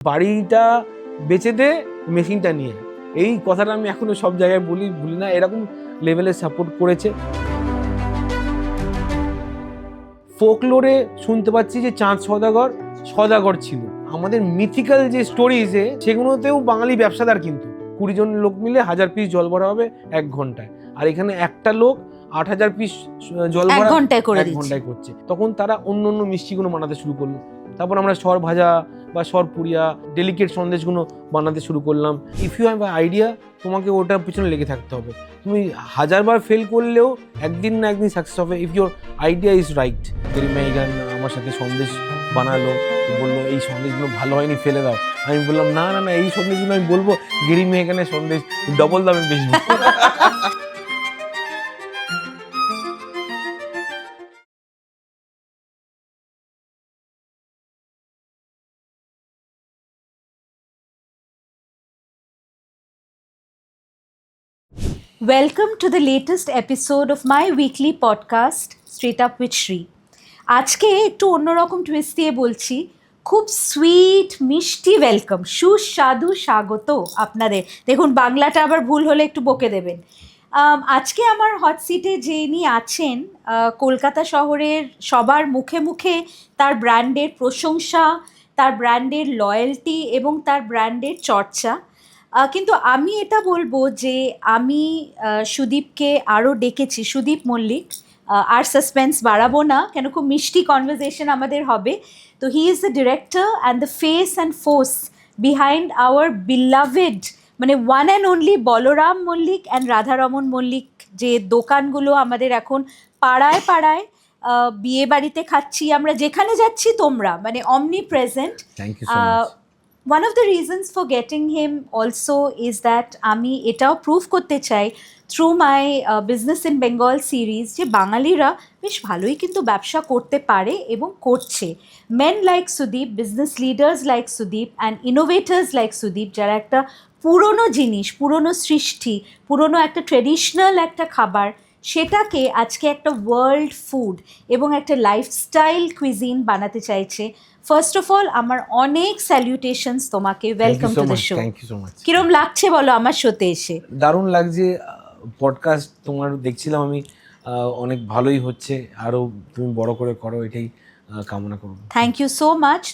বাড়িটা বেচে দে, মেশিনটা নিয়ে। এই কথাটা আমি এখনো সব জায়গায় ভুলি না, এরকম লেভেলে সাপোর্ট করেছে। ফোকলোরে শুনতে পাচ্ছি যে চাঁদ সদাগর ছিল। আমাদের মিথিক্যাল যে স্টোরিজে সেগুলোতেও বাঙালি ব্যবসাদার, কিন্তু 20 জন লোক মিলে 1000 পিস জল ভরা হবে 1 ঘন্টায়, আর এখানে একটা লোক 8000 পিস জল ভরা 1 ঘন্টায় করছে। তখন তারা অন্য মিষ্টিগুলো বানাতে শুরু করলো। তারপর আমরা সর ভাজা বা সর পুরিয়া, ডেলিকেট সন্দেশগুলো বানাতে শুরু করলাম। ইফ ইউ হ্যাভ আইডিয়া, তোমাকে ওটার পিছনে লেগে থাকতে হবে। তুমি 1000 বার ফেল করলেও একদিন না একদিন সাকসেস হবে, if your idea is right. Gary Mehgan আমার সাথে সন্দেশ বানালো, বললো এই সন্দেশগুলো ভালো হয়নি, ফেলে দাও। আমি বললাম না, এই সন্দেশগুলো আমি বলবো গেরি মেহগানের সন্দেশ, ডবল দামে বেচবো। Welcome to the latest episode of my weekly podcast, Straight Up with Shri. আজকে একটু অন্যরকম টুইস্ট দিয়ে বলছি, খুব সুইট মিষ্টি ওয়েলকাম, সুস্বাদু স্বাগত আপনাদের। দেখুন বাংলাটা আবার ভুল হলে একটু বকে দেবেন। আজকে আমার হট সিটে যিনি আছেন, কলকাতা শহরের সবার মুখে মুখে তার ব্র্যান্ডের প্রশংসা, তার ব্র্যান্ডের লয়্যালটি এবং তার ব্র্যান্ডের চর্চা। কিন্তু আমি এটা বলবো যে আমি সুদীপকে আরও ডেকেছি, সুদীপ মল্লিক। আর সাসপেন্স বাড়াবো না, কেন খুব মিষ্টি কনভারসেশন আমাদের হবে। তো he is the director and the face and force behind our beloved, মানে one and only Balaram Mallick and Radharaman Mallick, যে দোকানগুলো আমাদের এখন পাড়ায় পাড়ায়, বিয়ে বাড়িতে খাচ্ছি আমরা, যেখানে যাচ্ছি তোমরা, মানে অমনি present. Thank you so much. One of the reasons for getting him also is that আমি এটাও প্রুভ করতে চাই through my business in Bengal series যে বাঙালিরা বেশ ভালোই কিন্তু ব্যবসা করতে পারে এবং করছে। Men like Sudeep, business leaders like Sudeep and innovators like Sudeep, যারা একটা পুরনো জিনিস, পুরনো সৃষ্টি, পুরনো একটা ট্রেডিশনাল একটা খাবার, সেটাকে আজকে একটা ওয়ার্ল্ড ফুড এবং একটা লাইফস্টাইল কুইজিন বানাতে চাইছে। ফার্স্ট অফ অল আমার অনেক স্যালুটেশনস তোমাকে, welcome to the show. Thank you so much. কিরম লাগছে বলো আমার শোতে এসে? দারুণ লাগছে। পডকাস্ট তোমার দেখছিলাম আমি, অনেক ভালোই হচ্ছে, আরও তুমি বড় করে করো, এটাই কামনা করব। Thank you so much.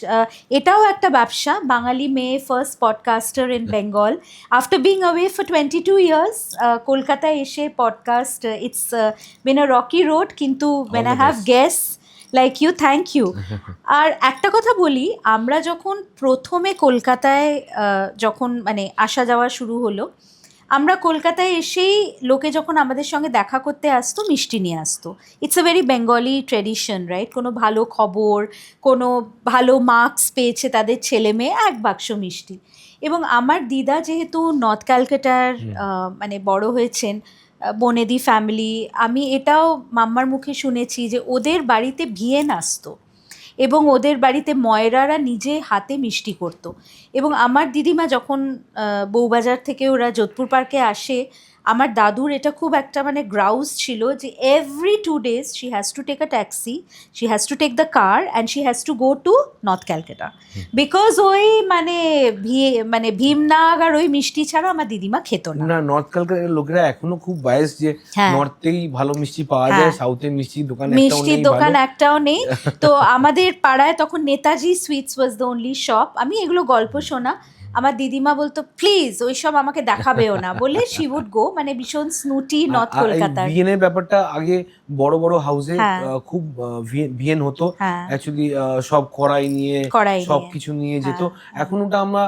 এটাও একটা ব্যবসা, বাঙালি মেয়ে first podcaster in Bengal after being away for 22 years. কলকাতায় এসে podcast, it's been a rocky road, কিন্তু when I have guests like you, thank you. আর একটা কথা বলি, আমরা যখন প্রথমে কলকাতায় যখন মানে আসা যাওয়া শুরু হলো, আমরা কলকাতায় এসেই লোকে যখন আমাদের সঙ্গে দেখা করতে আসতো মিষ্টি নিয়ে আসতো। It's a very Bengali tradition, right? কোনো ভালো খবর, কোনো ভালো মার্কস পেয়েছে তাদের ছেলে মেয়ে, 1 বাক্স মিষ্টি। এবং আমার দিদা যেহেতু নর্থ ক্যালকাটার মানে বড় হয়েছেন, বনেদি ফ্যামিলি, আমি এটাও মাম্মার মুখে শুনেছি যে ওদের বাড়িতে ভিয়েন আসতো এবং ওদের বাড়িতে ময়রারা নিজে হাতে মিষ্টি করতো। এবং আমার দিদিমা যখন বউবাজার থেকে ওরা যোধপুর পার্কে আসে, আমার দাদুর এটা খুব একটা মানে গ্রাউজ ছিল যে every 2 days she has to take a taxi, she has to take the car and she has to go to north Calcutta, because ওই মানে ভীমনাগ আর ওই মিষ্টি ছাড়া আমার দিদিমা খেত না। নর্থ কলকাতার লোকেরা এখনো খুব বায়াস যে নর্থেই ভালো মিষ্টি পাওয়া যায়, সাউথে মিষ্টির দোকান একটাও নেই। তো আমাদের পাড়ায় তখন Netaji sweets was the only shop. আমি এগুলো গল্প শোনা, আমার দিদিমা বলতো প্লিজ ওইসব আমাকে দেখাবেও না বলে শি উড গো, মানে ভীষণ স্নুটি নর্থ কলকাতার। ভিয়েনের ব্যাপারটা আগে বড় বড় হাউসে খুব ভিয়েন হতো অ্যাকচুয়ালি, সব কড়াই নিয়ে সব কিছু নিয়ে যেত। এখন ওটা আমরা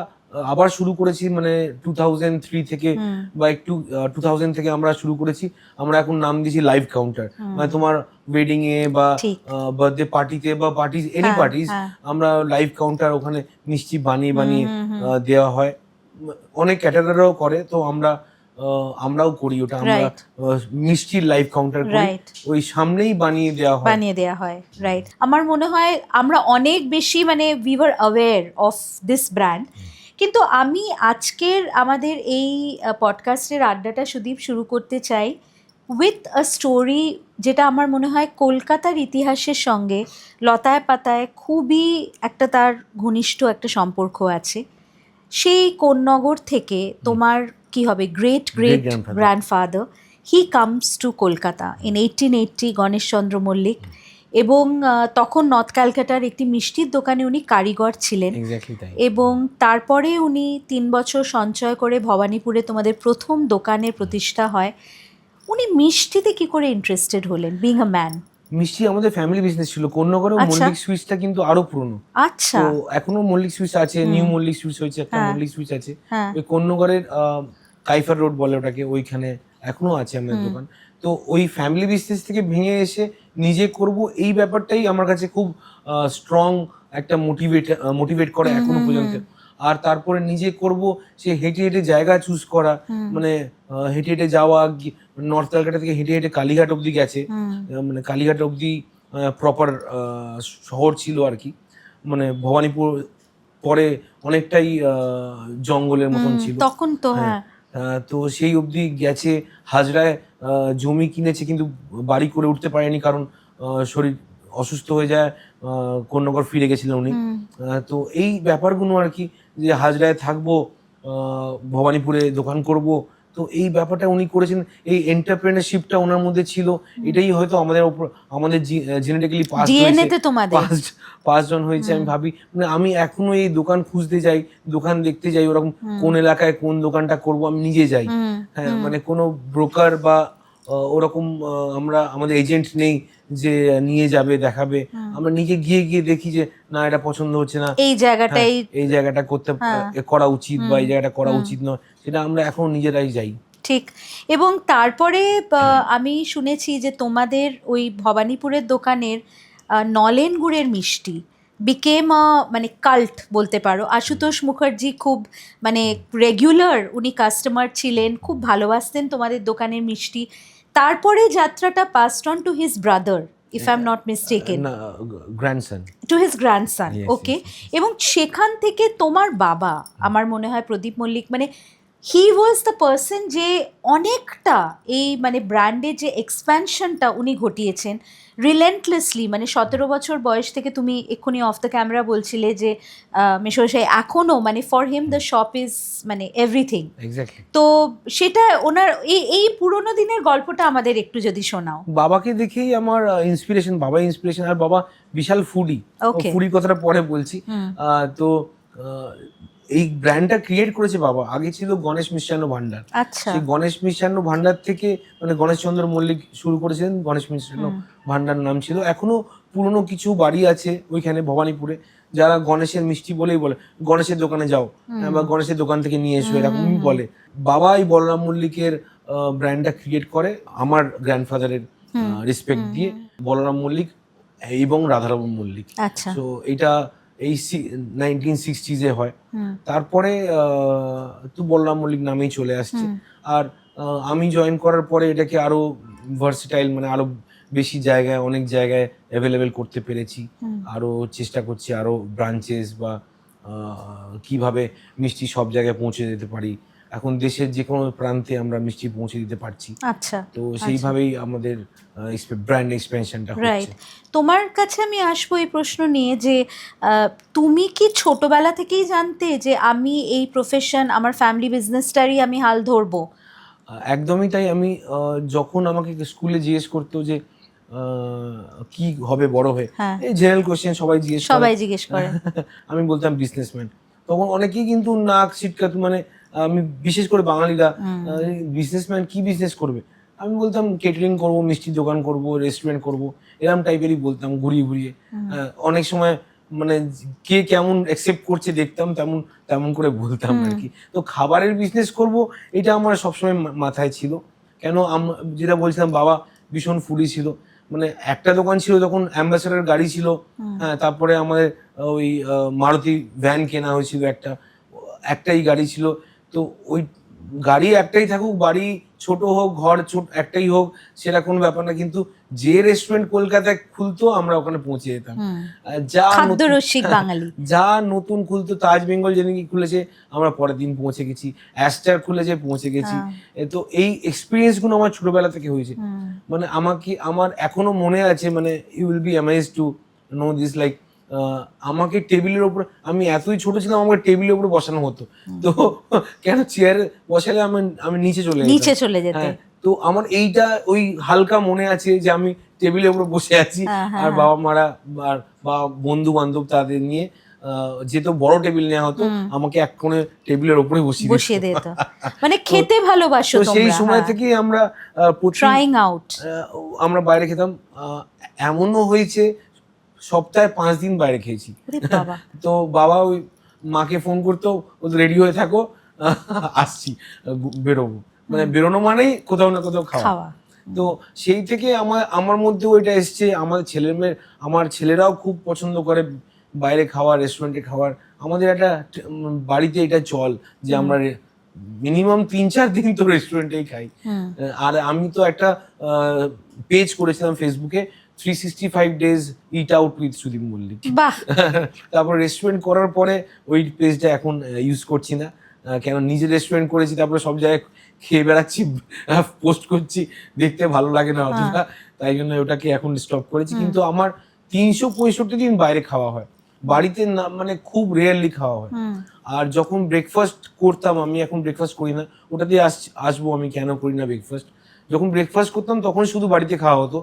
আবার শুরু করেছি, মানে 2003 থেকে বা একটু 2000 থেকে আমরা শুরু করেছি। আমরা এখন নাম দিয়েছি লাইভ কাউন্টার, মানে তোমার ওয়েডিং এ বা বার্থডে পার্টিতে বা পার্টিজ, এনি পার্টিজ, আমরা লাইভ কাউন্টার, ওখানে মিষ্টি বানিয়ে দেওয়া হয়। অনেক ক্যাটারারও করে, তো আমরাও করি ওটা। আমরা মিষ্টির লাইভ কাউন্টার করি, ওই সামনেই বানিয়ে দেওয়া হয়। রাইট। আমার মনে হয় আমরা অনেক বেশি মানে we were aware of this brand. কিন্তু আমি আজকের আমাদের এই পডকাস্টের আড্ডাটা সুদীপ শুরু করতে চাই উইথ আ স্টোরি যেটা আমার মনে হয় কলকাতার ইতিহাসের সঙ্গে লতায় পাতায় খুবই একটা তার ঘনিষ্ঠ একটা সম্পর্ক আছে। সেই কোন্নগর থেকে তোমার কি হবে great great grandfather he comes to Kolkata in 1880, Ganeshchandra Mallick, এবং তখন নর্থ ক্যালকাটার একটি মিষ্টির দোকানে উনি কারিগর ছিলেন। এবং তারপরে উনি 3 বছর সঞ্চয় করে ভবানীপুরে তোমাদের প্রথম দোকানের প্রতিষ্ঠা হয়। উনি মিষ্টিতে কি করে ইন্টারেস্টেড হলেন বিং আ ম্যান? মিষ্টি আমাদের ফ্যামিলি বিজনেস ছিল। কোন্নগরে মল্লিক সুইটসটা কিন্তু আরো পুরনো। আচ্ছা, তো এখনো মল্লিক সুইটস আছে, নিউ মল্লিক সুইটস হয়েছে, একটা মল্লিক সুইটস আছে ওই কোন্নগরের কাইফার রোড বলে ওটাকে, ওইখানে এখনো আছে আমাদের দোকান। তো ওই ফ্যামিলি বিজনেস থেকে ভেঙে এসে নিজে করব এই ব্যাপারটাই আমার কাছে খুব স্ট্রং একটা মোটিভেট করে এখনো পর্যন্ত। আর তারপরে নিজে করব, সে হেঁটে হেঁটে জায়গা চুজ করা, মানে হেঁটে হেঁটে যাওয়া, নর্থ ক্যালকাটা থেকে হেঁটে হেঁটে কালীঘাট অব্দি গেছে, মানে কালীঘাট অব্দি প্রপার শহর ছিল আর কি, মানে ভবানীপুর পরে অনেকটাই জঙ্গলের মতন ছিল তখন তো। হ্যাঁ, তো সেই অবধি গেছে। হাজরায় জমি কিনেছে কিন্তু বাড়ি করে উঠতে পারেনি, কারণ শরীর অসুস্থ হয়ে যায়, কোন্নগর ফিরে গেছিলেন উনি। তো এই ব্যাপারগুলো আর কি, যে হাজরায় থাকবো, ভবানীপুরে দোকান করব, তো এই ব্যাপারটা উনি করেছেন। এই এন্টারপ্রেনারশিপটা ওনার মধ্যে ছিল। এটাই হয়তো আমাদের জেনেটিক্যালি পাঁচজন হয়েছে। আমি ভাবি, মানে আমি এখনো এই দোকান খুঁজতে যাই, দোকান দেখতে যাই, ওরকম কোন এলাকায় কোন দোকানটা করব আমি নিজে যাই। হ্যাঁ, মানে কোনো ব্রোকার বা ওরকম আমাদের এজেন্ট নেই যে নিয়ে যাবে দেখাবে। আমরা নিজে গিয়ে গিয়ে দেখি যে না এটা পছন্দ হচ্ছে না, এই জায়গাটা করা উচিত বা এই জায়গাটা করা উচিত নয়, সেটা আমরা এখন নিজেরাই যাই। ঠিক। এবং তারপরে আমি শুনেছি যে তোমাদের ওই ভবানীপুরের দোকানের নলেন গুড়ের মিষ্টি বিকেম মানে কাল্ট বলতে পারো। আশুতোষ মুখার্জি খুব মানে রেগুলার উনি কাস্টমার ছিলেন, খুব ভালোবাসতেন তোমাদের দোকানের মিষ্টি। তারপরে যাত্রাটা passed on to his brother, if I'm not mistaken, grandson, to his grandson. ওকে। এবং সেখান থেকে তোমার বাবা, আমার মনে হয় প্রদীপ মল্লিক, মানে হি ওয়াজ দ্য পার্সন যে অনেকটা এই মানে ব্র্যান্ডের যে এক্সপ্যানশনটা উনি ঘটিয়েছেন রিলেন্টলেসলি। মানে 17 বছর বয়স থেকে, তুমি এক্ষুনি অফ দ্য ক্যামেরা বলছিলে যে মেশোশাই এখনও মানে for him the shop is মানে এভরিথিং। তো সেটা ওনার এই পুরোনো দিনের গল্পটা আমাদের একটু যদি শোনাও। বাবাকে দেখেই আমার ইন্সপিরেশন, বাবা ইন্সপিরেশন। আর বাবা বিশাল ফুডি, ফুডি কথাটা পরে বলছি। তো এই ব্র্যান্ডটা ক্রিয়েট করেছে বাবা। আগে ছিল গণেশ মিষ্টান্ন ভান্ডার। সেই গণেশ মিষ্টান্ন ভান্ডার থেকে মানে গণেশচন্দ্র মল্লিক শুরু করেছিলেন, গণেশ মিষ্টান্ন ভান্ডার নাম ছিল। এখনো পুরনো কিছু বাড়ি আছে ওইখানে ভবানীপুরে, যারা গণেশের মিষ্টি বলেই বলে গণেশের দোকানে যাও বা গণেশের দোকান থেকে নিয়ে এসো, এরকমই বলে। বাবা এই বলরাম মল্লিকের ব্র্যান্ডটা ক্রিয়েট করে আমার গ্র্যান্ডফাদারের রেসপেক্ট দিয়ে, বলরাম মল্লিক এবং রাধারমণ মল্লিক। তো এটা এই 1960s হয়। তারপরে তো বলরাম মল্লিক নামেই চলে আসছে। আর আমি জয়েন করার পরে এটাকে আরো ভার্সেটাইল, মানে আরো বেশি জায়গায়, অনেক জায়গায় অ্যাভেলেবেল করতে পেরেছি। আরো চেষ্টা করছি আরো ব্রাঞ্চেস বা কিভাবে মিষ্টি সব জায়গায় পৌঁছে যেতে পারি। এখন দেশের যে কোনো প্রান্তে আমরা মিষ্টি পৌঁছে দিতে পারছি। আচ্ছা, তো সেইভাবেই আমাদের ব্র্যান্ড এক্সপেনশনটা হচ্ছে। রাইট। তোমার কাছে আমি আসবো এই প্রশ্ন নিয়ে যে তুমি কি ছোটবেলা থেকেই জানতে যে আমি এই প্রফেশন, আমার ফ্যামিলি বিজনেসটারই আমি হাল ধরবো? একদমই তাই। আমি যখন আমাকে স্কুলে জিজ্ঞেস করতো যে কি হবে বড় হয়ে, এই জেনারেল কোশ্চেন সবাই জিজ্ঞেস করে, আমি বলতাম বিজনেসম্যান। তখন অনেকেই কিন্তু নাক ছিটকাতো, মানে আমি বিশেষ করে বাঙালিরা, বিজনেসম্যান কি বিজনেস করবে? আমি বলতাম কেটারিং করব, মিষ্টির দোকান করব, রেস্টুরেন্ট করব, এরকম টাইপেরই বলতাম ঘুরিয়ে ঘুরিয়ে। অনেক সময় মানে কে কেমন অ্যাকসেপ্ট করছে দেখতাম, তেমন করে বলতাম আর কি। তো খাবারের বিজনেস করব এটা আমার সবসময় মাথায় ছিল। কেন, যেটা বলছিলাম বাবা ভীষণ ফুডি ছিল। মানে একটা দোকান ছিল তখন, অ্যাম্বাসেডর গাড়ি ছিল, হ্যাঁ, তারপরে আমাদের ওই মারুতি ভ্যান কেনা হয়েছিল, একটাই গাড়ি ছিল। তো ওই গাড়ি একটাই থাকুক, বাড়ি ছোট হোক, ঘর ছোট একটাই হোক, সেটা কোনো ব্যাপার না, কিন্তু যে রেস্টুরেন্ট কলকাতায় খুলতো আমরা ওখানে পৌঁছে যেতাম। যা খাদ্যরসিক বাঙালি, যা নতুন খুলতো, তাজ বেঙ্গল যেদিন খুলেছে আমরা পরের দিন পৌঁছে গেছি, অ্যাস্টার খুলেছে পৌঁছে গেছি। তো এই এক্সপিরিয়েন্স গুলো আমার ছোটবেলা থেকে হয়েছে। মানে আমার এখনো মনে আছে, মানে you will be amazed to know this, like আমাকে টেবিলের উপর, আমি এতই ছোট ছিলাম, আমাকে টেবিলের উপর বসানো হতো। তো কেন চেয়ারে বসালে আমি নিচে চলে যেতাম। তো আমার এইটা ওই হালকা মনে আছে যে আমি টেবিলের উপর বসে আছি, আর বাবা মারা বা বন্ধু বান্ধব তাদের নিয়ে যেহেতু বড় টেবিল নেওয়া হতো, আমাকে এক কোণে টেবিলের উপরে বসিয়ে দিত। মানে খেতে ভালোবাসো তোমরা। সেই সময় থেকেই আমরা ট্রাইং আউট, আমরা বাইরে খেতাম। এমনও হয়েছে সপ্তাহে 5 দিন বাইরে খেয়েছি। তো বাবা ওই মাকে ফোন করতো, ও তো রেডি হয়ে থাকো, আসছি, বেরোবো। মানে বেরোনো মানেই কোথাও না কোথাও খাওয়া। তো সেই থেকে আমার মধ্যে ওইটা এসছে। আমার ছেলেরাও খুব পছন্দ করে বাইরে খাওয়ার, রেস্টুরেন্টে খাওয়ার। আমাদের একটা বাড়িতে এটা চল যে আমরা মিনিমাম 3-4 দিন তো রেস্টুরেন্টেই খাই। আর আমি তো একটা পেজ করেছিলাম ফেসবুকে, 365 days eat out with Sudip Mallick. তারপর রেস্টুরেন্ট করার পরে ওই পেজটা এখন ইউজ করছি না, কেন নিজের রেস্টুরেন্ট করেছি, তারপরে সব জায়গায় খেয়ে বেড়াচ্ছি, পোস্ট করছি, দেখতে ভালো লাগে না অতটা, তাই জন্য ওটাকে এখন স্টপ করেছি। কিন্তু আমার 365 দিন বাইরে খাওয়া হয়, বাড়িতে না, মানে খুব রেয়ারলি খাওয়া হয়। আর যখন ব্রেকফাস্ট করতাম, আমি এখন ব্রেকফাস্ট করি না, ওটাতে আসবো আমি কেন করি না ব্রেকফাস্ট। যখন ব্রেকফাস্ট করতাম তখন শুধু বাড়িতে খাওয়া হতো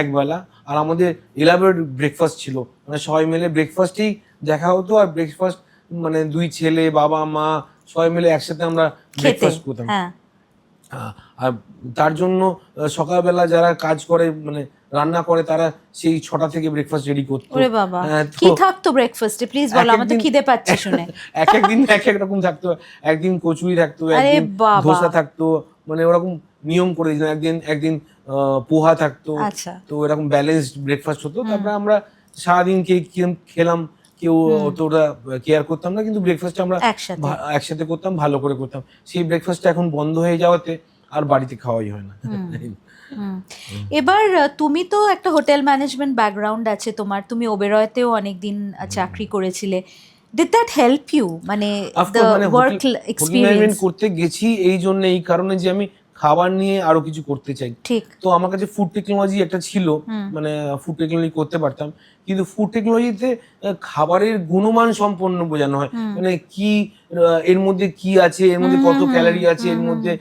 একবেলা, আর আমাদের এলাবোরেট ব্রেকফাস্ট ছিল, মানে সবাই মিলে ব্রেকফাস্টেই দেখা হতো। আর ব্রেকফাস্ট মানে 2 ছেলে, বাবা মা সবাই মিলে একসাথে আমরা ব্রেকফাস্ট করতাম। আর তার জন্য সকালবেলা যারা কাজ করে, মানে রান্না করে, তারা সেই 6টা থেকে ব্রেকফাস্ট রেডি করতো। ওরে বাবা, কি থাকতো ব্রেকফাস্টে প্লিজ বলো, আমার তো খিদে পাচ্ছে শুনে। একদিন এক এক রকম থাকতো, একদিন কচুরি থাকতো, একদিন ধোসা থাকতো, মানে ওরকম নিয়ম করে দিয়েছিলাম। একদিন পোহা থাকতো। তো এরকম ব্যালেন্সড ব্রেকফাস্ট হতো। তারপরে আমরা সারাদিন খেলাম, কেউ তোরা কেয়ার করতাম না, কিন্তু ব্রেকফাস্ট আমরা একসাথে করতাম, ভালো করে করতাম। সেই ব্রেকফাস্টটা এখন বন্ধ হয়ে যাওয়াতে আর বাড়িতে খাওয়াই হয় না। এবার তুমি তো একটা হোটেল ম্যানেজমেন্ট ব্যাকগ্রাউন্ড আছে তোমার, তুমি ওবেরয়তেও অনেকদিন চাকরি করেছিলে। Did that help you? মানে the work experience করতে গেছি এই জন্য, এই কারণে যে আমি খাবার নিয়ে আরো কিছু করতে চাই। ঠিক। তো আমার কাছে ফুড টেকনোলজি একটা ছিল, মানে ফুড টেকনোলজি করতে পারতাম, কিন্তু ফুড টেকনোলজিতে খাবারের গুণমান সম্পন্ন বোঝানো হয়, মানে কি এর মধ্যে কি আছে, এর মধ্যে কত ক্যালোরি আছে, এর মধ্যে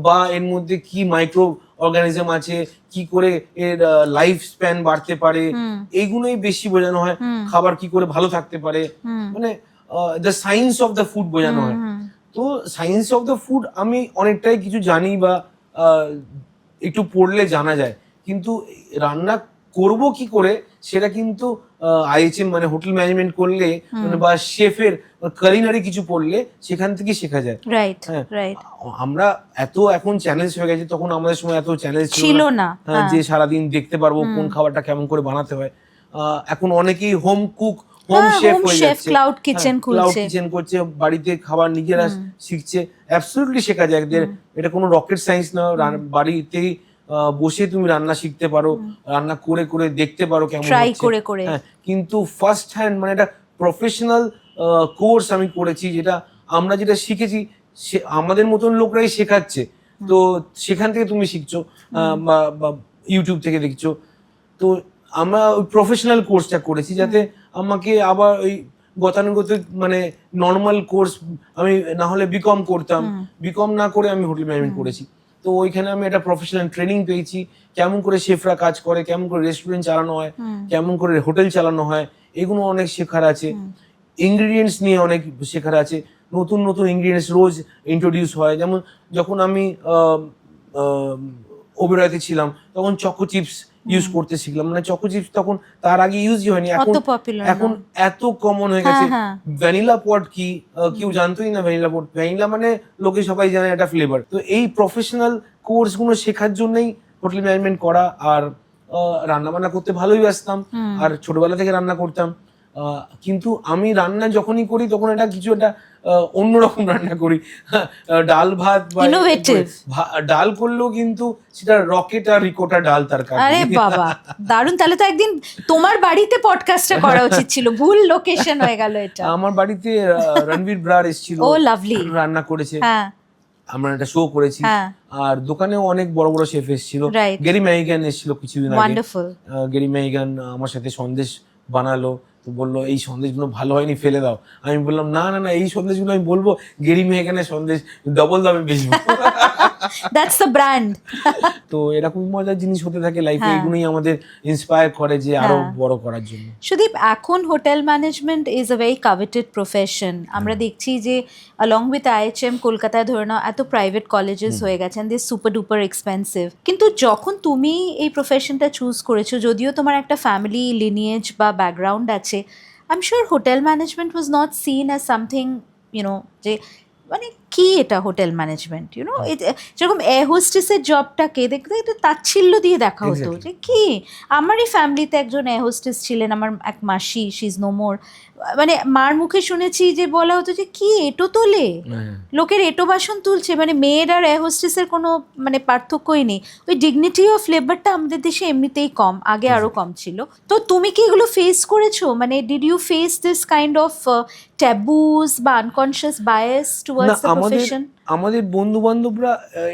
বা এর মধ্যে কি মাইক্রো অর্গানিজম আছে, কি করে এর লাইফ স্প্যান বাড়তে পারে, এইগুলোই বেশি বোঝানো হয়। খাবার কি করে ভালো থাকতে পারে, মানে the science of the food বোঝানো হয়। তো সায়েন্স অফ দ্য ফুড আমি অনেকটাই কিছু জানি, বা একটু পড়লে জানা যায়, কিন্তু রান্না করব কি করে সেটা কিন্তু আইএইচএম মানে হোটেল ম্যানেজমেন্ট করলে, মানে বা শেফের কুলিনারি কিছু পড়লে সেখান থেকে শেখা যায়। রাইট। আমরা এত এখন চ্যানেলস হয়ে গেছে, তখন আমাদের সময় এত চ্যানেল ছিল না যে সারাদিন দেখতে পারবো কোন খাবারটা কেমন করে বানাতে হয়। এখন অনেকেই হোম কুক, হোম শেফ হয়ে যাচ্ছে, ক্লাউড কিচেন করছে, বাড়িতে খাবার নিজেরা শিখছে। অ্যাবসলিউটলি শেখা যায়, এটা কোনো রকেট সায়েন্স না। বাড়িতেই বসে তুমি রান্না শিখতে পারো, রান্না করে করে দেখতে পারো কেমন হচ্ছে। কিন্তু ফার্স্ট হ্যান্ড, মানে একটা প্রফেশনাল কোর্স আমি করেছি, যেটা আমরা যেটা শিখেছি সে আমাদের মতন লোকরাই শেখাচ্ছে। তো সেখান থেকে তুমি শিখছো, বা ইউটিউব থেকে দেখছো। তো আমরা ওই প্রফেশনাল কোর্সটা করেছি, যাতে আমাকে আবার ওই গতানুগতিক, মানে নর্মাল কোর্স আমি না হলে বিকম করতাম, বিকম না করে আমি হোটেল ম্যানেজমেন্ট করেছি। তো ওইখানে আমি একটা প্রফেশনাল ট্রেনিং পেয়েছি, কেমন করে শেফরা কাজ করে, কেমন করে রেস্টুরেন্ট চালানো হয়, কেমন করে হোটেল চালানো হয়, এগুলো অনেক শেখার আছে। ইনগ্রিডিয়েন্টস নিয়ে অনেক শেখার আছে, নতুন নতুন ইনগ্রিডিয়েন্টস রোজ ইন্ট্রোডিউস হয়। যেমন যখন আমি ওবেরয়তে ছিলাম তখন চকো চিপস ইউজ করতে শিখলাম, মানে চকো চিপস তখন তার আগে ইউজই হয়নি, এখন এত কমন হয়ে গেছে। ভ্যানিলা পড কি কেউ জানতোই না, ভ্যানিলা মানে লোকে সবাই জানে একটা ফ্লেভার। তো এই প্রফেশনাল কোর্স গুলো শেখার জন্যই হোটেল ম্যানেজমেন্ট করা। আর রান্না বান্না করতে ভালোই ব্যস্তাম, আর ছোটবেলা থেকে রান্না করতাম। কিন্তু আমি রান্না যখনই করি তখন এটা কিছু একটা অন্যরকম রান্না করি, ডাল ভাত বা ডাল করলেও কিন্তু সেটা রকেট আর রিকোটা ডাল তার কাছে। আরে বাবা দারুণ, তাহলে তো একদিন তোমার বাড়িতে পডকাস্টটা করা উচিত ছিল, ভুল লোকেশন হয়ে গেল এটা। আমার বাড়িতে রণবীর ব্রার এসেছিল, ও লাভলি, রান্না করেছে, হ্যাঁ আমরা একটা শো করেছি, আর দোকানেও অনেক বড় বড় শেফ এসেছিল, গেরি ম্যাহিগান এসেছিল কিছুদিন আগে, গেরি ম্যাহিগান আমার সাথে সন্দেশ বানালো, তো বললো এই সন্দেশগুলো ভালো হয়নি ফেলে দাও, আমি বললাম না না না এই সন্দেশগুলো আমি বলবো গেরি মেহগানের সন্দেশ, ডবল দামে বেচবো। That's the brand. তো এরকম মজার জিনিস হতে থাকে লাইফে, এগুলোই আমাদের ইন্সপায়ার করে যে আরো বড় করার জন্য। সুদীপ, এখন hotel management is a very coveted profession. আমরা দেখছি যে along with IHM কলকাতায় ধরে নাও এত প্রাইভেট কলেজেস হয়ে গেছেন, দে সুপার ডুপার এক্সপেন্সিভ, কিন্তু যখন তুমি এই প্রফেশনটা চুজ করেছো, যদিও তোমার একটা ফ্যামিলি লিনিয়েজ বা ব্যাকগ্রাউন্ড আছে, I am sure hotel management was not seen as something you know যে মানে কি এটা হোটেল ম্যানেজমেন্ট, ইউনো যেরকম এয়ার হোস্টেসের জবটাকে দেখতে একটু তাচ্ছিল্য দিয়ে দেখা হতো যে কি, আমারই ফ্যামিলিতে একজন এয়ার হোস্টেস ছিলেন, আমার এক মাসি, শি ইজ নো মোর, মানে মার মুখে শুনেছি যে বলা হতো যে কি এটো তোলে, লোকের এটো বাসন তুলছে, মানে মেয়ের আর এয়ার হোস্টেসের কোনো মানে পার্থক্যই নেই, ওই ডিগনিটি অফ লেবারটা আমাদের দেশে এমনিতেই কম, আগে আরো কম ছিল। তো তুমি কি এগুলো ফেস করেছো, মানে did you face this kind of taboos বা unconscious bias towards the profession? আমাদের বন্ধু বান্ধবরা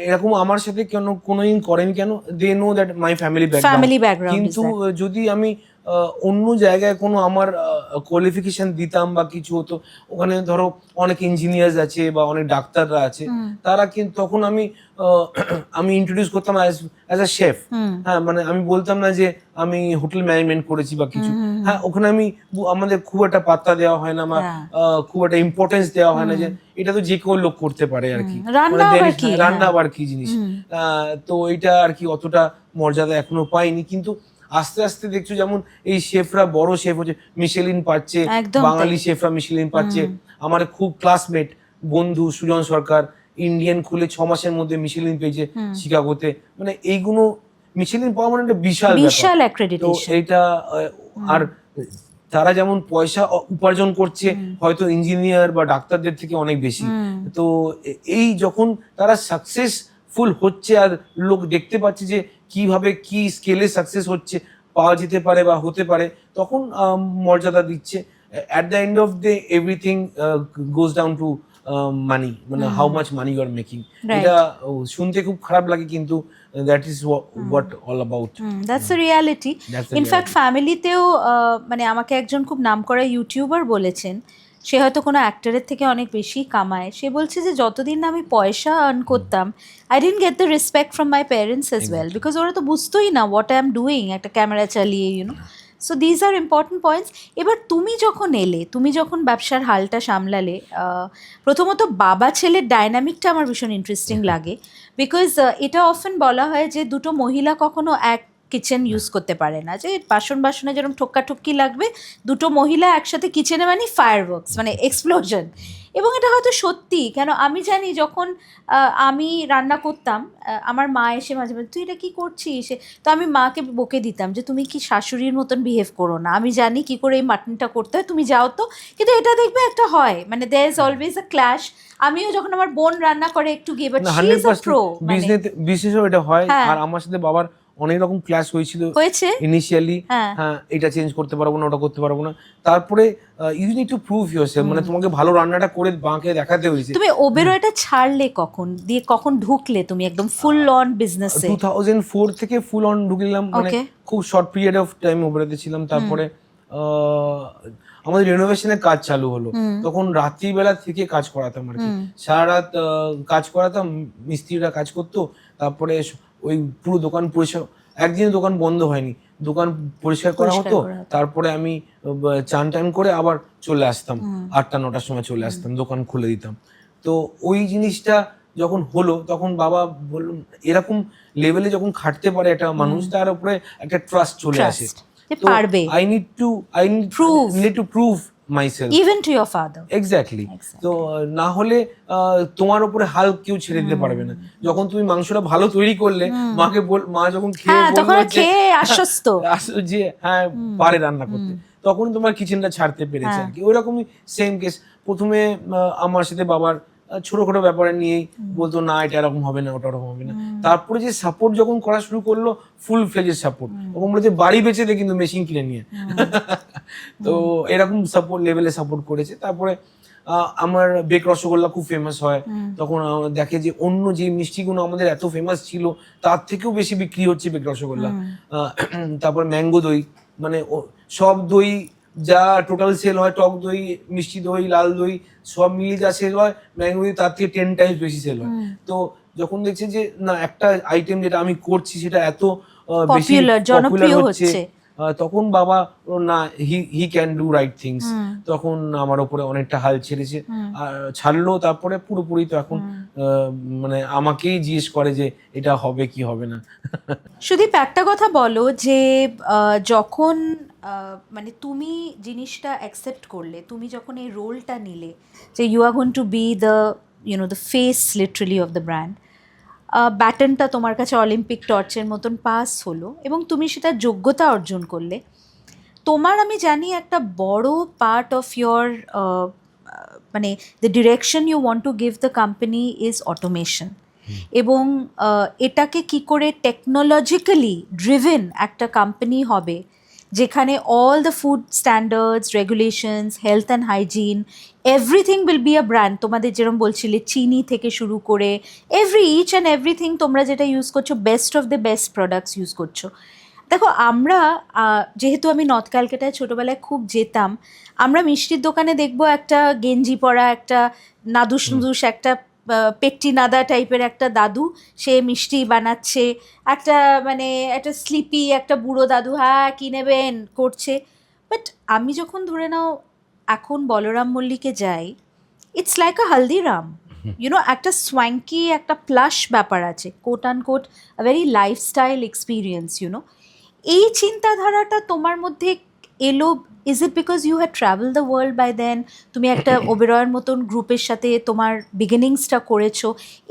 এরকম আমার সাথে কেন কোনোদিন করেন, কেন they know that my family background, কিন্তু যদি আমি অন্য জায়গায় কোনো আমার কোয়ালিফিকেশন দিতাম বা কিছু হতো, ওখানে ধরো অনেক ইঞ্জিনিয়ার্স আছে বা অনেক ডাক্তাররা আছে, তারা কিন্তু তখন আমি ইন্ট্রোডিউস করতাম অ্যাজ আ শেফ, হ্যাঁ, মানে আমি বলতাম না যে আমি হোটেল ম্যানেজমেন্ট করেছি বা কিছু, হ্যাঁ, ওখানে আমাদের খুব একটা পাত্তা দেওয়া হয় না বা খুব একটা ইম্পর্টেন্স দেওয়া হয় না যে এটা তো যে কেউ লোক করতে পারে আর কি, রান্না আবার কি জিনিস, তো এটা আর কি অতটা মর্যাদা এখনো পাইনি। কিন্তু আস্তে আস্তে দেখছো যেমন এই শেফরা বড় শেফ হচ্ছে, মিশেলিন পাচ্ছে, বাঙালি শেফরা মিশেলিন পাচ্ছে। আমার খুব ক্লাসমেট বন্ধু সুজন সরকার ইন্ডিয়ান খুলে 6 মাসের মধ্যে মিশেলিন পেয়েছে শিকাগোতে, মানে এইগুলো মিশেলিন পাওয়া মানে একটা বিশাল অ্যাক্রেডিটেশন। তো এইটা আর তারা যেমন পয়সা উপার্জন করছে হয়তো ইঞ্জিনিয়ার বা ডাক্তারদের থেকে অনেক বেশি, তো এই যখন তারা সাকসেসফুল হচ্ছে আর লোক দেখতে পাচ্ছে যে কিভাবে কি স্কেলে সাকসেস হচ্ছে, পাওয়া যেতে পারে বা হতে পারে, তখন মর্যাদা দিচ্ছে। At the end of the everything goes down to money, মানে how much money you are making. এটা শুনতে খুব খারাপ লাগে, কিন্তু that is what all about, that's a reality. In fact ফ্যামিলিতেও মানে আমাকে একজন খুব নামকরা ইউটিউবার বলেছেন, সে হয়তো কোনো অ্যাক্টরের থেকে অনেক বেশি কামায়, সে বলছে যে যতদিন না আমি পয়সা আর্ন করতাম, I didn't get the respect from my parents as well, because ওরা তো বুঝতোই না হোয়াট আই এম ডুইং একটা ক্যামেরা চালিয়ে, you know. So these are important points. এবার তুমি যখন এলে, তুমি যখন ব্যবসার হালটা সামলালে, প্রথমত বাবা ছেলের ডায়নামিকটা আমার ভীষণ ইন্টারেস্টিং লাগে, বিকজ এটা অফেন বলা হয় যে দুটো মহিলা কখনো এক কিচেন ইউজ করতে পারে না, যে বাসনে যেরকম ঠোক্কাঠুক্কি লাগবে, দুটো মহিলা একসাথে কিচেনে মানে ফায়ারওয়ার্কস, মানে এক্সপ্লোশন। এবং এটা হয়তো সত্যি, কেন আমি জানি যখন আমি রান্না করতাম, আমার মা এসে মাঝে মাঝে তুই এটা কী করছিস, তো আমি মাকে বকে দিতাম যে তুমি কি শাশুড়ির মতন বিহেভ করো না, আমি জানি কি করে এই মাটনটা করতে হয়, তুমি যাও তো। কিন্তু এটা দেখবে একটা হয়, মানে there is always a clash. আমিও যখন আমার বোন রান্না করে একটু গিয়ে, but she is a pro, বিশেষও এটা হয়। আর আমার সাথে বাবার অনেক রকম ক্লাস হয়েছিল ইনিশিয়ালি, হ্যাঁ, এটা চেঞ্জ করতে পারবো না, ওটা করতে পারবো না, তারপরে you need to prove yourself, মানে তোমাকে ভালো রান্নাটা করে বাঁকে দেখাতে হয়েছে। তুমি ওবেরয়টা ছাড়লে কখন, দিয়ে কখন ঢুকলে তুমি একদম ফুল অন বিজনেসে? 2004 থেকে ফুল অন ঢুকলাম, মানে খুব শর্ট পিরিয়ড অফ টাইম ওবেরয়তে ছিলাম। তারপরে আমাদের রিনোভেশনের কাজ চালু হলো, তখন রাত্রিবেলা থেকে কাজ করাতাম আর কি, সারা রাত কাজ করাতাম, মিস্ত্রিরা কাজ করতো, তারপরে ওই পুরো দোকান পরিষ্কার, একদিনে দোকান বন্ধ হয়নি, দোকান পরিষ্কার করা হতো, তারপরে আমি চান টান করে আবার চলে আসতাম, 8টা-9টার সময় চলে আসতাম, দোকান খুলে দিতাম। তো ওই জিনিসটা যখন হলো তখন বাবা বলল এরকম লেভেলে যখন খাটতে পারে একটা মানুষ, তার উপরে একটা ট্রাস্ট চলে আসে, I need to prove myself even to your father. Exactly. তো না হলে তোমার উপরে হাল কেউ ছেড়ে দিতে পারবে না। যখন তুমি মাংসটা ভালো তৈরি করলে, মা যখন খেয়ে আশ্বস্ত যে হ্যাঁ পারে রান্না করতে, তখন তোমার কিচেনটা ছাড়তে পেরেছে আর কি। ওইরকমই সেম কেস প্রথমে আমার সাথে বাবার ছোটখাটো ব্যাপারে নিয়েই বলতো না এটা এরকম হবে না, ওটা ওরকম হবে না। তারপরে যে সাপোর্ট যখন করা শুরু করলো, ফুল ফ্লেজের সাপোর্ট, ওরকম বলেছে বাড়ি বেচে দে কিন্তু মেশিন কিনে নিয়ে। তো এরকম সাপোর্ট লেভেলে সাপোর্ট করেছে। তারপরে আমার বেক রসগোল্লা খুব ফেমাস হয়, তখন দেখে যে অন্য যে মিষ্টিগুলো আমাদের এত ফেমাস ছিল তার থেকেও বেশি বিক্রি হচ্ছে বেক রসগোল্লা। তারপর ম্যাঙ্গো দই, মানে সব দই যা টোটাল সেল হয়, টক দই, মিষ্টি দই, লাল দই সব মিলিয়ে যা সেল হয়, ম্যাঙ্গো দই তার থেকে 10 টাইমস বেশি সেল হয়। তো যখন দেখছে যে না একটা আইটেম যেটা আমি করছি সেটা এত বেশি জনপ্রিয় হচ্ছে, তখন বাবা না he can do right things, তখন আমার উপরে অনেকটা হাল ছেড়েছে। আর ছাড়লো তারপরে পুরোপুরি তো এখন মানে আমাকেই জিজ্ঞেস করে যে এটা হবে কি হবে না। সুদীপ, একটা কথা বলো যে যখন মানে তুমি জিনিসটা অ্যাকসেপ্ট করলে, তুমি যখন এই রোলটা নিলে যে you are going to be the the face literally of the brand, ব্যাটনটা তোমার কাছে অলিম্পিক টর্চের মতন পাস হলো এবং তুমি সেটা যোগ্যতা অর্জন করলে, তোমার আমি জানি একটা বড় পার্ট অফ ইয়োর মানে the direction you want to give the company is automation, এবং এটাকে কি করে টেকনোলজিক্যালি ড্রিভেন একটা কোম্পানি হবে যেখানে all the food standards, regulations, health and hygiene, everything will be a brand. তোমাদের যেরকম বলছিলে চিনি থেকে শুরু করে ইচ অ্যান্ড এভরিথিং তোমরা যেটা ইউজ করছো, best of the best products use করছো। দেখো, আমরা যেহেতু আমি নর্থ ক্যালকাটায় ছোটোবেলায় খুব যেতাম, আমরা মিষ্টির দোকানে দেখবো একটা গেঞ্জি পরা, একটা নাদুস নুদুস, একটা পেট্টি নাদা টাইপের একটা দাদু, সে মিষ্টি বানাচ্ছে, একটা মানে একটা স্লিপি একটা বুড়ো দাদু, হ্যাঁ কী নেবেন করছে। বাট আমি যখন ধরে নাও এখন বলরাম মল্লিকে যাই, ইটস লাইক আ হালদিরাম, একটা সোয়াঙ্কি, একটা প্লাস ব্যাপার আছে, quote and quote a very lifestyle experience. এই চিন্তাধারাটা তোমার মধ্যে এলো, is it because you had travel the world by then? তুমি একটা ওবেরয়ের মতন গ্রুপের সাথে তোমার বিগিনিংসটা করেছো,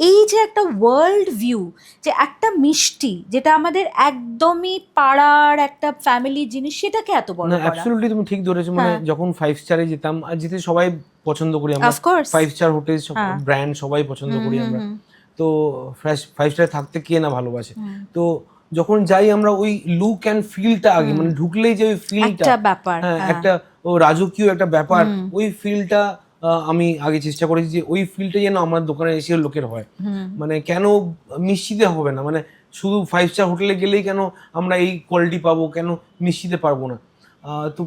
এই যে একটা ওয়ার্ল্ড ভিউ, যে একটা মিষ্টি যেটা আমাদের একদমই পাড়ার একটা ফ্যামিলি জিনিস, সেটাকে এত বড় করা। অ্যাবসলিউটলি তুমি ঠিক ধরেছো। মানে যখন 5 স্টারে যেতাম, আর যেতে সবাই পছন্দ করি আমরা, 5 স্টার হোটেল ব্র্যান্ড সবাই পছন্দ করি আমরা, তো 5 স্টারে থাকতে কে না ভালোবাসে। তো যখন যাই আমরা ওই লুক অ্যান্ড ফিলটা আগে, মানে ঢুকলেই যে ওই ফিলটা, হ্যাঁ একটা ও রাজকীয় একটা ব্যাপার, ওই ফিলটা আমি আগে চেষ্টা করেছি যে ওই ফিলটা যেন আমার দোকানে এসে লোকের হয়। মানে কেন মিষ্টিতে হবে না, মানে শুধু 5 স্টার হোটেলে গেলেই কেন আমরা এই কোয়ালিটি পাবো, কেন মিষ্টিতে পারবো না? তো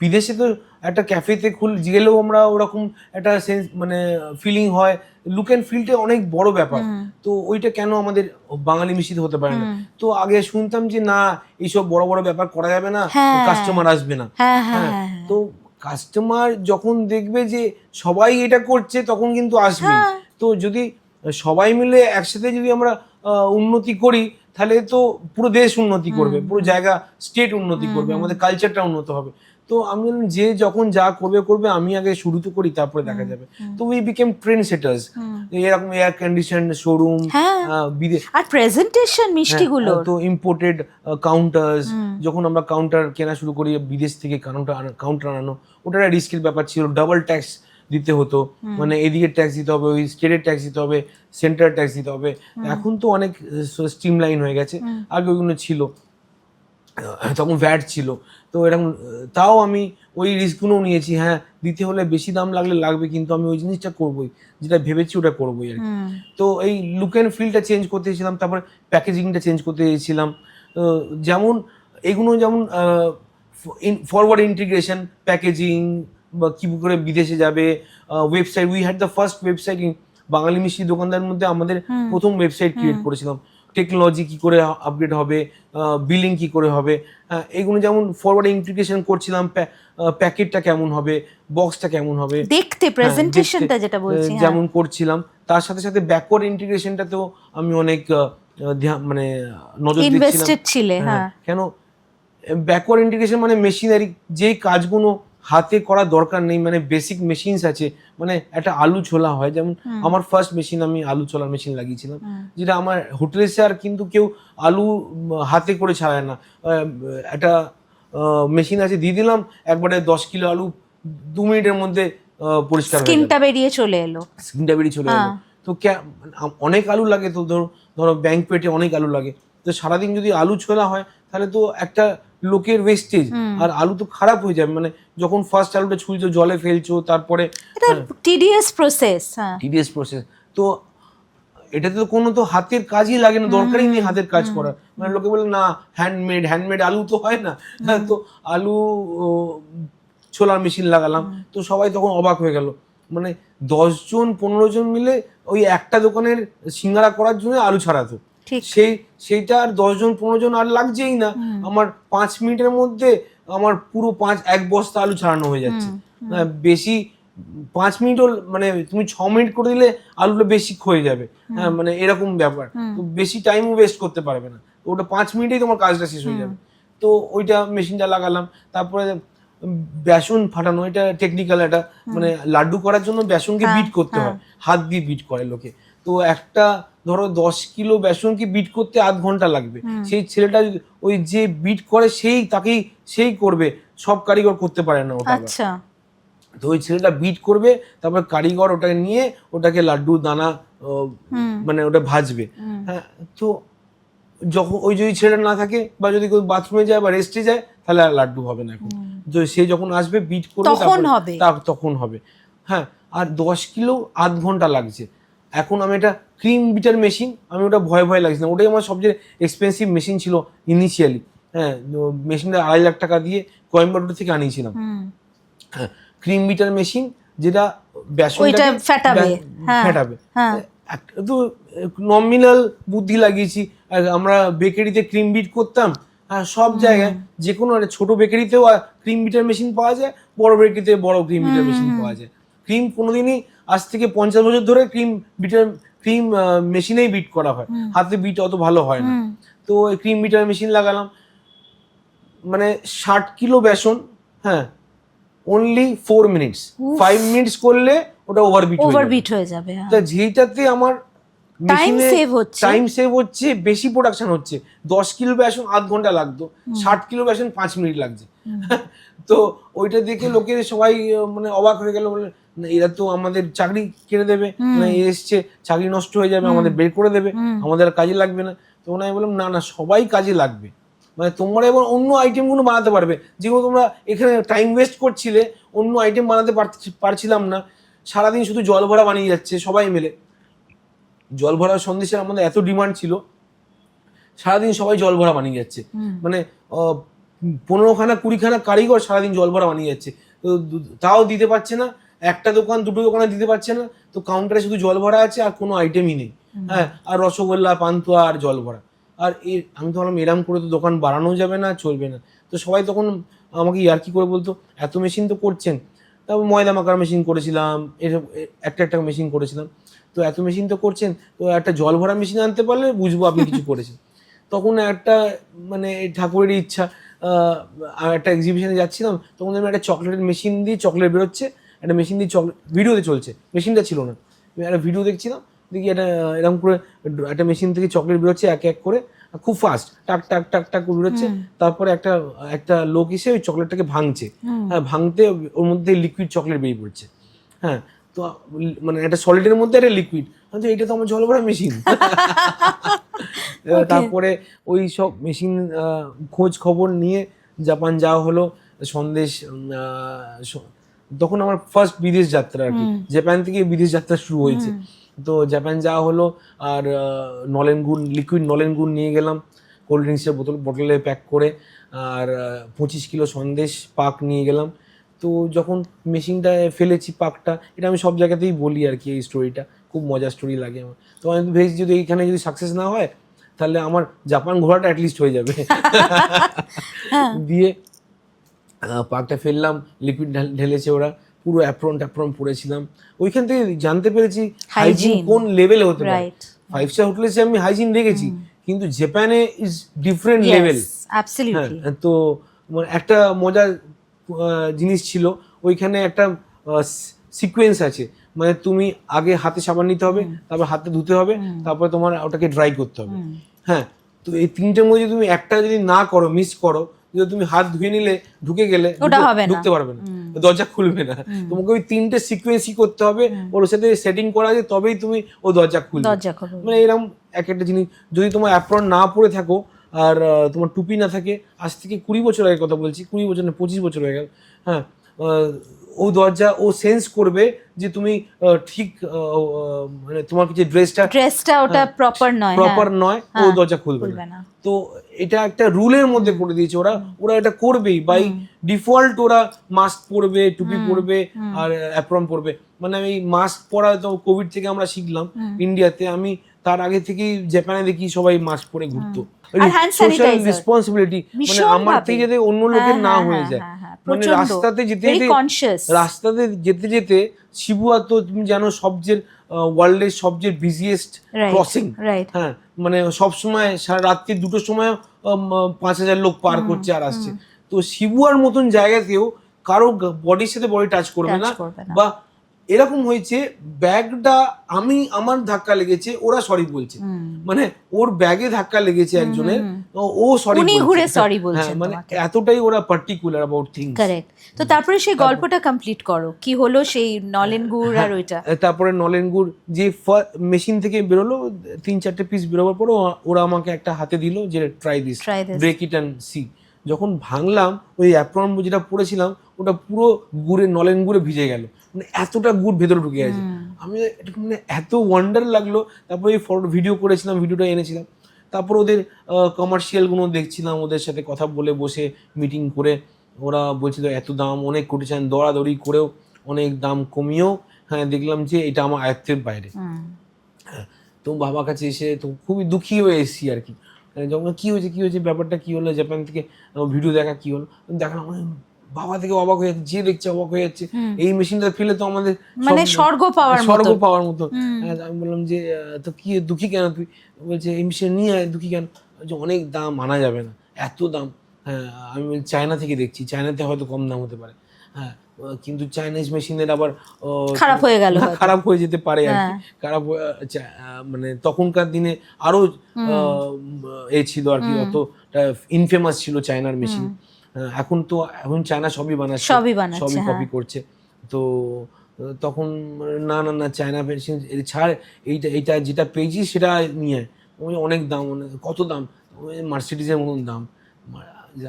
বিদেশে তো একটা ক্যাফেতে গেলেও আমরা ওরকম একটা সেন্স, মানে ফিলিং হয়, লুক অ্যান্ড ফিলটা অনেক বড় ব্যাপার। তো ওইটা কেন আমাদের বাঙালি মিষ্টিতে হতে পারে না? তো আগে শুনতাম যে না এইসব বড় বড় ব্যাপার করা যাবে না, কাস্টমার আসবে না। হ্যাঁ, তো কাস্টমার যখন দেখবে যে সবাই এটা করছে তখন কিন্তু আসবে। তো যদি সবাই মিলে একসাথে যদি আমরা উন্নতি করি, তাহলে তো পুরো দেশ উন্নতি করবে, পুরো জায়গা স্টেট উন্নতি করবে, আমাদের কালচারটা উন্নত হবে। তো আমি বললাম যে যখন যা করবে আমি আগে শুরু তো করি, তারপরে দেখা যাবে। তো উই বিকেম ট্রেন্ড সেটার্স, এরকম এয়ার কন্ডিশন শোরুম, বিদেশ আর প্রেজেন্টেশন মিষ্টিগুলো, তো ইম্পোর্টেড কাউন্টার্স, যখন আমরা কাউন্টার কেনা শুরু করি বিদেশ থেকে, কাউন্টার আনানো ওটা একটা রিস্কের ব্যাপার ছিল, ডাবল ট্যাক্স দিতে হতো, মানে এদিকে ট্যাক্স দিতে হবে, ওই স্টেটের ট্যাক্স দিতে হবে, সেন্ট্রাল ট্যাক্স দিতে হবে। এখন তো অনেক স্ট্রিমলাইন হয়ে গেছে, আগে ওইগুলো ছিল, তখন ভ্যাট ছিল। তো এরকম তাও আমি ওই রিস্কগুলোও নিয়েছি, হ্যাঁ দিতে হলে বেশি দাম লাগবে, কিন্তু আমি ওই জিনিসটা করবোই, যেটা ভেবেছি ওটা করবোই আর কি। তো এই লুক অ্যান্ড ফিলটা চেঞ্জ করতে চেয়েছিলাম, তারপর প্যাকেজিংটা চেঞ্জ করতে চেয়েছিলাম। যেমন এগুলো যেমন ফরওয়ার্ড ইন্টিগ্রেশন, প্যাকেজিং বা কী করে বিদেশে যাবে, website, we had the first website, বাঙালি মিষ্টি দোকানদার মধ্যে আমাদের প্রথম ওয়েবসাইট ক্রিয়েট করেছিলাম। টেকনোলজি কি করে আপডেট হবে, বিলিং কি করে হবে, এগুলো যেমন ফরওয়ার্ড ইন্টিগ্রেশন করছিলাম, প্যাকেটটা কেমন হবে, বক্সটা কেমন হবে, দেখতে প্রেজেন্টেশনটা যেটা বলছি যেমন করছিলাম। তার সাথে সাথে ব্যাকওয়ার্ড ইন্টিগ্রেশনটাতেও আমি অনেক মানে নজর দিচ্ছিলাম। কেন ব্যাকওয়ার্ড ইন্টিগ্রেশন মানে মেশিনারি, যেই কাজগুলো হাতে করা দরকার নেই, মানে বেসিক মেশিনস আছে, মানে একটা আলু ছোলা হয়, যেমন আমার ফার্স্ট মেশিন, আমি আলু ছোলার মেশিন লাগিয়েছিলাম, যেটা আমার হোটেলে আর কিন্তু কেউ আলু হাতে করে ছাড়ায় না, একটা মেশিন আছে, দিয়ে দিলাম একবারে 10 কিলো আলু 2 মিনিটের মধ্যে পরিষ্কার হয়ে স্কিনটা বেরিয়ে চলে এলো। তো অনেক আলু লাগে, তো ধরো ব্যাংক পেটে অনেক আলু লাগে, তো সারাদিন যদি আলু ছোলা হয় তাহলে তো একটা লোকের ওয়েস্টেজ, আর আলু তো খারাপ হয়ে যাবে। মানে যখন ফার্স্ট আলুটা ছুলছো, জলে ফেলছো, তারপরে টিডিয়াস প্রসেস। তো এটাতে তো কোনো তো হাতের কাজই লাগে না, দরকারই নেই হাতের কাজ করার। মানে লোকে বলে না হ্যান্ডমেড আলু তো হয় না। তো আলু ছোলার মেশিন লাগালাম, তো সবাই তখন অবাক হয়ে গেল। মানে 10 জন 15 জন মিলে ওই একটা দোকানের সিঙ্গারা করার জন্য আলু ছাড়াতো। সেইটা আর 10 জন 15 জন আর লাগছেই না, আমার 5 মিনিটের মধ্যে আমার পুরো 1 বস্তা আলু ছাড়ানো হয়ে যাচ্ছে। বেশি 5 মিনিটও, মানে তুমি 6 মিনিট করে দিলে আলুটা বেশি ক্ষয়ে যাবে। হ্যাঁ, মানে এরকম ব্যাপার। তো বেশি টাইমও ওয়েস্ট করতে পারবে না, ওটা 5 মিনিটেই তোমার কাজটা শেষ হয়ে যাবে। তো ওইটা মেশিনটা লাগালাম। তারপরে বেসন ফাটানো, এটা টেকনিক্যাল একটা, মানে লাড্ডু করার জন্য বেসনকে বিট করতে হয়, হাত দিয়ে বিট করে লোকে। তো একটা ধরো 10 কিলো বেসনকে বিট করতে আধ ঘন্টা লাগবে। সেই ছেলেটা ওই যে বিট করে সেই করবে, সব কারিগর করতে পারে না ওটা। তো ওই ছেলেটা বিট করবে, তারপর কারিগর ওটাকে নিয়ে ওটাকে লাড্ডু দানা মানে ওটা ভাজবে। হ্যাঁ, তো যখন ওই যদি ছেলেটা না থাকে, বা যদি কেউ বাথরুমে যায় বা রেস্টে যায়, তাহলে আর লাড্ডু হবে না এখন। তো সে যখন আসবে বিট করবে তখন হবে। হ্যাঁ, আর 10 কিলো আধ ঘন্টা লাগছে। এখন আমি এটা ক্রিম বিটার মেশিন, আমি ওটা ভয় লাগছিলাম, ওটাই আমার সবচেয়ে এক্সপেন্সিভ মেশিন ছিল ইনিশিয়ালি। হ্যাঁ, মেশিনটা 2.5 লাখ টাকা দিয়ে কোয়েম্বাটুর থেকে আনিয়েছিলাম। হ্যাঁ, ক্রিম বিটার মেশিন, যেটা বেসনটা ফেটাবে। তো নমিনাল বুদ্ধি লাগিয়েছি। আমরা বেকারিতে ক্রিম বিট করতাম, সব জায়গায় যে কোনো ছোট বেকারিতেও ক্রিম বিটার মেশিন পাওয়া যায়, বড় বেকারিতে বড় ক্রিম বিটার মেশিন পাওয়া যায়। ক্রিম কোনোদিনই, আজ থেকে 50 বছর ধরে ক্রিম মেশিনেই বিট করা হয়, হাতে বিট অত ভালো হয় না। তো ক্রিম বিটার মেশিন লাগালাম, মানে 60 কিলো বেসন, হ্যাঁ, অনলি 4 মিনিটস। 5 মিনিটস করলে ওটা ওভারবিট হয়ে যাবে। তা যেটাতে আমার টাইম সেভ হচ্ছে, বেশি প্রোডাকশন হচ্ছে। 10 কিলো বেসন আধ ঘন্টা লাগতো, 60 কিলো বেসন 5 মিনিট লাগছে। তো ওইটা দেখে লোকের সবাই মানে অবাক হয়ে গেল, বলে এরা তো আমাদের চাকরি কেড়ে দেবে, মানে এসছে চাকরি নষ্ট হয়ে যাবে, আমাদের বের করে দেবে, আমাদের কাজে লাগবে না। তো আমি বললাম না, সবাই কাজে লাগবে। মানে তোমরা এবার অন্য আইটেমগুলো বানাতে পারবে, যেগুলো তোমরা এখানে টাইম ওয়েস্ট করছিলে, অন্য আইটেম বানাতে পারছিলাম না। সারাদিন শুধু জল ভরা বানিয়ে যাচ্ছে সবাই মিলে। জল ভরা সন্দেশের আমাদের এত ডিমান্ড ছিল, সারাদিন সবাই জল ভরা বানিয়ে যাচ্ছে। মানে 15খানা 20খানা কারিগর সারাদিন জল ভরা বানিয়ে যাচ্ছে, তো তাও দিতে পারছে না। একটা দোকান দুটো দোকানে দিতে পারছে না, তো কাউন্টারে শুধু জল ভরা আছে আর কোনো আইটেমই নেই। হ্যাঁ, আর রসগোল্লা, পান্তুয়া আর জল ভরা। আর আমি তো ভাবলাম এরম করে তো দোকান বাড়ানো যাবে না, চলবে না। তো সবাই তখন আমাকে ইয়ার্কি করে বলতো, এত মেশিন তো করছেন। তারপর ময়দা মাখার মেশিন করেছিলাম, এসব একটা মেশিন করেছিলাম। তো এত মেশিন তো করছেন, তো একটা জল ভরা মেশিন আনতে পারলে বুঝবো আপনি কিছু করেছেন। তখন একটা মানে ঠাকুরের ইচ্ছা, একটা এক্সিবিশনে যাচ্ছিলাম, তখন আমি একটা চকলেটের মেশিন দিয়ে চকলেট বেরোচ্ছে, একটা মেশিন দিয়ে চকলেট ভিডিওতে চলছে, মেশিনটা ছিল না। আমি একটা ভিডিও দেখছিলাম, দেখি একটা এরকম করে একটা মেশিন থেকে চকলেট বেরোচ্ছে এক এক করে, খুব ফাস্ট, টাক টাক টাক টাক করে বেরোচ্ছে। তারপরে একটা লোক এসে ওই চকলেটটাকে ভাঙছে। হ্যাঁ, ভাঙতে ওর মধ্যে লিকুইড চকলেট বেরিয়ে পড়ছে। হ্যাঁ, তো মানে একটা সলিডের মধ্যে একটা লিকুইড, এটা তো আমার জল ভরা মেশিন। তারপরে ওই সব মেশিন খোঁজ খবর নিয়ে জাপান যাওয়া হলো। সন্দেশ, তখন আমার ফার্স্ট বিদেশ যাত্রা আর কি, জাপান থেকে বিদেশ যাত্রা শুরু হয়েছে। তো জাপান যাওয়া হলো, আর লিকুইড নলেন গুড় নিয়ে গেলাম, কোল্ড ড্রিঙ্কসের বোতলে প্যাক করে, আর 25 কিলো সন্দেশ পাক নিয়ে গেলাম। তো যখন মেশিনটা ফেলেছি পাকটা, এটা আমি সব জায়গাতেই বলি আর কি, এই স্টোরিটা খুব মজার স্টোরি লাগে আমার। তো আমি ভেবেছি যদি এইখানে যদি সাকসেস না হয়, তাহলে আমার জাপান ঘোরাটা অ্যাটলিস্ট হয়ে যাবে। দিয়ে পাকটা ফেললাম, লিকুইড ঢেলেছে ওরা, পুরো অ্যাপ্রন পরেছিলাম। ওইখান থেকে জানতে পেরেছি হাইজিন কোন লেভেলে হতে পারে। 5 স্টার হোটেলে আমি হাইজিন দেখেছি, কিন্তু জাপানে ইজ ডিফারেন্ট লেভেল। তো একটা মজার জিনিস ছিল, ওইখানে একটা সিকোয়েন্স আছে, মানে তুমি আগে হাতে সাবান নিতে হবে, তারপর হাতে ধুতে হবে, তারপর তোমার ওটাকে ড্রাই করতে হবে। হ্যাঁ, তো এই তিনটের মধ্যে তুমি একটা যদি না করো, মিস করো, যে তুমি হাত ধুয়ে নিলে ঢুকে গেলে ঢুকতে পারবে না, দরজা খুলবে না। তোমাকে ওই 3টে সিকোয়েন্সই করতে হবে, ওর সাথে সেটিং করা আছে, তবেই তুমি ও দরজা খুলবে। মানে এরকম একটা জিনিস। যদি তোমার অ্যাপ্রন না পরে থাকো আর তোমার টুপি না থাকে, আজ থেকে 20 বছর আগের কথা বলছি, 20 বছর না 25 বছর হয়ে গেল, হ্যাঁ, ও দরজা ও সেন্স করবে যে তুমি ঠিক মানে তোমার যে ড্রেসটা ওটা প্রপার নয়, ও দরজা খুলবে না। তো এটা একটা রুলের মধ্যে করে দিয়েছে ওরা এটা করবেই, বাই ডিফল্ট ওরা মাস্ক পরবে, টুপি পরবে আর অ্যাপ্রন পরবে। মানে আমি মাস্ক পরা তো কোভিড থেকে আমরা শিখলাম ইন্ডিয়াতে, আমি তার আগে থেকেই জাপানে দেখি সবাই মাস্ক পরে ঘুরতো। সোশ্যাল রেসপন্সিবিলিটি, মানে আমার থেকে যাতে অন্য লোকের না হয়ে যায়। মানে রাস্তাতে যেতে যেতে শিবুয়া তো তুমি জানো সবচেয়ে ওয়ার্ল্ডের সবচেয়ে বিজিয়েস্ট ক্রসিং, হ্যাঁ, মানে সবসময় সারা রাত্রি 2টোর সময় 5,000 লোক পার করছে আর আসছে। তো শিবুয়ার মতন জায়গাতেও কারো বডির সাথে বডি টাচ করবে না। বা এরকম হয়েছে ব্যাগটা আমার ধাক্কা লেগেছে, ওরা সরি বলছে, মানে ওর ব্যাগে ধাক্কা লেগেছে একজনের, ও সরি বলছে, মানে এতটাই ওরা পার্টিকুলার অ্যাবাউট থিংস। কারেক্ট। তো তারপরে সেই গল্পটা কমপ্লিট করো, কি হলো সেই নলেন গুড় আর ওইটা? তারপরে নলেন গুড় যে মেশিন থেকে বেরোলো, 3-4টে পিস বেরোবার পর ওরা আমাকে একটা হাতে দিল যে try this, break it and see. যখন ভাঙলাম, ওই অ্যাপ্রন যেটা পরেছিলাম ওটা পুরো নলেন গুড়ে ভিজে গেল, মানে এতটা গুড় ভেতরে ঢুকে গেছে। আমি মানে এত ওয়ান্ডার লাগলো। তারপরে এই ভিডিও করেছিলাম, ভিডিওটা এনেছিলাম। তারপর ওদের কমার্শিয়ালগুলো দেখছিলাম, ওদের সাথে কথা বলে বসে মিটিং করে ওরা বলছিল এত দাম, অনেক কোটেশন, দৌড়াদৌড়ি করেও অনেক দাম কমিয়েও হ্যাঁ দেখলাম যে এটা আমার আয়ত্তের বাইরে। হ্যাঁ, তো বাবার কাছে এসে তো খুবই দুঃখী হয়ে এসেছি আর কি। যখন কি হয়েছে ব্যাপারটা কি হলো, জাপান থেকে ভিডিও দেখা কি হলো দেখালাম, বাবা থেকে অবাক হয়ে যাচ্ছে, যে দেখছে অবাক হয়ে যাচ্ছে, এই মেশিনটা ফেলে তো আমাদের মানে স্বর্গ পাওয়ার মতো। আমি বললাম যে তো কি দুঃখী কেন তুই? বলছে এই মেশিন নিয়ে দুঃখী কেন? অনেক দাম, আনা যাবে না, এত দাম। হ্যাঁ, আমি চায়না থেকে দেখছি, চায়নাতে হয়তো কম দাম হতে পারে, হ্যাঁ, কিন্তু চাইনিজ মেশিনের আবার খারাপ হয়ে যেতে পারে আর কি। খারাপ মানে তখনকার দিনে আরো ছিল আর কি, অত ইনফেমাস ছিল চায়নার মেশিন। এখন চায়না সবই বানাচ্ছে, সবই কপি করছে। তো তখন না চায়না মেশিন ছাড়, এইটা যেটা পেয়েছি সেটা নিয়ে অনেক দাম, কত দাম, মার্সিডিজের মতন দাম।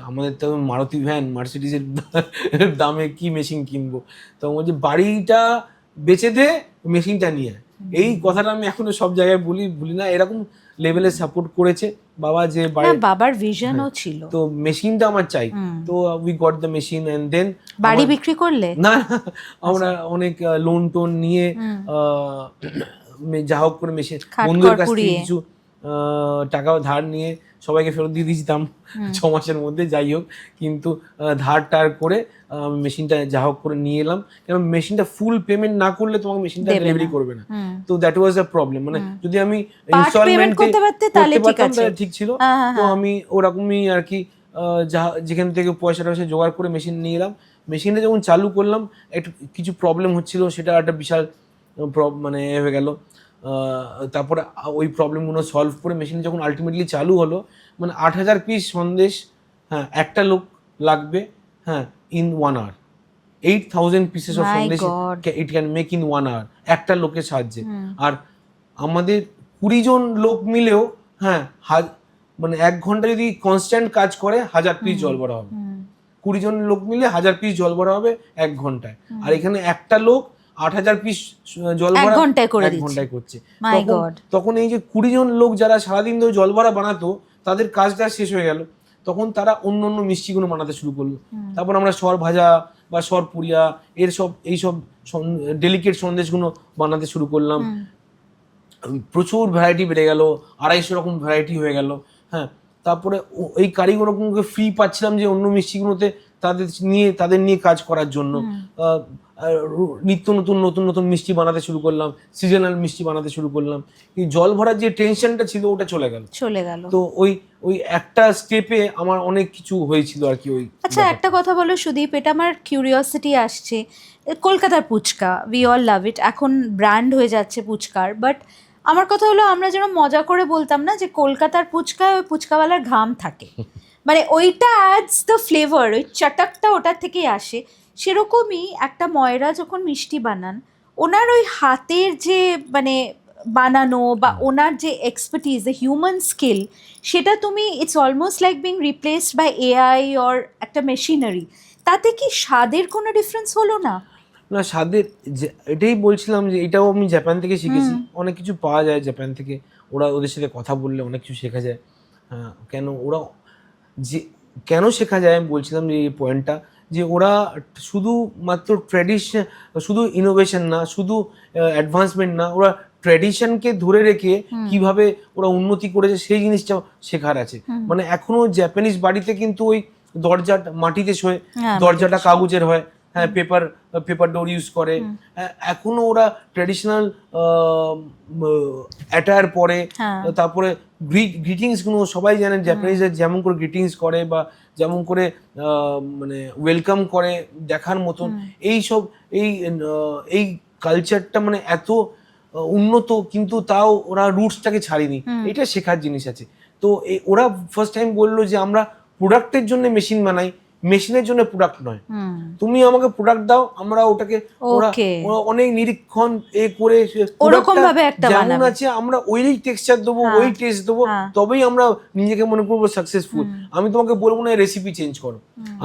আমাদের তো মারুতি ভ্যান, মার্সিডিজের দামে কি মেশিন কিনবো? তো বলছে বাড়িটা বেচে দে, মেশিনটা নিয়ে। এই কথাটা আমি এখনো সব জায়গায় বলি না, এরকম লেভেলে সাপোর্ট করেছে বাবা, যে বাবার ভিশনও ছিল। তো মেশিনটা আমার চাই, তো we got the machine and then বাড়ি বিক্রি করলে না, আমরা অনেক লোন টোন নিয়ে যা হোক করে মেশিন বন্ধুদের কাছ থেকে কিছু টাকাও ধার নিয়ে সবাইকে ফেরত দিয়ে দিয়েছিলাম 6 মাসের মধ্যে, যাই হোক। কিন্তু ধার টার করে মেশিনটা যা হোক করে নিয়ে এলাম, কারণ মেশিনটা ফুল পেমেন্ট না করলে তোমাকে মেশিনটা ডেলিভারি করবে না। তো দ্যাট ওয়াজ আ প্রবলেম। মানে যদি আমি ইনস্টলমেন্ট করতে পারতাম তাহলে ঠিক ছিল। তো আমি ওরকমই আর কি যেখান থেকে পয়সা জোগাড় করে মেশিন নিয়ে এলাম। মেশিনটা যখন চালু করলাম একটু কিছু প্রবলেম হচ্ছিল, সেটা একটা বিশাল মানে হয়ে গেল। তারপরে ওই প্রবলেমগুলো সলভ করে মেশিন যখন আলটিমেটলি চালু হলো, মানে 8,000 পিস সন্দেশ, হ্যাঁ, একটা লোক লাগবে, হ্যাঁ, in 1 hour 8,000 pieces of Sandesh it can make in 1 hour একটা লোকের সাহায্যে। আর আমাদের 20 জন লোক মিলেও, হ্যাঁ, মানে 1 ঘন্টা যদি কনস্ট্যান্ট কাজ করে 1000 পিস জল ভরা হবে। 20 জন লোক মিলে 1000 পিস জল ভরা হবে 1 ঘন্টায়। আর এখানে একটা লোক 8,000 পিস জল ভরা 1 ঘন্টায় করছে। তখন এই যে 20 জন লোক যারা সারাদিন ধরে জল ভরা বানাতো, তাদের কাজটা শেষ হয়ে গেল। তখন তারা অন্য মিষ্টিগুলো বানাতে শুরু করলো। তারপর আমরা সর ভাজা বা সর পুরিয়া এইসব ডেলিকেট সন্দেশগুলো বানাতে শুরু করলাম। প্রচুর ভ্যারাইটি বেড়ে গেল, 250 রকম ভ্যারাইটি হয়ে গেল। হ্যাঁ, তারপরে এই কারিগরগুলোকে ফ্রি পাচ্ছিলাম যে অন্য মিষ্টিগুলোতে তাদের নিয়ে কাজ করার জন্য। নিত্য নতুন মিষ্টি বানাতে শুরু করলাম, সিজনাল মিষ্টি বানাতে শুরু করলাম। এই জল ভরার যে টেনশনটা ছিল ওটা চলে গেল। তো ওই একটা স্টেপে আমার অনেক কিছু হয়েছিল আর কি। আচ্ছা, একটা কথা বলো সুদীপ, এটা আমার কিউরিওসিটি আসছে। কলকাতার ফুচকা, উই অল লাভ ইট, এখন ব্র্যান্ড হয়ে যাচ্ছে ফুচকার। বাট আমার কথা হলো, আমরা যেন মজা করে বলতাম না যে কলকাতার ফুচকায় ওই ফুচকাওয়ালার ঘাম থাকে, মানে ওইটা অ্যাডস দ্য ফ্লেভার, ওই চটকটা ওটার থেকেই আসে। সেরকমই একটা ময়রা যখন মিষ্টি বানান, ওনার ওই হাতের যে মানে বানানো বা ওনার যে এক্সপার্টিজ, দ্য হিউম্যান স্কিল, সেটা তুমি it's almost like being replaced by AI or একটা মেশিনারি। তাতে কি স্বাদের কোনো ডিফারেন্স হলো না? না, স্বাদের এটাই বলছিলাম যে এটাও আমি জাপান থেকে শিখেছি। অনেক কিছু পাওয়া যায় জাপান থেকে, ওদের সাথে কথা বললে অনেক কিছু শেখা যায়। হ্যাঁ, কেন শেখা যায় আমি বলছিলাম যে এই পয়েন্টটা, যে ওরা শুধুমাত্র ট্র্যাডিশন, শুধু ইনোভেশন না, শুধু অ্যাডভান্সমেন্ট না, ওরা ট্র্যাডিশনকে ধরে রেখে কিভাবে ওরা উন্নতি করেছে সেই জিনিসটাও শেখার আছে। মানে এখনো জাপানিজ বাড়িতে কিন্তু ওই দরজাটা মাটিতে শোয়, দরজাটা কাগজের হয়, হ্যাঁ, পেপার ডোর ইউজ করে। এখনো ওরা ট্র্যাডিশনাল অ্যাটায়ার পরে, তারপরে গ্রিটিংস গুলো সবাই জানেন জাপানিজরা যেমন করে গ্রিটিংস করে বা যেমন করে মানে ওয়েলকাম করে দেখার মতন। এই কালচারটা মানে এত উন্নত, কিন্তু তাও ওরা রুটসটাকে ছাড়েনি। এটা শেখার জিনিস আছে। তো ওরা ফার্স্ট টাইম বললো যে আমরা প্রোডাক্টের জন্য মেশিন বানাই, মেশিনের জন্য প্রোডাক্ট নয়। তুমি আমাকে প্রোডাক্ট দাও, আমরা ওটাকে ওরা অনেক নিরীক্ষণ করে ওরকম ভাবে একটা যেমন আছে আমরা ওই টেক্সচার দেবো, ওই টেস্ট দেবো, তবেই আমরা নিজেকে মনে করবো সাকসেসফুল। আমি তোমাকে বলবো না রেসিপি চেঞ্জ করো।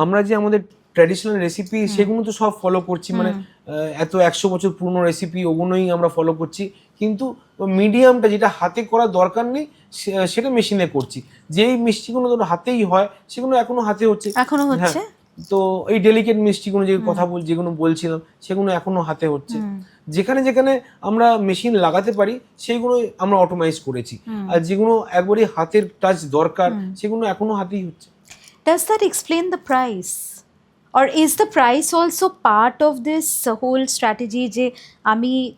আমরা যে আমাদের ট্র্যাডিশনাল রেসিপি সেগুলো তো সব ফলো করছি, মানে এত 100 বছর পুরনো রেসিপি ওগুলোই আমরা ফলো করছি, কিন্তু মিডিয়ামটা যেটা হাতে করার দরকার নেই সেটা মেশিনে করছি। যেই মিষ্টিগুলো ধরো হাতেই হয় সেগুলো এখনো হাতে হচ্ছে, এখনো হচ্ছে। তো এই ডেলিকেট মিষ্টিগুলো যে কথা যেগুলো বলছিলাম সেগুলো এখনো হাতে হচ্ছে। যেখানে যেখানে আমরা মেশিন লাগাতে পারি সেইগুলো আমরা অটোমাইজ করেছি, আর যেগুলো একবারই হাতের টাচ দরকার সেগুলো এখনো হাতেই হচ্ছে। Does that explain the price? Or is the price also part of this whole strategy? যে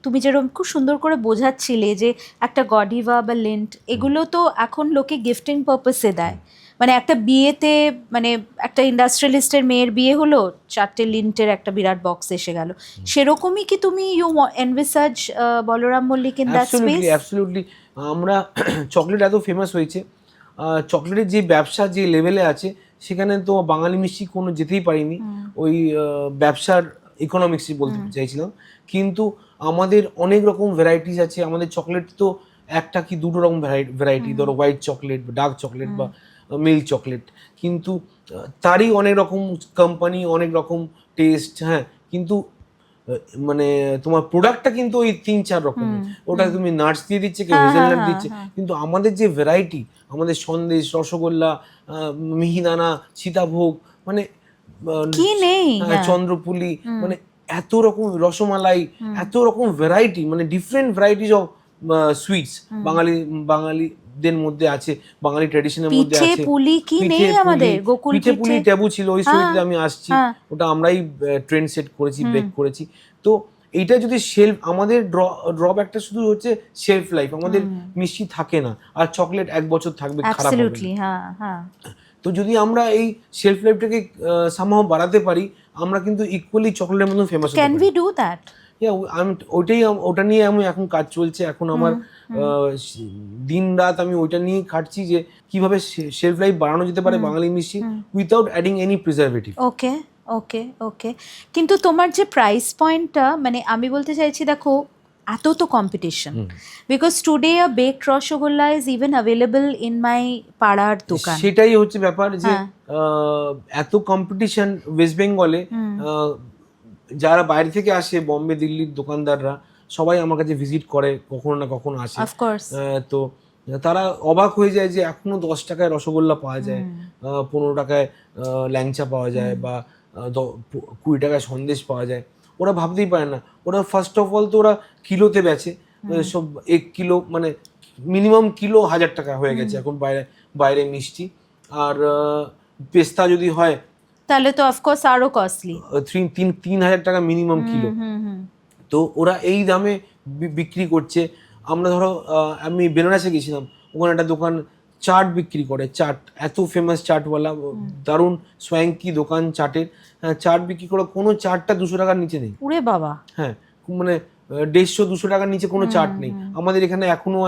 তুমি যেরকম খুব সুন্দর করে বোঝাচ্ছিলে যে একটা গডিভা বা লিন্ট, এগুলো তো এখন লোকে গিফটিং পারপাসে দেয়। মানে একটা বিয়েতে, মানে একটা ইন্ডাস্ট্রিয়ালিস্টের মেয়ের বিয়ে হলো, 4টে লিন্টের একটা বিরাট বক্স এসে গেল। সেরকমই কি তুমি you envisage Balaram Mallick in that space? Absolutely. আমরা চকলেট এত ফেমাস হয়েছে, চকলেটের যে ব্যবসা যে লেভেলে আছে সেখানে তো বাঙালি মিষ্টি কোনো যেতেই পারিনি। ওই ব্যবসার ইকোনমিক্স বলতে চাইছিলাম। কিন্তু আমাদের অনেক রকম ভ্যারাইটিস আছে। আমাদের চকলেট তো একটা কি দুটো রকম ভ্যারাইটি, ধরো হোয়াইট চকলেট বা ডার্ক চকলেট বা মিল্ক চকলেট, কিন্তু তারই অনেক রকম কোম্পানি, অনেক রকম টেস্ট। হ্যাঁ, কিন্তু মানে তোমার প্রোডাক্টটা কিন্তু ওই 3-4 রকম। ওটা তুমি নাটস দিয়ে দিচ্ছে, কেউ হেজেলনাট দিচ্ছে, কিন্তু আমাদের যে ভ্যারাইটি, আমাদের সন্দেশ, রসগোল্লা, মিহিদানা, সীতাভোগ, মানে কি নেই, চন্দ্রপুলি, মানে এত রকম রসমালাই, এত রকম ভ্যারাইটি, মানে ডিফারেন্ট ভ্যারাইটিজ অফ সুইটস বাঙালিদের মধ্যে আছে, বাঙালি ট্র্যাডিশনের মধ্যে আছে। পুলি কি নেই আমাদের? গোকুল পিঠে পুলি ট্যাবু ছিল, ওই সুইটে আমি আসছি, ওটা আমরাই ট্রেন্ড সেট করেছি, ব্রেক করেছি। তো এইটা যদি আমাদের ড্রব্যাকটা শুধু হচ্ছে শেলফ লাইফ, আমাদের মিষ্টি থাকে না, আর চকলেট 1 বছর থাকবে, খারাপ হবে না। তো যদি আমরা এই শেলফ লাইফটাকে সামহাও বাড়াতে পারি, আমরা কিন্তু ইকুয়ালি চকলেটের মতো ফেমাস হতে পারি। Can we do that? ওটা নিয়ে আমি এখন কাজ চলছে। এখন আমার দিন রাত আমি ওইটা নিয়ে খাটছি যে কিভাবে শেলফ লাইফ বাড়ানো যেতে পারে বাঙালি মিষ্টি উইথাউট অ্যাডিং এনি প্রিজারভেটিভ। ওকে ওকে ওকে। কিন্তু তোমার যে প্রাইস পয়েন্টটা, মানে আমি বলতে চাইছি, দেখো এত তো competition, because today a baked rasgulla is even available in my পাড়ার দোকান। সেটাই হচ্ছে ব্যাপার, যে এত কম্পিটিশন ওয়েস্ট বেঙ্গলে। যারা বাইরে থেকে আসে, বম্বে দিল্লির দোকানদাররা সবাই আমার কাছে ভিজিট করে, কখনো না কখনো আসে। তো তারা অবাক হয়ে যায় যে এখনো 10 টাকায় রসগোল্লা পাওয়া যায়, 15 টাকায় ল্যাংচা পাওয়া যায়, বা 20 টাকায় সন্দেশ পাওয়া যায়। ওরা ভাবতেই পারে না। ওরা ফার্স্ট অফ অল তো ওরা কিলোতে বেচে, সব 1 কিলো মানে মিনিমাম কিলো 1000 টাকা হয়ে গেছে এখন বাইরে মিষ্টি। আর পেস্তা যদি হয় তাহলে তো অফকোর্স আরো কস্টলি, 3,000 টাকা মিনিমাম কিলো। তো ওরা এই দামে বিক্রি করছে। আমরা ধরো আমি বেনারসে গেছিলাম, ওখানে একটা দোকান চাট বিক্রি করে, চাট এত ফেমাস চাটওয়ালা, দারুণ সোয়াঙ্কি দোকান চাটের, চাট বিক্রি করে, কোনো চাটটা 200 টাকার নিচে নেই। ওরে বাবা! হ্যাঁ, মানে 150-200 টাকার নিচে কোনো চাট নেই। আমাদের এখানে এখনো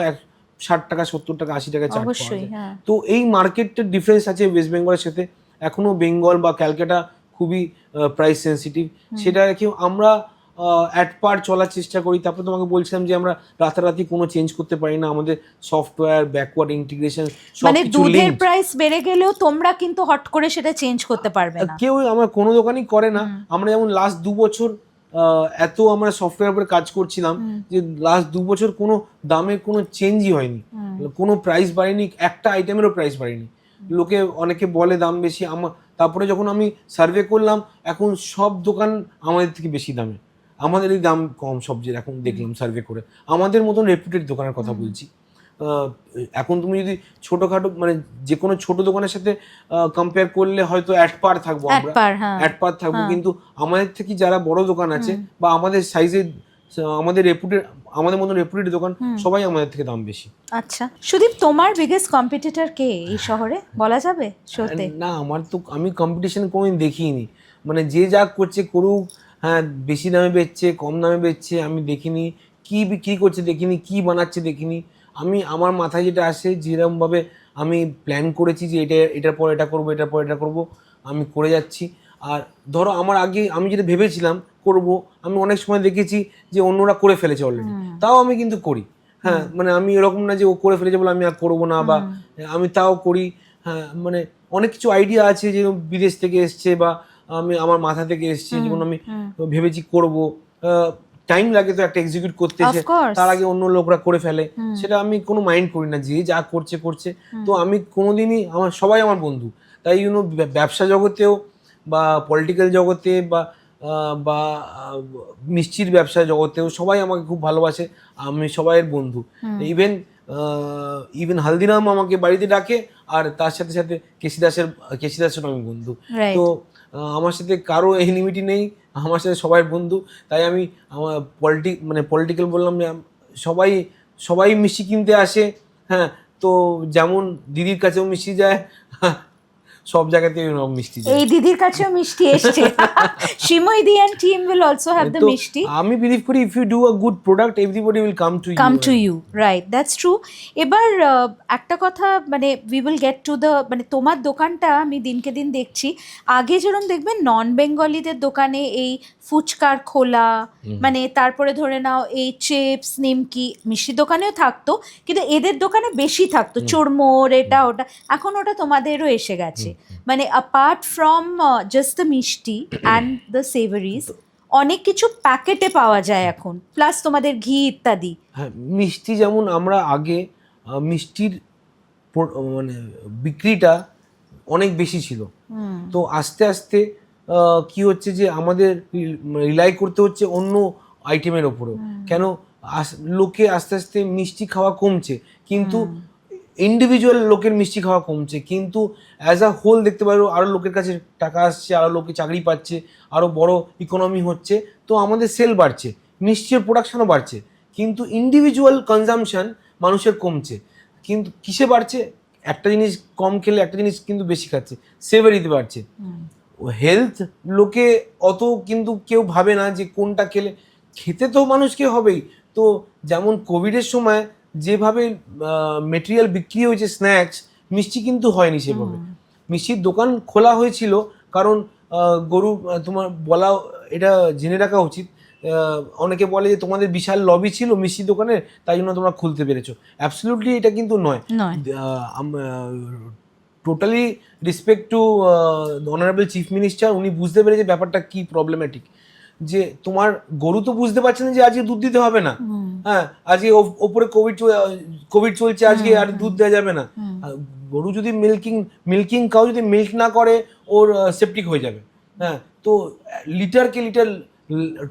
60 টাকা 70 টাকা 80 টাকা চাট পাওয়া যায়। তো এই মার্কেটের ডিফারেন্স আছে ওয়েস্ট বেঙ্গলের সাথে। এখনো বেঙ্গল বা ক্যালকাটা খুবই প্রাইস সেন্সিটিভ, সেটা কি আমরা অ্যাট পার চলার চেষ্টা করি। তারপরে তোমাকে বলছিলাম যে আমরা রাতারাতি কোনো চেঞ্জ করতে পারি না, আমাদের সফটওয়্যার ব্যাকওয়ার্ড ইন্টিগ্রেশন মানে দুধের প্রাইস বেড়ে গেলেও তোমরা কিন্তু হট করে সেটা চেঞ্জ করতে পারবে না, কেউ আমার কোনো দোকানই করে না। আমরা যেমন লাস্ট 2 বছর এত আমরা সফটওয়্যার উপরে কাজ করছিলাম যে লাস্ট 2 বছর কোনো দামের কোনো চেঞ্জই হয়নি, কোনো প্রাইস বাড়েনি, একটা আইটেমেরও প্রাইস বাড়েনি। লোকে অনেকে বলে দাম বেশি, তারপরে যখন আমি সার্ভে করলাম এখন সব দোকান আমাদের থেকে বেশি দামে, আমাদের এই দাম কম সবজির এখন দেখলাম সার্ভে করে, আমাদের মতন রেপুটেড দোকানের কথা বলছি। এখন তুমি যদি ছোটখাটো মানে যে কোনো ছোট দোকানের সাথে কম্পেয়ার করলে হয়তো অ্যাট পার থাকবো, আমরা অ্যাট পার থাকবো, কিন্তু আমাদের থেকে যারা বড় দোকান আছে বা আমাদের সাইজের আমাদের মতন রেপুটেড দোকান সবাই আমাদের থেকে দাম বেশি। আচ্ছা সুদীপ, তোমার বিগেস্ট কম্পিটিটর কে এই শহরে বলা যাবে? সত্যি না, আমি কম্পিটিশন কোনোদিন দেখিনি, মানে যে যা করছে করুক, হ্যাঁ বেশি দামে বেচছে কম দামে বেচছে আমি দেখিনি, কি বিক্রি করছে দেখিনি, কি বানাচ্ছে দেখিনি। আমি আমার মাথায় যেটা আসে যেরকমভাবে আমি প্ল্যান করেছি যে এটার পর এটা করবো, এটার পর এটা করবো, আমি করে যাচ্ছি। আর ধরো আমার আগে আমি যেটা ভেবেছিলাম করব, আমি অনেক সময় দেখেছি যে অন্যরা করে ফেলেছে অলরেডি, তাও আমি কিন্তু করি। হ্যাঁ মানে আমি এরকম না যে ও করে ফেলেছে বলে আমি আর করবো না, বা আমি তাও করি। হ্যাঁ মানে অনেক কিছু আইডিয়া আছে যে বিদেশ থেকে এসছে বা আমার মাথা থেকে এসছে, যেমন আমি ভেবেছি করব, টাইম লাগে তো একটা এক্সিকিউট করতে, তার আগে অন্য লোকরা করে ফেলে, সেটা আমি কোনো মাইন্ড করি না, যে যা করছে করছে। তো আমি কোনোদিনই সবাই আমার বন্ধু, তাই ব্যবসা জগতেও বা পলিটিক্যাল জগতে বা মিষ্টির ব্যবসা জগতেও সবাই আমাকে খুব ভালোবাসে, আমি সবাইয়ের বন্ধু। ইভেন হালদিরাম আমাকে বাড়িতে ডাকে, আর তার সাথে সাথে কেশিদাসের আমি বন্ধু। তো আমার সাথে কারো এনিমিটি নেই, আমার সাথে সবাই বন্ধু। তাই আমি আমার পলিটিক্যাল বললাম যে সবাই মিষ্টি কিনতে আসে। হ্যাঁ তো যেমন দিদির কাছেও মিষ্টি যায়, সব জায়গাতে মিষ্টি যায়। এই দিদির কাছেও মিষ্টি এসেছে। Shimoydi and team will also have the মিষ্টি। আমি বিলিভ করি if you do a good product everybody will come to you. Right, that's true. এবার একটা কথা, মানে we will get to the, মানে তোমার দোকানটা আমি দিনকে দিন দেখছি, আগে যেরকম দেখবেন নন বেঙ্গলিদের দোকানে এই ফুচকার খোলা, মানে তারপরে ধরে নাও এই চিপস নিমকি মিষ্টি দোকানেও থাকতো, কিন্তু এদের দোকানে বেশি থাকতো চুরমোর এটা ওটা, এখন ওটা তোমাদেরও এসে গেছে। মানে অ্যাপার্ট ফ্রম জাস্ট দ্য মিষ্টি অ্যান্ড দ্য সেভারিজ, অনেক কিছু প্যাকেটে পাওয়া যায় এখন, প্লাস তোমাদের ঘি ইত্যাদি। হ্যাঁ মিষ্টি যেমন আমরা আগে মিষ্টির মানে বিক্রিটা অনেক বেশি ছিল, তো আস্তে আস্তে কি হচ্ছে যে আমাদের রিলাই করতে হচ্ছে অন্য আইটেমের ওপরেও। কেন লোকে আস্তে আস্তে মিষ্টি খাওয়া কমছে, কিন্তু ইন্ডিভিজুয়াল লোকের মিষ্টি খাওয়া কমছে, কিন্তু অ্যাজ আ হোল দেখতে পারো আরও লোকের কাছে টাকা আসছে, আরও লোকে চাকরি পাচ্ছে, আরও বড় ইকোনমি হচ্ছে, তো আমাদের সেল বাড়ছে, মিষ্টির প্রোডাকশনও বাড়ছে, কিন্তু ইন্ডিভিজুয়াল কনজামশন মানুষের কমছে। কিন্তু কিসে বাড়ছে? একটা জিনিস কম খেলে একটা জিনিস কিন্তু বেশি খাচ্ছে, সেভারিতে বাড়ছে। হেলথ লোকে অত কিন্তু কেউ ভাবে না যে কোনটা খেতে তো মানুষকে হবেই। তো যেমন কোভিডের সময় যেভাবে মেটেরিয়াল বিক্রি হয়েছে স্ন্যাক্স, মিষ্টি কিন্তু হয়নি সেভাবে। মিষ্টির দোকান খোলা হয়েছিল কারণ গরু তোমার বলা এটা জেনে রাখা উচিত, অনেকে বলে যে তোমাদের বিশাল লবি ছিল মিষ্টি দোকানের তাই জন্য তোমরা খুলতে পেরেছো, অ্যাবসলিউটলি এটা কিন্তু নয়। Totally respect to honourable chief minister, উনি বুঝতে পেরেছে ব্যাপারটা কি প্রবলেম্যাটিক, যে তোমার গরু তো বুঝতে পারছে না যে আজকে দুধ দিতে হবে না, হ্যাঁ আজকে ওপরে কোভিড চলছে আজকে আর দুধ দেওয়া যাবে না। গরু যদি মিল্কিং কাউ যদি মিল্ক না করে ওর সেপটিক হয়ে যাবে। হ্যাঁ তো লিটারকে লিটার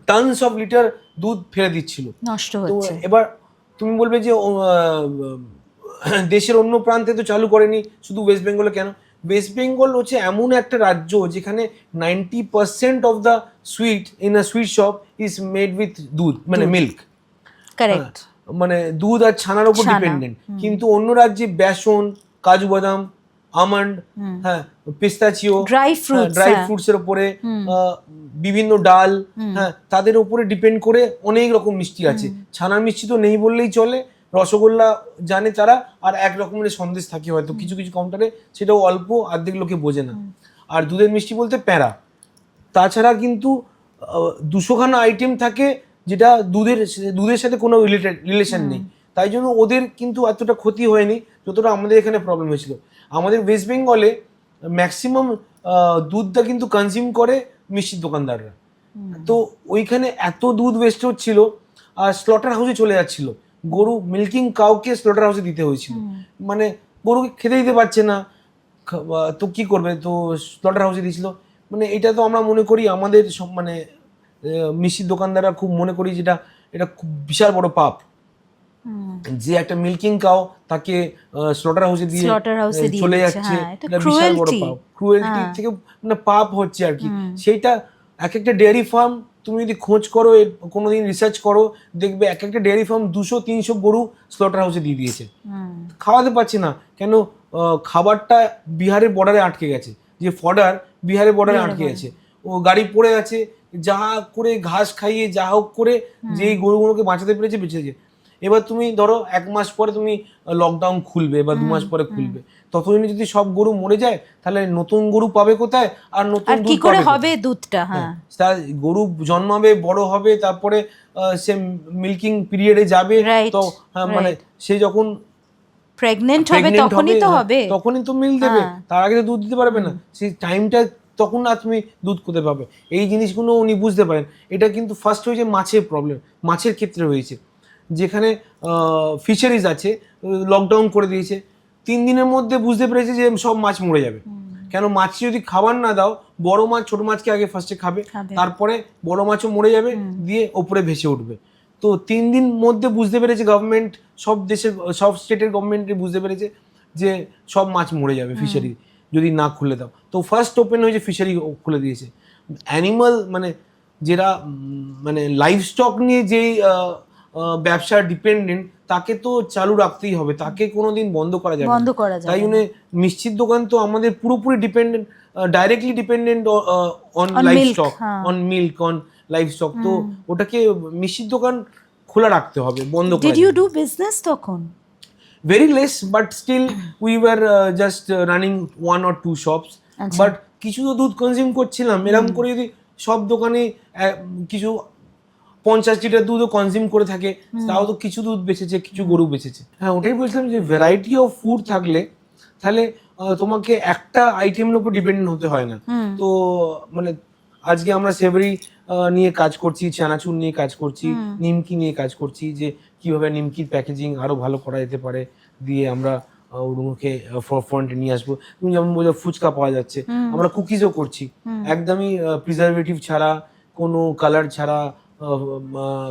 টনস অফ লিটার দুধ ফেলে দিচ্ছিল, নষ্ট তো হচ্ছে। এবার তুমি বলবে যে দেশের অন্য প্রান্তে তো চালু করেনি, শুধু ওয়েস্ট বেঙ্গলে কেন? ওয়েস্ট বেঙ্গল হচ্ছে এমন একটা রাজ্য যেখানে 90% of the sweet in a sweet shop is made with দুধ, মানে মিল্ক, কারেক্ট, মানে দুধ আর ছানার উপর ডিপেন্ডেন্ট। কিন্তু অন্য রাজ্যে বেসন, কাজু বাদাম, আমন্ড, হ্যাঁ পিস্তাচিও, ড্রাই ফ্রুটস এর উপরে বিভিন্ন ডাল, হ্যাঁ তাদের উপরে ডিপেন্ড করে অনেক রকম মিষ্টি আছে। ছানার মিষ্টি তো নেই বললেই চলে, রসগোল্লা জানে তারা, আর এক রকমের সন্দেশ থাকে হয়তো কিছু কিছু কাউন্টারে, সেটাও অল্প, অর্ধেক লোকে বোঝে না। আর দুধের মিষ্টি বলতে প্যারা। তাছাড়া কিন্তু 200খানা আইটেম থাকে যেটা দুধের সাথে কোনো রিলেশন নেই, তাই জন্য ওদের কিন্তু এতটা ক্ষতি হয়নি যতটা আমাদের এখানে প্রবলেম হয়েছিল। আমাদের ওয়েস্ট বেঙ্গলে ম্যাক্সিমাম দুধটা কিন্তু কনজিউম করে মিষ্টির দোকানদাররা, তো ওইখানে এত দুধ ওয়েস্ট হচ্ছিল, আর স্লটার হাউসে চলে যাচ্ছিল গরু, মিল্কিং কাউকে স্লটার হাউসে দিতে হয়েছিল, মানে গরুকে খেতে দিতে পারছে না, তো কি করবে, তো স্লটার হাউসে দিয়েছিল। মানে এটা তো আমরা মনে করি আমাদের সব মানে মিষ্টির দোকানদাররা খুব মনে করি যেটা এটা খুব বিশাল বড় পাপ, যে একটা মিল্কিং কাউ তাকে স্লটার হাউসে দিয়ে চলে যাচ্ছে, এটা বিশাল বড় পাপ, ক্রুয়েলটি থেকে মানে পাপ হচ্ছে আর কি। সেইটা এক একটা ডেয়ারি ফার্ম তুমি যদি খোঁজ করো, কোনোদিন রিসার্চ করো, দেখবে এক একটা ডেয়ারি ফার্ম 200-300 গরু স্লটার হাউসে দিয়ে দিয়েছে, খাওয়াতে পারছে না কেন, খাবারটা বিহারের বর্ডারে আটকে গেছে, যে ফডার বিহারের বর্ডারে আটকে গেছে, ও গাড়ি পড়ে আছে, যা করে ঘাস খাইয়ে যা হোক করে যেই গরুগুলোকে বাঁচাতে পেরেছে বেঁচেছে। এবার তুমি ধরো 1 মাস পরে তুমি লকডাউন খুলবে বা 2 মাস পরে খুলবে, ততদিনে যদি সব গরু মরে যায় তাহলে নতুন গরু পাবে কোথায়, আর নতুন দুধ কি করে হবে দুধটা? হ্যাঁ, গরু জন্মাবে, বড় হবে, তারপরে সে মিল্কিং পিরিয়ডে যাবে, তো মানে সে যখন প্রেগন্যান্ট হবে তখনই তো মিল্ক দেবে, তার আগে তো দুধ দিতে পারবে না, সেই টাইমটা তখন না তুমি দুধ কোথায় পাবে। এই জিনিসগুলো উনি বুঝতে পারেন। এটা কিন্তু ফার্স্ট হয়েছে মাছের প্রবলেম, মাছের ক্ষেত্রে হয়েছে, যেখানে ফিশারিজ আছে লকডাউন করে দিয়েছে, 3 দিনের মধ্যে বুঝতে পেরেছে যে সব মাছ মরে যাবে। কেন, মাছ যদি খাবার না দাও, বড় মাছ ছোট মাছকে আগে ফার্স্টে খাবে, তারপরে বড় মাছও মরে যাবে, দিয়ে ওপরে ভেসে উঠবে। তো 3 দিন মধ্যে বুঝতে পেরেছে গভর্নমেন্ট, সব দেশের সব স্টেটের গভর্নমেন্ট বুঝতে পেরেছে যে সব মাছ মরে যাবে ফিশারি যদি না খুলে দাও। তো ফার্স্ট ওপেন হয়েছে ফিশারি খুলে দিয়েছে। অ্যানিমাল মানে যেটা মানে লাইভ স্টক নিয়ে যেই ব্যবসা ডিপেন্ডেন্ট, তাকে তো চালু রাখতেই হবে, তাকে কোনোদিন বন্ধ করা যাবে না। তাই জন্য মিষ্টির দোকান তো আমাদের পুরোপুরি dependent, directly dependent on live stock, on milk, on live stock. তো ওটাকে মিষ্টির দোকান খোলা রাখতে হবে, বন্ধ করা। Did you do business তখন? Very less, but still we were just running 1 or 2 shops. But কিছু তো দুধ কনজিউম করছিলাম। এরকম করে যদি সব দোকানে কিছু 50 লিটার দুধও কনজিউম করে থাকে, তাও তো কিছু দুধ বেঁচেছে, কিছু গরু বেঁচেছে। হ্যাঁ, ওটাই বলছিলাম যে ভ্যারাইটি অফ ফুড থাকলে তাহলে তোমাকে একটা আইটেমের উপর ডিপেন্ডেন্ট হতে হয় না। তো মানে আজকে আমরা সেভারি নিয়ে কাজ করছি, চানাচুর নিয়ে কাজ করছি, নিমকি নিয়ে কাজ করছি, যে কিভাবে নিমকির প্যাকেজিং আরো ভালো করা যেতে পারে, দিয়ে আমরা ওগুলোকে ফ্রন্টে নিয়ে আসবো। তুমি যেমন বলছো ফুচকা পাওয়া যাচ্ছে, আমরা কুকিজও করছি, একদমই প্রিজারভেটিভ ছাড়া, কোনো কালার ছাড়া,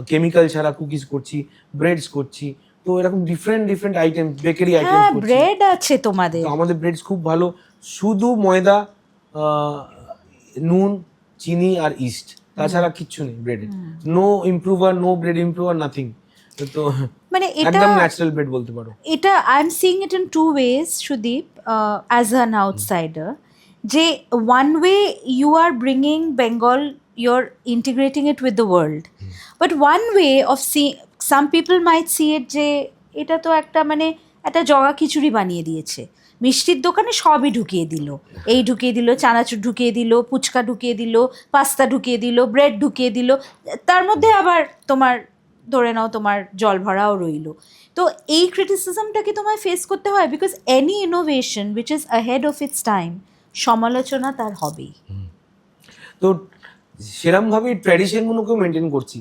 কেমিক্যাল ছাড়া কুকিজ করছি, ব্রেডস করছি। তো এরকম ডিফারেন্ট আইটেম, বেকারি আইটেম করছি। ব্রেড আছে তোমাদের? আমাদের ব্রেডস খুব ভালো, শুধু ময়দা, নুন, চিনি আর ইস্ট, তাছাড়া কিচ্ছু নেই ব্রেডে। No improver, no bread improver, nothing. তো মানে একদম ন্যাচারাল ব্রেড বলতে পারো। এটা I am seeing it in 2 ways, Sudip, as an outsider, যে one way you are bringing Bengal, you're integrating it with the world, but one way of seeing, some people might see it যে এটা তো একটা মানে একটা জগা খিচুড়ি বানিয়ে দিয়েছে, মিষ্টির দোকানে সবই ঢুকিয়ে দিল, এই ঢুকিয়ে দিল, চানাচুর ঢুকিয়ে দিল, ফুচকা ঢুকিয়ে দিল, পাস্তা ঢুকিয়ে দিল, ব্রেড ঢুকিয়ে দিল, তার মধ্যে আবার তোমার ধরে নাও তোমার জল ভরাও রইল। তো এই ক্রিটিসিজমটাকে তোমায় ফেস করতে হয়, because any innovation which is ahead of its time, সমালোচনা তার হবেই। তো সেরকমভাবেই ট্র্যাডিশনগুলোকেও মেনটেন করছি।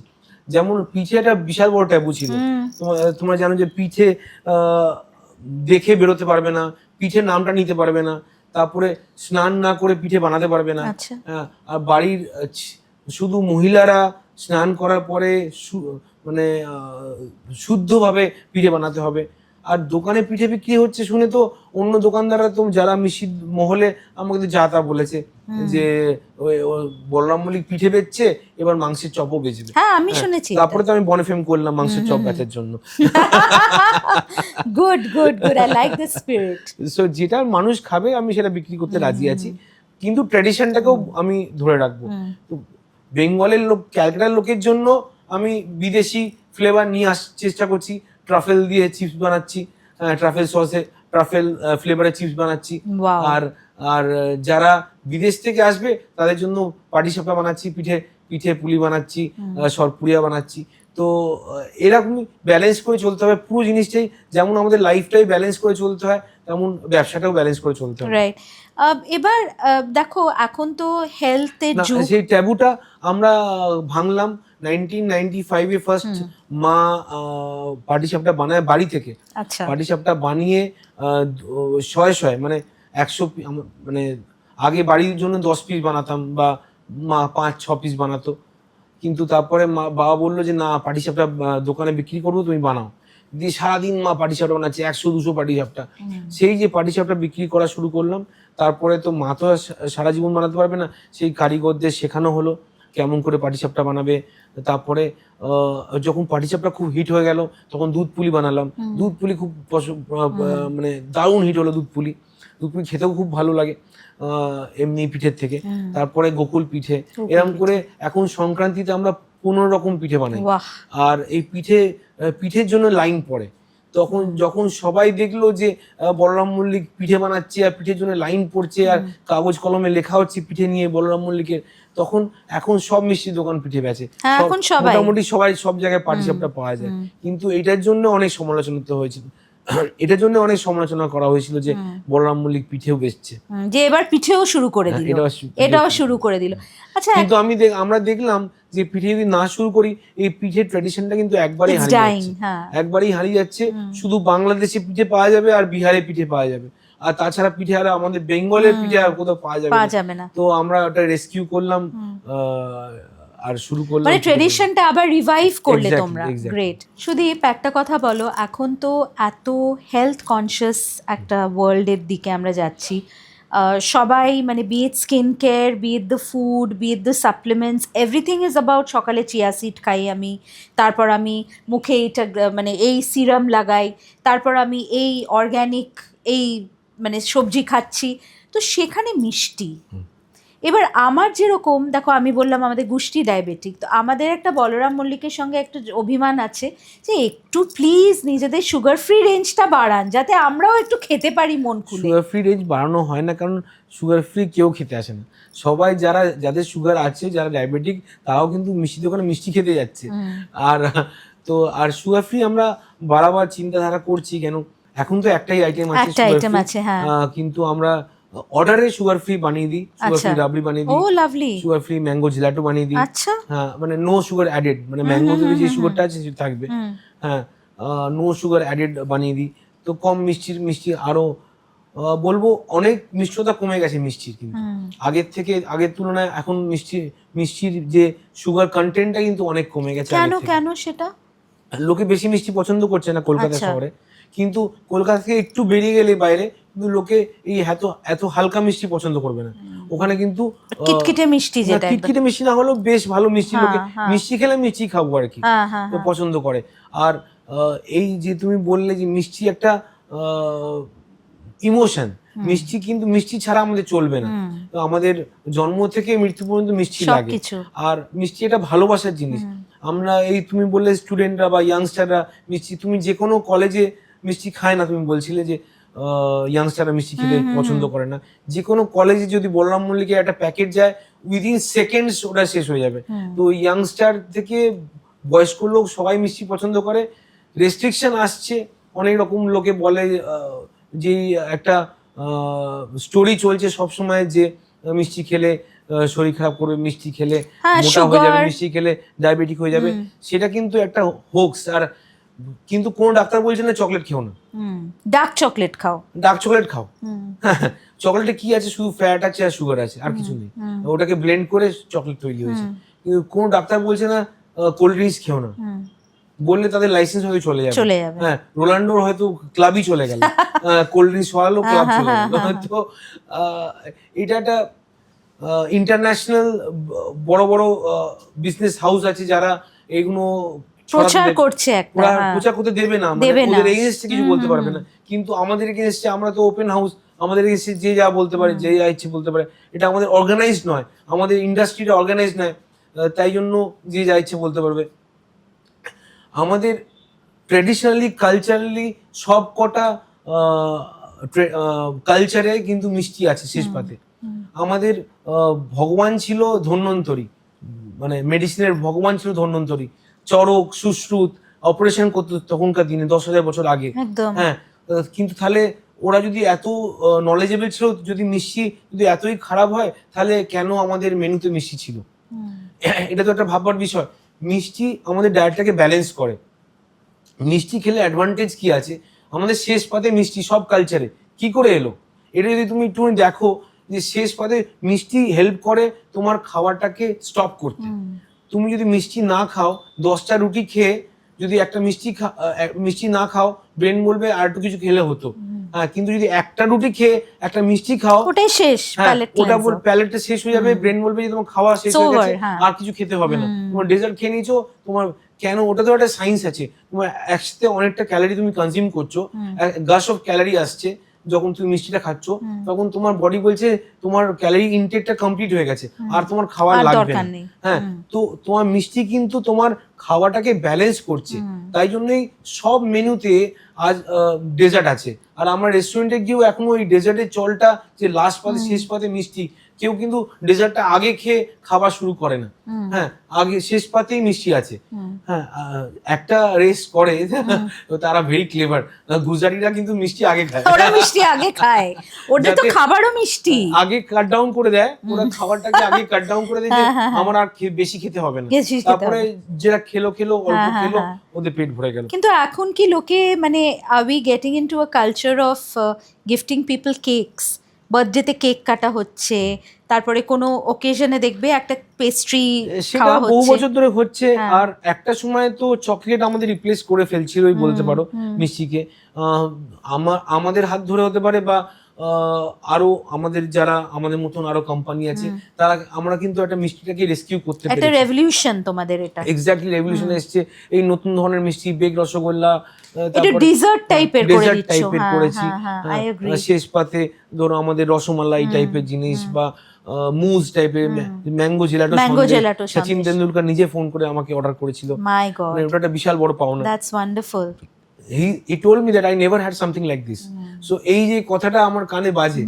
যেমন পিঠে একটা বিশাল বড় ট্যাবু ছিল, তোমরা জানো যে পিঠে দেখে বেরোতে পারবে না, পিঠের নামটা নিতে পারবে না, তারপরে স্নান না করে পিঠে বানাতে পারবে না। আর বাড়ির শুধু মহিলারা স্নান করার পরে মানে শুদ্ধভাবে পিঠে বানাতে হবে। আর দোকানে পিঠে বিক্রি হচ্ছে শুনে তো অন্য দোকানদাররা তো যারা মিষ্টির মহলে আমাকে তো যা তা বলেছে যে বলরাম মল্লিক পিঠে বেচছে, এবার মাংসের চপও বেচবে। হ্যাঁ, আমি শুনেছি। তারপরে তো আমি বনফেম করলাম মাংসের চপ বেচার জন্য। Good good good, I like the spirit. So যেটা মানুষ খাবে আমি সেটা বিক্রি করতে রাজি আছি, কিন্তু ট্র্যাডিশনটাকেও আমি ধরে রাখবো। তো বেঙ্গলের লোক, ক্যালকাটার লোকের জন্য আমি বিদেশি ফ্লেভার নিয়ে চেষ্টা করছি, ট্রাফেল দিয়ে চিপস বানাচ্ছি, ট্রাফেল সসে ট্রাফেল ফ্লেভারের চিপস বানাচ্ছি। আর আর যারা বিদেশ থেকে আসবে তাদের জন্য পাটিসাপটা বানাচ্ছি, পিঠে পুলি বানাচ্ছি, সরপুরিয়া বানাচ্ছি। তো এরকমই ব্যালেন্স করে চলতে হবে পুরো জিনিসটাই, যেমন আমাদের লাইফটাই ব্যালেন্স করে চলতে হয় তেমন ব্যবসাটাও ব্যালেন্স করে চলতে হয়। রাইট। এবার দেখো এখন তো হেলথের যুগ, সেই ট্যাবুটা আমরা ভাঙলাম 1995 ফার্স্ট মা পাটিসাপটা বানায় বাড়ি থেকে। আচ্ছা। পাটিসাপটা বানিয়ে শয়ে মানে 100 মানে আগে বাড়ির জন্য 10 পিস বানাতাম বা মা 5-6 পিস বানাতো, কিন্তু তারপরে বাবা বললো যে না পাটিসাপটা দোকানে বিক্রি করবো, তুমি বানাও। দিয়ে সারাদিন মা পাটিসাপটা বানাচ্ছে, 100-200 পাটিসাপটা। সেই যে পাটিসাপটা বিক্রি করা শুরু করলাম, তারপরে তো মা তো সারা জীবন বানাতে পারবে না, সেই কারিগরদের শেখানো হলো কেমন করে পাটিসাপটা বানাবে। তারপরে যখন পাটিসাপটা খুব হিট হয়ে গেল তখন দুধ পুলি বানালাম। দুধ পুলি খুব মানে দারুণ হিট হলো দুধ পুলি খেতেও খুব ভালো লাগে এমনি পিঠের থেকে। তারপরে গোকুল পিঠে, এরকম করে এখন সংক্রান্তিতে আমরা 15 রকম পিঠে বানাই। আর এই পিঠের জন্য লাইন পড়ে। তখন যখন সবাই দেখলো যে বলরাম মল্লিক পিঠে বানাচ্ছে আর পিঠের জন্য লাইন পড়ছে আর কাগজ কলমে লেখা হচ্ছে পিঠে নিয়ে বলরাম মল্লিকের, তখন এখন সব মিষ্টির দোকান পিঠে বেচে, মোটামুটি সবাই সব জায়গায় পাটিসাপটা পাওয়া যায়। কিন্তু এটার জন্য অনেক সমালোচনা হয়েছিল, এটার জন্য অনেক সমালোচনা করা হয়েছিল যে বলরাম মল্লিক পিঠেও বেচছে, যে এবার পিঠেও শুরু করে দিল, এটাও শুরু করে দিল। আচ্ছা, কিন্তু আমরা দেখলাম যে পিঠে যদি না শুরু করি এই পিঠের ট্র্যাডিশনটা কিন্তু একবারই হারিয়ে যাচ্ছে। শুধু বাংলাদেশে পিঠে পাওয়া যাবে আর বিহারে পিঠে পাওয়া যাবে, আর তাছাড়া পিঠে আর আমাদের বেঙ্গলের পিঠে আর কোথাও পাওয়া যাবে না। তো আমরা ওটা রেস্কিউ করলাম আর শুরু করলাম, মানে ট্রেডিশনটা আবার রিভাইভ করলে তোমরা। গ্রেট। সুদীপ, একটা কথা বলো, এখন তো এত হেলথ কনসিয়াস একটা ওয়ার্ল্ডের দিকে আমরা যাচ্ছি, সবাই মানে be it skin care, be it the food, be it the supplements, everything is about সকালে চিয়া সিড খাই আমি, তারপর আমি মুখে এইটা মানে এই সিরাম লাগাই, তারপর আমি এই অর্গ্যানিক এই মানে সবজি খাচ্ছি, তো সেখানে মিষ্টি। এবার আমার যেরকম দেখো, আমি বললাম আমাদের গোষ্ঠী ডায়াবেটিক, তো আমাদের একটা বলরাম মল্লিকের সঙ্গে একটা অভিমান আছে যে একটু প্লিজ নিজেদের সুগার ফ্রি রেঞ্জটা বাড়ান যাতে আমরাও একটু খেতে পারি মন খুলে। সুগার ফ্রি রেঞ্জ বাড়ানো হয় না, কারণ সুগার ফ্রি কেউ খেতে আসে না। সবাই যাদের সুগার আছে, যারা ডায়াবেটিক, তারাও কিন্তু মিষ্টি দোকানে মিষ্টি খেতে যাচ্ছে। আর সুগার ফ্রি আমরা বাড়াবার চিন্তাধারা করছি কেন, এখন তো একটাই আইটেম আছে, কিন্তু আমরা অর্ডারে সুগার ফ্রি বানিয়ে দিই, সুগার ফ্রি রাবড়ি বানিয়ে দিই, সুগার ফ্রি ম্যাঙ্গো জিলাটো বানিয়ে দিই। হ্যাঁ, মানে নো সুগার অ্যাডেড, মানে ম্যাঙ্গোতে যে সুগারটা আছে সেটা থাকবে, হ্যাঁ, নো সুগার অ্যাডেড বানিয়ে দিই। তো কম মিষ্টি আরো বলবো অনেক মিষ্টতা কমে গেছে মিষ্টির, কিন্তু আগের তুলনায় এখন মিষ্টির যে সুগার কন্টেন্টটা কিন্তু অনেক কমে গেছে। কেন সেটা? লোকে বেশি মিষ্টি পছন্দ করছে না কলকাতা শহরে, কিন্তু কলকাতা থেকে একটু বেরিয়ে গেলে বাইরে কিন্তু লোকে এই এত হালকা মিষ্টি পছন্দ করবে না। ওখানে কিন্তু কিটকিটে মিষ্টি, যেটা কিটকিটে মিষ্টি না হলেও বেশ ভালো মিষ্টি, লোকে মিষ্টি খেলে মিষ্টি খাবো আর কি তো পছন্দ করে। আর এই যে তুমি বললে যে মিষ্টি একটা ইমোশন, মিষ্টি কিন্তু মিষ্টি ছাড়া আমাদের চলবে না। তো আমাদের জন্ম থেকে মৃত্যু পর্যন্ত মিষ্টি লাগে, আর মিষ্টি একটা ভালোবাসার জিনিস। আমরা এই তুমি বললে স্টুডেন্টরা বা ইয়াংস্টাররা মিষ্টি, তুমি যে কোনো কলেজে মিষ্টি খায় না, তুমি বলছিলে যে ইয়াংস্টাররা মিষ্টি খেতে পছন্দ করে না। যে কোনো কলেজে যদি বলরাম মল্লিকের একটা প্যাকেট যায়, উইদিন সেকেন্ডস ওটা শেষ হয়ে যাবে। তো ইয়াংস্টার থেকে বয়স্ক লোক সবাই মিষ্টি পছন্দ করে। রেস্ট্রিকশন আসছে, অনেক রকম লোকে বলে যে একটা স্টোরি চলছে সবসময় যে মিষ্টি খেলে শরীর খারাপ করবে, মিষ্টি খেলে মোটা হয়ে যাবে, মিষ্টি খেলে ডায়াবেটিক হয়ে যাবে। সেটা কিন্তু একটা হোক্স। আর কিন্তু কোন ডাক্তার বলছে না চকলেট খেও না, ডার্ক চকলেট খাও, চকলেটে কি আছে, শুধু ফ্যাট আছে আর সুগার আছে, আর কিছু নেই। ওটাকে ব্লেন্ড করে চকলেট তৈরি হয়েছে। কিন্তু কোন ডাক্তার বলছে না কোল্ড ড্রিঙ্কস খেও না, বললে তাদের লাইসেন্স হয়তো চলে যাবে। হ্যাঁ, রোনাল্ডোর হয়তো ক্লাবই চলে গেল, কোল্ড ড্রিঙ্কস হওয়ালো ক্লাব চলে গেল। তো এটা একটা ইন্টারন্যাশনাল বড় বড় বিজনেস হাউস আছে যারা এইগুলো প্রচার করছে, প্রচার করতে দেবে না, ওদের এগেইনস্টে কিছু বলতে পারবে না। কিন্তু আমাদের এগেইনস্টে আমরা তো ওপেন হাউস, আমাদের এগেইনস্টে যে যা বলতে পারে, যে যা ইচ্ছে বলতে পারে। এটা আমাদের অর্গানাইজড নয়, আমাদের ইন্ডাস্ট্রিটা অর্গানাইজড নয়, তাই জন্য যে যা ইচ্ছে বলতে পারবে। আমাদের ট্রেডিশনালি কালচারালি সব কটা কালচারে কিন্তু মিষ্টি আছে শেষ পাতে। আমাদের ভগবান ছিল ধন্বন্তরী, মানে মেডিসিনের ভগবান ছিল ধন্বন্তরী, চরক সুশ্রুত অপারেশন করতো তখনকার দিনে 10,000 বছর আগে। হ্যাঁ, কিন্তু তাহলে ওরা যদি এত নলেজেবল ছিল, যদি মিষ্টি যদি এতই খারাপ হয় তাহলে কেন আমাদের মেনুতে মিষ্টি ছিল? এটা তো একটা ভাববার বিষয়। মিষ্টি আমাদের ডায়েটটাকে ব্যালেন্স করে। মিষ্টি খেলে অ্যাডভান্টেজ কি আছে? আমাদের শেষ পাতে মিষ্টি সব কালচারে কি করে এলো? এটা যদি তুমি একটু দেখো যে শেষ পাতে মিষ্টি হেল্প করে তোমার খাওয়াটাকে স্টপ করতে। তুমি যদি মিষ্টি না খাও, 10টা রুটি খেয়ে যদি একটা মিষ্টি না খাও, ব্রেন বলবে আর একটু কিছু খেলে হতো। হ্যাঁ, কিন্তু যদি একটা রুটি খেয়ে একটা মিষ্টি খাও, ওটাই শেষ, ওটা প্যালেটটা শেষ হয়ে যাবে, ব্রেন বলবে যে তোমার খাওয়া শেষ হয়ে গেছে, আর কিছু খেতে হবে না। তোমার ডেজার্ট খেয়ে নিয়েছো, তোমার কেন? ওটা তো একটা সায়েন্স আছে। তোমার একসাথে অনেকটা ক্যালোরি তুমি কনজিউম করছো, গাশ অফ ক্যালোরি আসছে যখন তুমি মিষ্টিটা খাচ্ছ, তখন তোমার বডি বলছে তোমার ক্যালোরি ইনটেকটা কমপ্লিট হয়ে গেছে, আর তোমার খাওয়ার লাগবে না। হ্যাঁ, তো তোমার মিষ্টি কিন্তু তোমার খাওয়াটাকে ব্যালেন্স করছে। তাই জন্যই সব মেনুতে আজ ডেজার্ট আছে। আর আমরা রেস্টুরেন্টে গিয়েও এখনো ওই ডেজার্টের চলটা, যে লাস্ট পাতে শেষ পাতে মিষ্টি, কেউ কিন্তু ডেজার্টটা আগে খেয়ে খাবার শুরু করে না। হ্যাঁ, আগে শেষ পাতেই মিষ্টি আছে। হ্যাঁ, একটা রেস করে তারা ভেরি ক্লেভার। গুজরাটিরা কিন্তু মিষ্টি আগে খায়, ওরা মিষ্টি আগে খায়, ওটা তো খাবারও মিষ্টি আগে কাট ডাউন করে দেয়, ওরা খাবারটাকে আগে কাট ডাউন করে দেয় যে আমার আর বেশি খেতে হবে না। তারপরে যেটা খেলো অল্প খেলো, ওদের পেট ভরে গেল। কিন্তু এখন কি লোকে, মানে are we getting into a culture of gifting people cakes? বার্থডেতে কেক কাটা হচ্ছে, তারপরে কোনো ওকেশনে দেখবে একটা পেস্ট্রি খাওয়া হচ্ছে, বহু বছর ধরে হচ্ছে। আর একটা সময় তো চকলেট আমাদের রিপ্লেস করে ফেলছিলই বলতে পারো মিষ্টিকে। আমাদের হাত ধরে হতে পারে, বা আরো আমাদের যারা আমাদের মতন আরো কোম্পানি আছে, তারা আমরা কিন্তু একটা মিষ্টিটাকে রেস্কিউ করতে পেরেছি। একটা রেভলিউশন তোমাদের এটা। এক্স্যাক্টলি, রেভলিউশন এসেছে। এই নতুন ধরনের মিষ্টি, বেক রসগোল্লা, এটা ডেজার্ট টাইপের করে দিচ্ছ। করেছি শেষ পাতে। ধরো আমাদের রসমালাই টাইপের জিনিস, বা মুজ টাইপের, ম্যাঙ্গো জেলাটো। সচিন তেন্ডুলকার নিজে ফোন করে আমাকে অর্ডার করেছিল। মাই গড, ওটা একটা বিশাল বড় পাওনা। That's wonderful. He told me that I never had something like this. So এই যে কথাটা আমার কানে বাজে,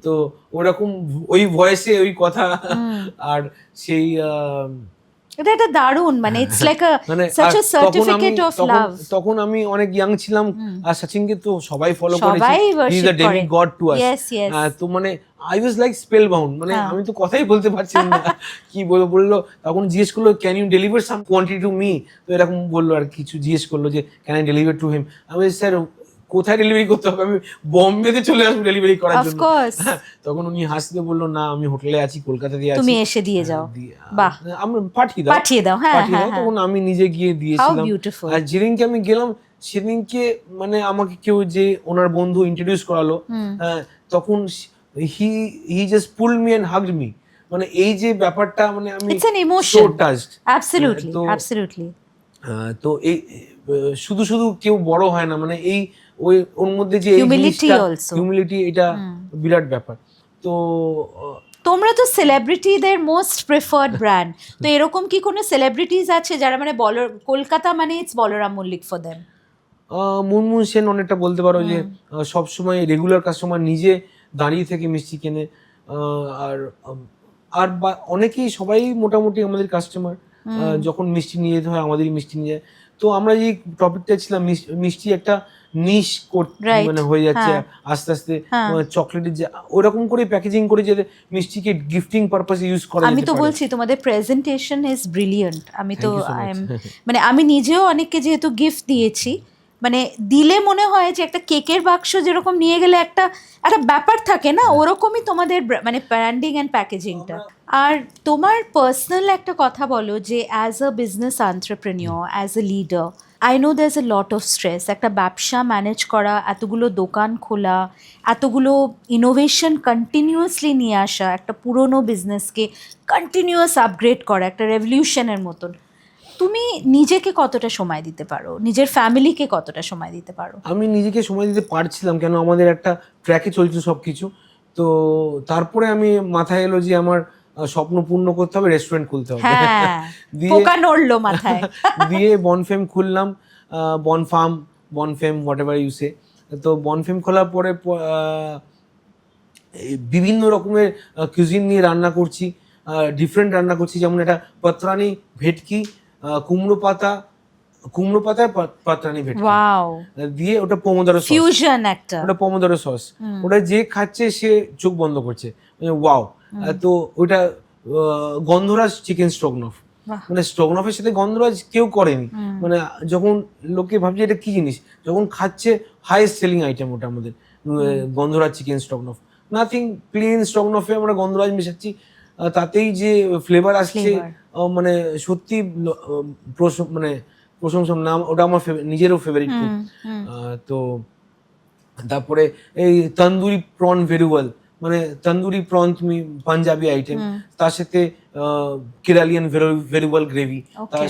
তো ওরকম ওই ভয়েসে ওই কথা, আর সেই এটা একটা দারুণ, মানে it's like a such a certificate of love. তখন আমি অনেক ইয়াং ছিলাম, আর সচিনকে তো সবাই ফলো করেছে, he is a demigod to us. তো মানে I was like spellbound, মানে আমি তো কথাই বলতে পারছিলাম না। কি বললো, তখন জিজ্ঞেস করলো can you deliver some quantity to me, তো এরকম বললো আর কিছু, জিজ্ঞেস করলো যে can I deliver to him. আমি স্যার কোথায় ডেলিভারি করতে হবে, আমি বোম্বেতে চলে আসবো ডেলিভারি করার জন্য। তখন উনি হাসতে বললো, না আমি হোটেলে আছি, কলকাতাতে আছি, তুমি এসে দিয়ে যাও। বাহ, আমি পাঠিয়ে দাও। তখন আমি নিজে গিয়ে দিয়েছিলাম। আর যেদিনকে আমি গেলাম, সেদিনকে মানে আমাকে কেউ যে ওনার বন্ধু ইন্ট্রোডিউস করালো, তখন he just pulled me and hugged me. মানে এই যে ব্যাপারটা, মানে আমি সো টাচড। অ্যাবসলিউটলি। তো এই শুধু কেউ বড় হয় না, মানে এই ওর মধ্যে যে হিউমিলিটি, এটা বিরাট ব্যাপার। তো তোমরা তো সেলিব্রিটিদের মোস্ট প্রেফার্ড ব্র্যান্ড, তো এরকম কি কোনো সেলিব্রিটিজ আছে যারা মানে কলকাতা মানে it's Balaram Mallick for them? Moonmoon Sen অনেকটা বলতে পারো, যে সবসময় রেগুলার কাস্টমার, নিজে দাঁড়িয়ে থেকে মিষ্টি কেনে। আর অনেকেই, সবাই মোটামুটি আমাদের কাস্টমার, যখন মিষ্টি নিয়ে যেতে হয় আমাদেরই মিষ্টি নিয়ে যায়। তো আমরা যে টপিকটা ছিলাম, মিষ্টি একটা নিশ মানে হয়ে যাচ্ছে আস্তে আস্তে। চকলেটের যে ওরকম করে প্যাকেজিং করে যে মিষ্টিকে গিফটিং পারপাসে ইউজ করা যেতে পারে। আমি তো বলছি তোমাদের প্রেজেন্টেশন ইজ ব্রিলিয়ান্ট। আমি তো মানে আমি নিজেও অনেককে যেহেতু গিফট দিয়েছি, মানে দিলে মনে হয় যে একটা কেকের বাক্স যেরকম নিয়ে গেলে একটা ব্যাপার থাকে না, ওরকমই তোমাদের মানে ব্র্যান্ডিং অ্যান্ড প্যাকেজিংটা। আর তোমার পার্সোনাল একটা কথা বলো, যে as a business entrepreneur, as a leader, I know there is a lot of stress. একটা ব্যবসা ম্যানেজ করা, এতগুলো দোকান খোলা, এতগুলো ইনোভেশন কন্টিনিউয়াসলি নিয়ে আসা, একটা পুরনো বিজনেসকে কন্টিনিউয়াস আপগ্রেড করা, একটা রেভলিউশনের মতন। তুমি নিজেকে কতটা সময় দিতে পারো, নিজের ফ্যামিলিকে কতটা সময় দিতে পারো? আমি নিজেকে সময় দিতে পারছিলাম, কেন আমাদের একটা ট্র্যাকে চলছে সবকিছু। তো তারপরে আমি মাথায় এলো যে আমার স্বপ্ন পূর্ণ করতে হবে, রেস্টুরেন্ট খুলতে হবে। পোকা নড়লো মাথায়। দিয়ে বনফেম খুললাম। বনফেম হোয়াট এভার ইউ সে। তো বনফেম খোলার পরে বিভিন্ন রকমের কিউজিন নিয়ে রান্না করছি, ডিফারেন্ট রান্না করছি, যেমন এটা পাতরানি ভেটকি, কুমড়ো পাতার পাতরানি ভেটকি দিয়ে ওটা পোমোদোরো সস, ফিউশন একটা, ওটা পোমোদোরো সস, ওটা যে খাচ্ছে সে চোখ বন্ধ করছে, ওয়াও। তো ওটা গন্ধরাজ চিকেন স্ট্রোগনফ, মানে স্ট্রোগনফের সাথে গন্ধরাজ কেউ করেনি, মানে যখন লোকে ভাবছে এটা কি জিনিস, যখন খাচ্ছে হাইয়েস্ট সেলিং আইটেম ওটা আমাদের গন্ধরাজ চিকেন স্ট্রোগনফ। নাথিং, প্লেন স্ট্রোগনফে আমরা গন্ধরাজ মেশাচ্ছি, তাতেই যে ফ্লেভার আসছে মানে সত্যি মানে প্রশংসা নাম, ওটা আমার নিজেরও ফেভারিট ফুড। তো তারপরে এই তন্দুরি প্রন ভেরিওয়েল, মানে তন্দুরি প্রন তুমি পাঞ্জাবি আইটেম, তার সাথে কেরালিয়ান ভেরিওয়েল গ্রেভি,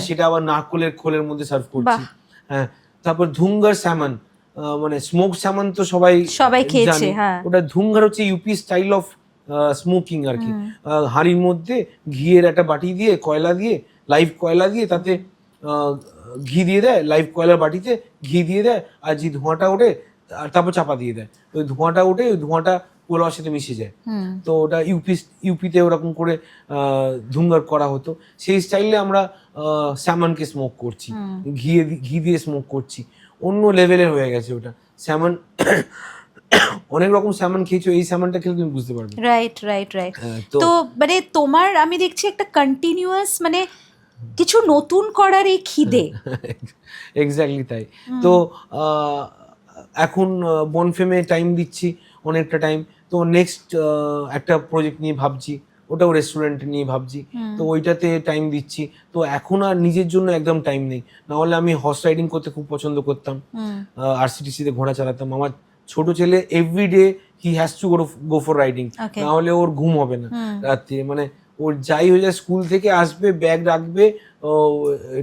সেটা আবার নারকোলের খোলের মধ্যে সার্ভ করছি। হ্যাঁ, তারপর ধুঙ্গার স্যামন, মানে স্মোক স্যামন তো সবাই খেয়েছে, ওটা ধুঙ্গার হচ্ছে ইউপি স্টাইল অফ স্মোকিং আর কি। হাঁড়ির মধ্যে ঘিয়ের একটা বাটি দিয়ে, কয়লা দিয়ে, লাইভ কয়লা দিয়ে, তাতে ঘি দিয়ে দেয়, লাইভ কয়লার বাটিতে ঘি দিয়ে দেয়, আর যে ধোঁয়াটা ওঠে আর তারপর চাপা দিয়ে দেয়, ওই ধোঁয়াটা ওঠে, ওই ধোঁয়াটা পোলাওর সাথে মিশে যায়। তো ওটা ইউপিতে ওরকম করে ধুঙ্গার করা হতো, সেই স্টাইলে আমরা স্যামনকে স্মোক করছি, ঘি দিয়ে স্মোক করছি, অন্য লেভেলের হয়ে গেছে ওটা স্যামন। অনেক রকম স্যামন খেয়েছো, এই স্যামনটা খেলে তুমি বুঝতে পারবে। রাইট। তো মানে তোমার আমি দেখছি একটা কন্টিনিউয়াস, মানে কিছু নতুন করার এই খিদে। এক্স্যাক্টলি তাই। তো এখন বনফেমে টাইম দিচ্ছি অনেকটা টাইম, তো নেক্সট একটা প্রজেক্ট নিয়ে ভাবছি, ওটাও রেস্টুরেন্ট নিয়ে ভাবছি, তো ওইটাতে টাইম দিচ্ছি। তো এখন আর নিজের জন্য একদম টাইম নেই, নাহলে আমি হর্স রাইডিং করতে খুব পছন্দ করতাম, আরসিটিসিতে ঘোড়া চালাতাম। আমার ছোট ছেলে everyday he has to go for riding, নাহলে ওর ঘুম হবে না রাত্রে, মানে ওর যাই হয়ে যায়, স্কুল থেকে আসবে, ব্যাগ রাখবে,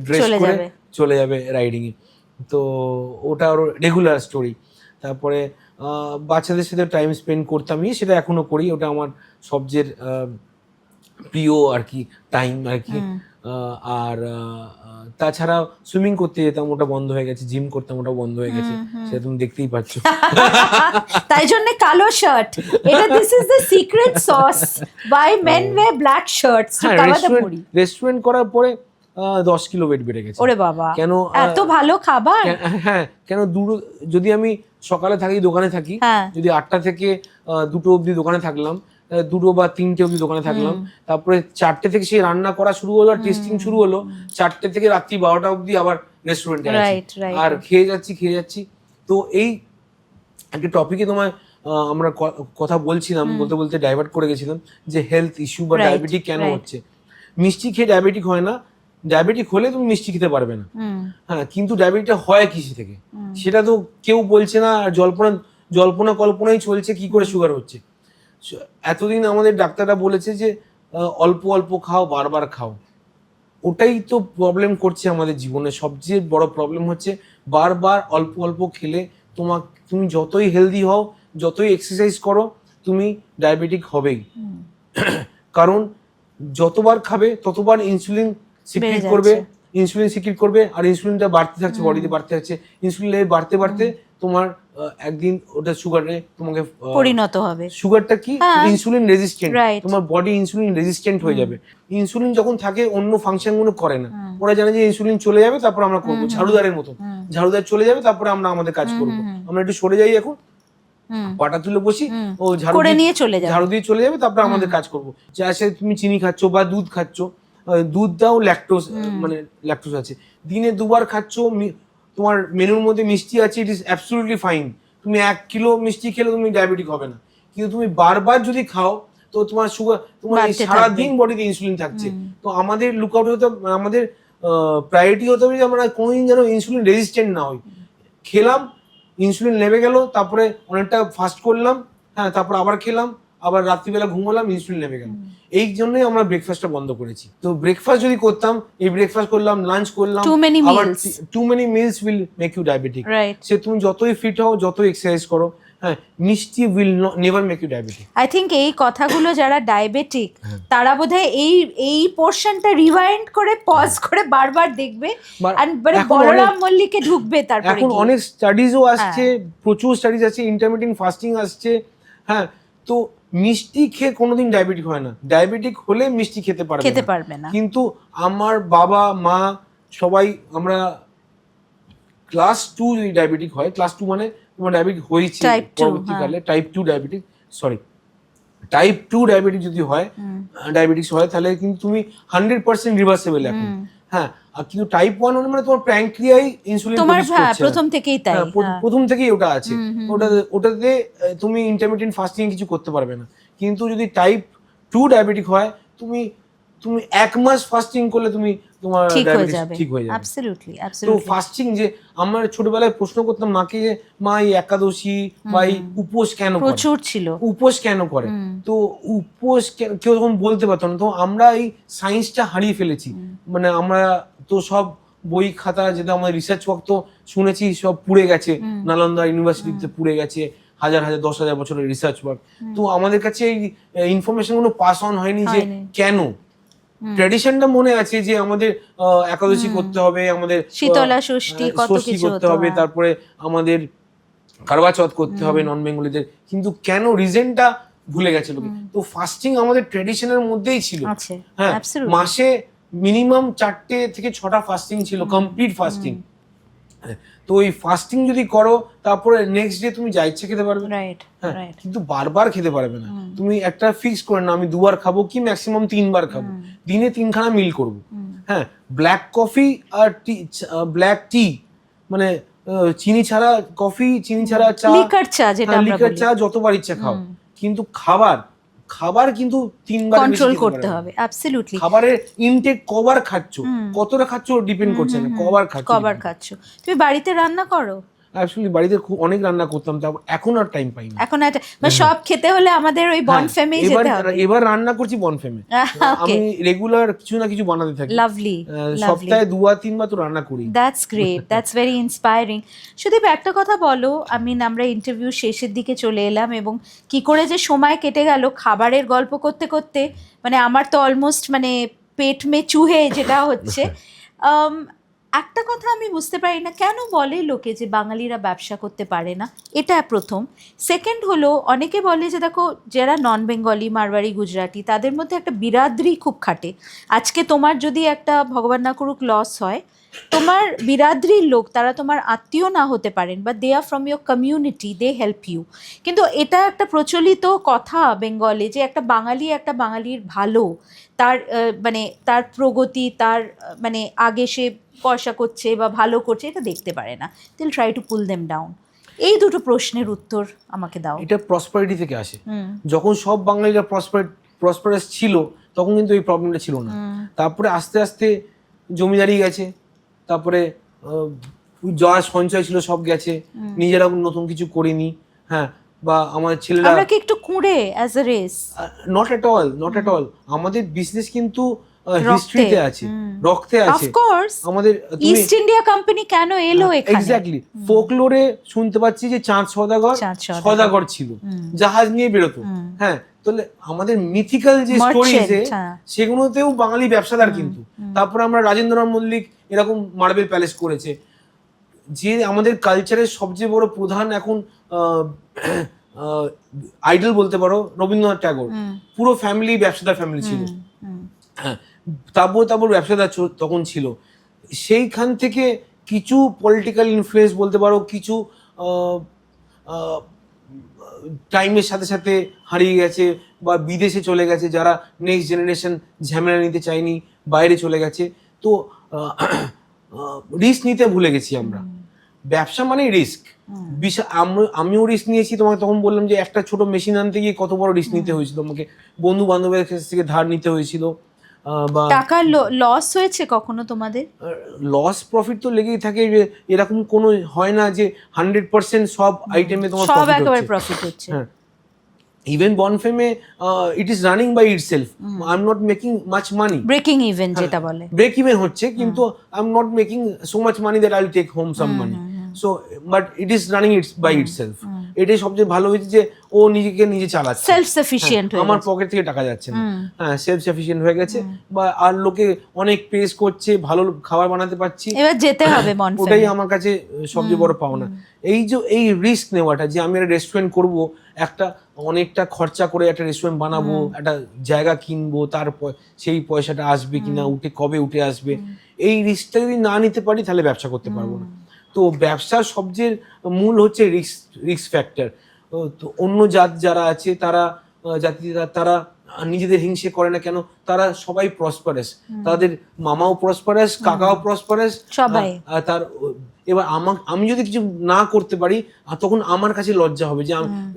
ড্রেস করে চলে যাবে রাইডিং এ। তো ওটা ওর রেগুলার স্টোরি। তারপরে বাচ্চাদের সাথে টাইম স্পেন্ড করতামই, সেটা এখনো করি, ওটা আমার সবচেয়ে প্রিয় আর কি টাইম আর কি। আর তাছাড়া সুইমিং করতে যেতাম, ওটা বন্ধ হয়ে গেছে, জিম করতাম, ওটা বন্ধ হয়ে গেছে, সেটা তুমি দেখতেই পাচ্ছ। তাই জন্য কালো শার্ট, এটা this is the secret sauce by men wear black shirts to cover the body. Restaurant করার পরে 10 কিলো ওয়েট বেড়ে গেছে। ওরে বাবা, কেন? এত ভালো খাবার। হ্যাঁ, কেন যদি আমি সকালে থাকি, দোকানে থাকি, যদি 8টা থেকে 2টো অবধি দোকানে থাকলাম, 2টো বা 3টে অবধি দোকানে থাকলাম, তারপরে 4টে থেকে সেই রান্না করা শুরু হলো, টেস্টিং শুরু হলো, 4টে থেকে রাত্রি 12টা অবধি আবার রেস্টুরেন্টে আছি, আর খেয়ে যাচ্ছি। তো এই একটা টপিকে তোমায় আমরা কথা বলছিলাম, বলতে ডাইভার্ট করে গেছিলাম, যে হেলথ ইস্যু বা ডায়াবেটিক কেন হচ্ছে। মিষ্টি খেয়ে ডায়াবেটিক হয় না, ডায়াবেটিক হলে তুমি মিষ্টি খেতে পারবে না, হ্যাঁ, কিন্তু ডায়াবেটিকটা হয় কিসে থেকে সেটা তো কেউ বলছে না, আর জল্পনা কল্পনাই চলছে কি করে সুগার হচ্ছে। এতদিন আমাদের ডাক্তাররা বলেছে যে অল্প অল্প খাও, বারবার খাও, ওটাই তো প্রবলেম করছে আমাদের জীবনে। সবচেয়ে বড় প্রবলেম হচ্ছে বারবার অল্প অল্প খেলে তুমি যতই হেলদি হও, যতই এক্সারসাইজ করো, তুমি ডায়াবেটিক হবেই। কারণ যতবার খাবে ততবার ইনসুলিন সিক্রিট করবে, আর ইনসুলিনটা বাড়তে থাকছে, বডিতে বাড়তে থাকছে, ইনসুলিন লেভেল বাড়তে বাড়তে তোমার একদিন ওটা সুগারে তোমাকে পরিণত হবে। সুগারটা কি? ইনসুলিন রেজিস্ট্যান্ট, তোমার বডি ইনসুলিন রেজিস্ট্যান্ট হয়ে যাবে। ইনসুলিন যখন থাকে অন্য ফাংশন গুলো করে না, ওরা জানে যে ইনসুলিন চলে যাবে, তারপর আমরা করবো, ঝাড়ুদারের মতো, ঝাড়ুদার চলে যাবে, তারপরে আমরা আমাদের কাজ করবো। আমরা একটু সরে যাই, এখন পাটা তুলে বসি, ও ঝাড়ু দিয়ে চলে যাবে, তারপরে আমাদের কাজ করবো। চাষে তুমি চিনি খাচ্ছ বা দুধ খাচ্ছ, দুধটাও ল্যাকটোজ, মানে ল্যাকটোজ আছে, দিনে 2বার খাচ্ছ, তোমার মেনুর মধ্যে মিষ্টি আছে, ইট ইজ অ্যাবসলিউটলি ফাইন। তুমি 1 কিলো মিষ্টি খেলে তুমি ডায়াবেটিক হবে না, কিন্তু তুমি বারবার যদি খাও তো তোমার সুগার, তোমার সারাদিন বডিতে ইনসুলিন থাকছে। তো আমাদের লুক আউট হতে, আমাদের প্রায়োরিটি হতে হবে যে আমরা কোনোদিন যেন ইনসুলিন রেজিস্ট্যান্ট না হই। খেলাম, ইনসুলিন নেমে গেল, তারপরে অনেকটা ফাস্ট করলাম, হ্যাঁ, তারপর আবার খেলাম, আবার রাত্রিবেলা ঘুমালাম, ইনসুলিন নেমে গেল। এই জন্যই আমরা ব্রেকফাস্টটা বন্ধ করেছি। তো ব্রেকফাস্ট যদি করতাম, এই ব্রেকফাস্ট করলাম, লাঞ্চ করলাম, আবার too many meals will make you diabetic. সে তুমি যতই ফিট হও, যতই এক্সারসাইজ করো, হ্যাঁ, মিষ্টি will never make you diabetic. I think এই কথাগুলো যারা ডায়াবেটিক তারা বোধহয় এই পোর্শনটা রিওয়াইন্ড করে পজ করে বারবার দেখবে, মানে বলরাম মল্লিকে ঢুকবে। তারপরে এখন অনেক স্টাডিজও আসছে, প্রচুর স্টাডিজ আছে, ইন্টারমিটেন্ট ফাস্টিং আসছে। হ্যাঁ, তো মিষ্টি খেয়ে কোনোদিন ডায়াবেটিক হয় না। ডায়াবেটিক হলে মিষ্টি খেতে পারবে না। কিন্তু আমার বাবা মা সবাই আমরা ক্লাস 2 যদি ডায়াবেটিক হয়, ক্লাস 2 মানে তোমার ডায়াবেটিক হয়েছে পরবর্তীকালে, টাইপ 2 ডায়াবেটিক যদি হয়, ডায়াবেটিস হয়, তাহলে কিন্তু তুমি 100% রিভার্সেবল এখন। হ্যাঁ, আর কিন্তু টাইপ 1 মানে তোমার প্যানক্রিয়ায় ইনসুলিন প্রডিউস করছে প্রথম থেকেই, তাই প্রথম থেকেই ওটা আছে। ওটাতে তুমি ইন্টারমিটেন্ট ফাস্টিং কিছু করতে পারবে না। কিন্তু যদি টাইপ 2 ডায়াবেটিক হয়, তুমি 1 মাস ফাস্টিং করলে তোমার ডায়াবেটিস ঠিক হয়ে যাবে। অ্যাবসলিউটলি। তো ফাস্টিং, যে আমরা ছোটবেলায় প্রশ্ন করতাম মাকে, মা এই একাদশী বা এই উপোস কেন করে, প্রচুর ছিল উপোস কেন করে। তো উপোস কেউ তখন বলতে পারতো না। তো আমরা এই সায়েন্সটা হারিয়ে ফেলেছি। মানে আমরা তো সব বই খাতা, যেটা আমাদের রিসার্চ ওয়ার্ক তো শুনেছি সব পুড়ে গেছে, নালন্দা ইউনিভার্সিটিতে পুড়ে গেছে, 1000 বছরের রিসার্চ ওয়ার্ক। তো আমাদের কাছে এই ইনফরমেশন গুলো পাস অন হয়নি যে কেন। ট্র্যাডিশনটা মনে আছে যে আমাদের একাদশী করতে হবে, আমাদের শীতলা ষষ্ঠী কত কিছু করতে হবে, তারপরে আমাদের কারবা চৌথ করতে হবে নন বেঙ্গলিদের, কিন্তু কেন রিজনটা ভুলে গেছে লোকে। তো ফাস্টিং আমাদের ট্র্যাডিশনের মধ্যেই ছিল। হ্যাঁ, মাসে মিনিমাম 4 থেকে 6টা ফাস্টিং ছিল, কমপ্লিট ফাস্টিং। তো ওই ফাস্টিং যদি করো, তারপরে নেক্সট ডে তুমি যা ইচ্ছে খেতে পারবে, কিন্তু বারবার খেতে পারবে না। তুমি একটা ফিক্স করে না, আমি 2 বার খাবো কি ম্যাক্সিমাম 3 বার খাবো, দিনে 3খানা মিল করবো। হ্যাঁ, ব্ল্যাক কফি আর ব্ল্যাক টি, মানে চিনি ছাড়া কফি, চিনি ছাড়া চা, লিকার চা যতবার ইচ্ছা খাও, কিন্তু খাবার কিন্তু 3 বার কন্ট্রোল করতে হবে। অ্যাবসলিউটলি। খাবারের ইনটেক কবার খাচ্ছ, কতটা খাচ্ছ ডিপেন্ড করছে না, কবার খাচ্ছ। তুমি বাড়িতে রান্না করো? অ্যাকচুয়ালি বাড়িতে অনেক রান্না করতাম, তারপর এখন আর টাইম পাই না। এখন সব খেতে হলে আমাদের ওই বনফেমে যেতে হবে। এবার রান্না করছি বনফেমে। আমি রেগুলার কিছু না কিছু বানাতে থাকি। লাভলি। সপ্তাহে 2 আর 3 বার তো রান্না করি। That's great, that's very inspiring. Sudip, একটা কথা বলো, আমরা ইন্টারভিউ শেষের দিকে চলে এলাম এবং কি করে যে সময় কেটে গেল খাবারের গল্প করতে করতে, মানে আমার তো অলমোস্ট মানে পেট মে চুহে যেটা হচ্ছে। একটা কথা আমি বুঝতে পারি না, কেন বলে লোকে যে বাঙালিরা ব্যবসা করতে পারে না? এটা প্রথম। সেকেন্ড হলো, অনেকে বলে যে দেখো, যারা নন বেঙ্গলি, মারওয়াড়ি, গুজরাটি, তাদের মধ্যে একটা বিরাদরি খুব খাটে। আজকে তোমার যদি একটা, ভগবান না করুক, লস হয়, তোমার বিরাদরির লোক, তারা তোমার আত্মীয় না হতে পারেন, বা they are from your community, they help you. কিন্তু এটা একটা প্রচলিত কথা বেঙ্গলে, যে একটা বাঙালির ভালো, তার মানে তার প্রগতি, তার মানে আগে সে পয়সা করছে বা ভালো করছে, এটা দেখতে পারে না। দিল try to pool them down. এই দুটো প্রশ্নের উত্তর আমাকে দাও। এটা প্রসপারিটি থেকে আসে। যখন সব বাঙালিরা প্রসপারাস ছিল, তখন কিন্তু এই প্রবলেমটা ছিল না। তারপরে আস্তে আস্তে জমিদারি গেছে, তারপরে যা সঞ্চয় ছিল সব গেছে, নিজেরা নতুন কিছু করিনি। হ্যাঁ, বা আমার ছেলেরা, আমরা কি একটু কুঁড়ে as a race? Not at all. আমাদের বিজনেস কিন্তু হিস্ট্রিতে আছে, রক্তে আছে। অফকোর্স, আমাদের ইস্ট ইন্ডিয়া কোম্পানি কেন এলো এখানে? এক্স্যাক্টলি। ফোকলোরে শুনতে পাচ্ছি যে চাঁদ সওদাগর ছিল, জাহাজ নিয়ে বেরোতো। হ্যাঁ, তাহলে আমাদের মিথিক্যাল যে স্টোরিজে, সেগুলোতেও বাঙালি ব্যবসাদার কিন্তু। তারপর আমরা রাজেন্দ্রনাথ মল্লিক এরকম মার্বেল প্যালেস করেছে। যে আমাদের কালচারের সবচেয়ে বড় প্রধান এখন আইডল বলতে পারো, রবীন্দ্রনাথ ট্যাগর, পুরো ফ্যামিলি ব্যবসাদার ফ্যামিলি ছিল। হ্যাঁ, তারপর ব্যবসাদার তখন ছিল। সেইখান থেকে কিছু পলিটিক্যাল ইনফ্লুয়েন্স বলতে পারো, কিছু টাইমের সাথে সাথে হারিয়ে গেছে বা বিদেশে চলে গেছে, যারা নেক্সট জেনারেশন ঝামেলা নিতে চায়নি, বাইরে চলে গেছে। তো রিস্ক নিতে ভুলে গেছি আমরা। ব্যবসা মানে রিস্ক। আমিও রিস্ক নিয়েছি। তোমাকে তখন বললাম যে একটা ছোট মেশিন আনতে গিয়ে কত বড় রিস্ক নিতে হয়েছিল আমাকে, বন্ধু বান্ধবের কাছ থেকে ধার নিতে হয়েছিল। বা টাকা লস হয়েছে কখনো তোমাদের? লস প্রফিট তো লেগেই থাকে। এরকম কোনো হয় না যে 100% সব আইটেমে তোমার প্রফিট হচ্ছে। হ্যাঁ, ইভেন বনফেমে it is running by itself. I am not making much money. Breaking even যেটা বলে, ব্রেক ইভেন হচ্ছে, কিন্তু I am not making so much money that I will take home some money. So, but it is running by itself. এটাই সবচেয়ে ভালো হয়েছে যে ও নিজেকে নিজে চালাচ্ছে, সেলফ সাফিশিয়েন্ট, আমার পকেট থেকে টাকা যাচ্ছে না, হ্যাঁ সেলফ সাফিশিয়েন্ট হয়ে গেছে, বা আর লোকে অনেক প্রেস করছে, ভালো খাবার বানাতে পারছি, এবার যেতে হবে মন, ওটাই আমার কাছে সবচেয়ে বড় পাওনা। এই যে এই রিস্ক নেওয়াটা, যে আমি একটা রেস্টুরেন্ট করব, একটা অনেকটা খরচা করে একটা রেস্টুরেন্ট বানাবো, একটা জায়গা কিনবো, সেই পয়সাটা আসবে কিনা, কবে উঠে আসবে, এই রিস্কটা যদি না নিতে পারি তাহলে ব্যবসা করতে পারবো না। তো ব্যবসার সবচেয়ে মূল হচ্ছে রিস্ক ফ্যাক্টর। তো অন্য জাত যারা আছে তারা তারা নিজেদের হিংসে করে না কেন, তারা সবাই প্রসপারাস, তাদের মামাও প্রসপারাস, কাকাও প্রসপারাস, সবাই। তার এবার আমি যদি কিছু না করতে পারি তখন আমার কাছে লজ্জা হবে যে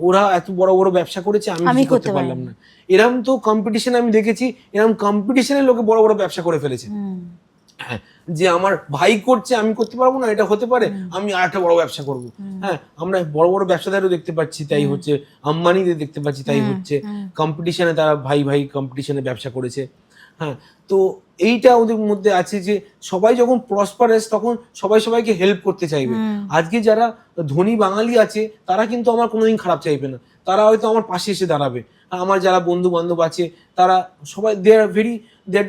ওরা এত বড় বড় ব্যবসা করেছে, আমি করতে পারলাম না। এরকম তো কম্পিটিশন আমি দেখেছি, এরকম কম্পিটিশনে লোকে বড় বড় ব্যবসা করে ফেলেছে। হ্যাঁ, যে আমার ভাই করছে আমি করতে পারবো না, এটা হতে পারে, আমি আরেকটা বড় ব্যবসা করবো। হ্যাঁ, আমরা বড় বড় ব্যবসাদারও দেখতে পাচ্ছি তাই হচ্ছে, আম্বানিদের দেখতে পাচ্ছি তাই হচ্ছে, কম্পিটিশনে তারা ভাই ভাই কম্পিটিশনে ব্যবসা করেছে। হ্যাঁ, তো এইটা ওদের মধ্যে আছে যে সবাই যখন প্রসপারাস তখন সবাই সবাইকে হেল্প করতে চাইবে। আজকে যারা ধনী বাঙালি আছে তারা কিন্তু আমার কোনোদিন খারাপ চাইবে না, তারা হয়তো আমার পাশে এসে দাঁড়াবে। আমার যারা বন্ধু বান্ধব আছে তারা সবাই they are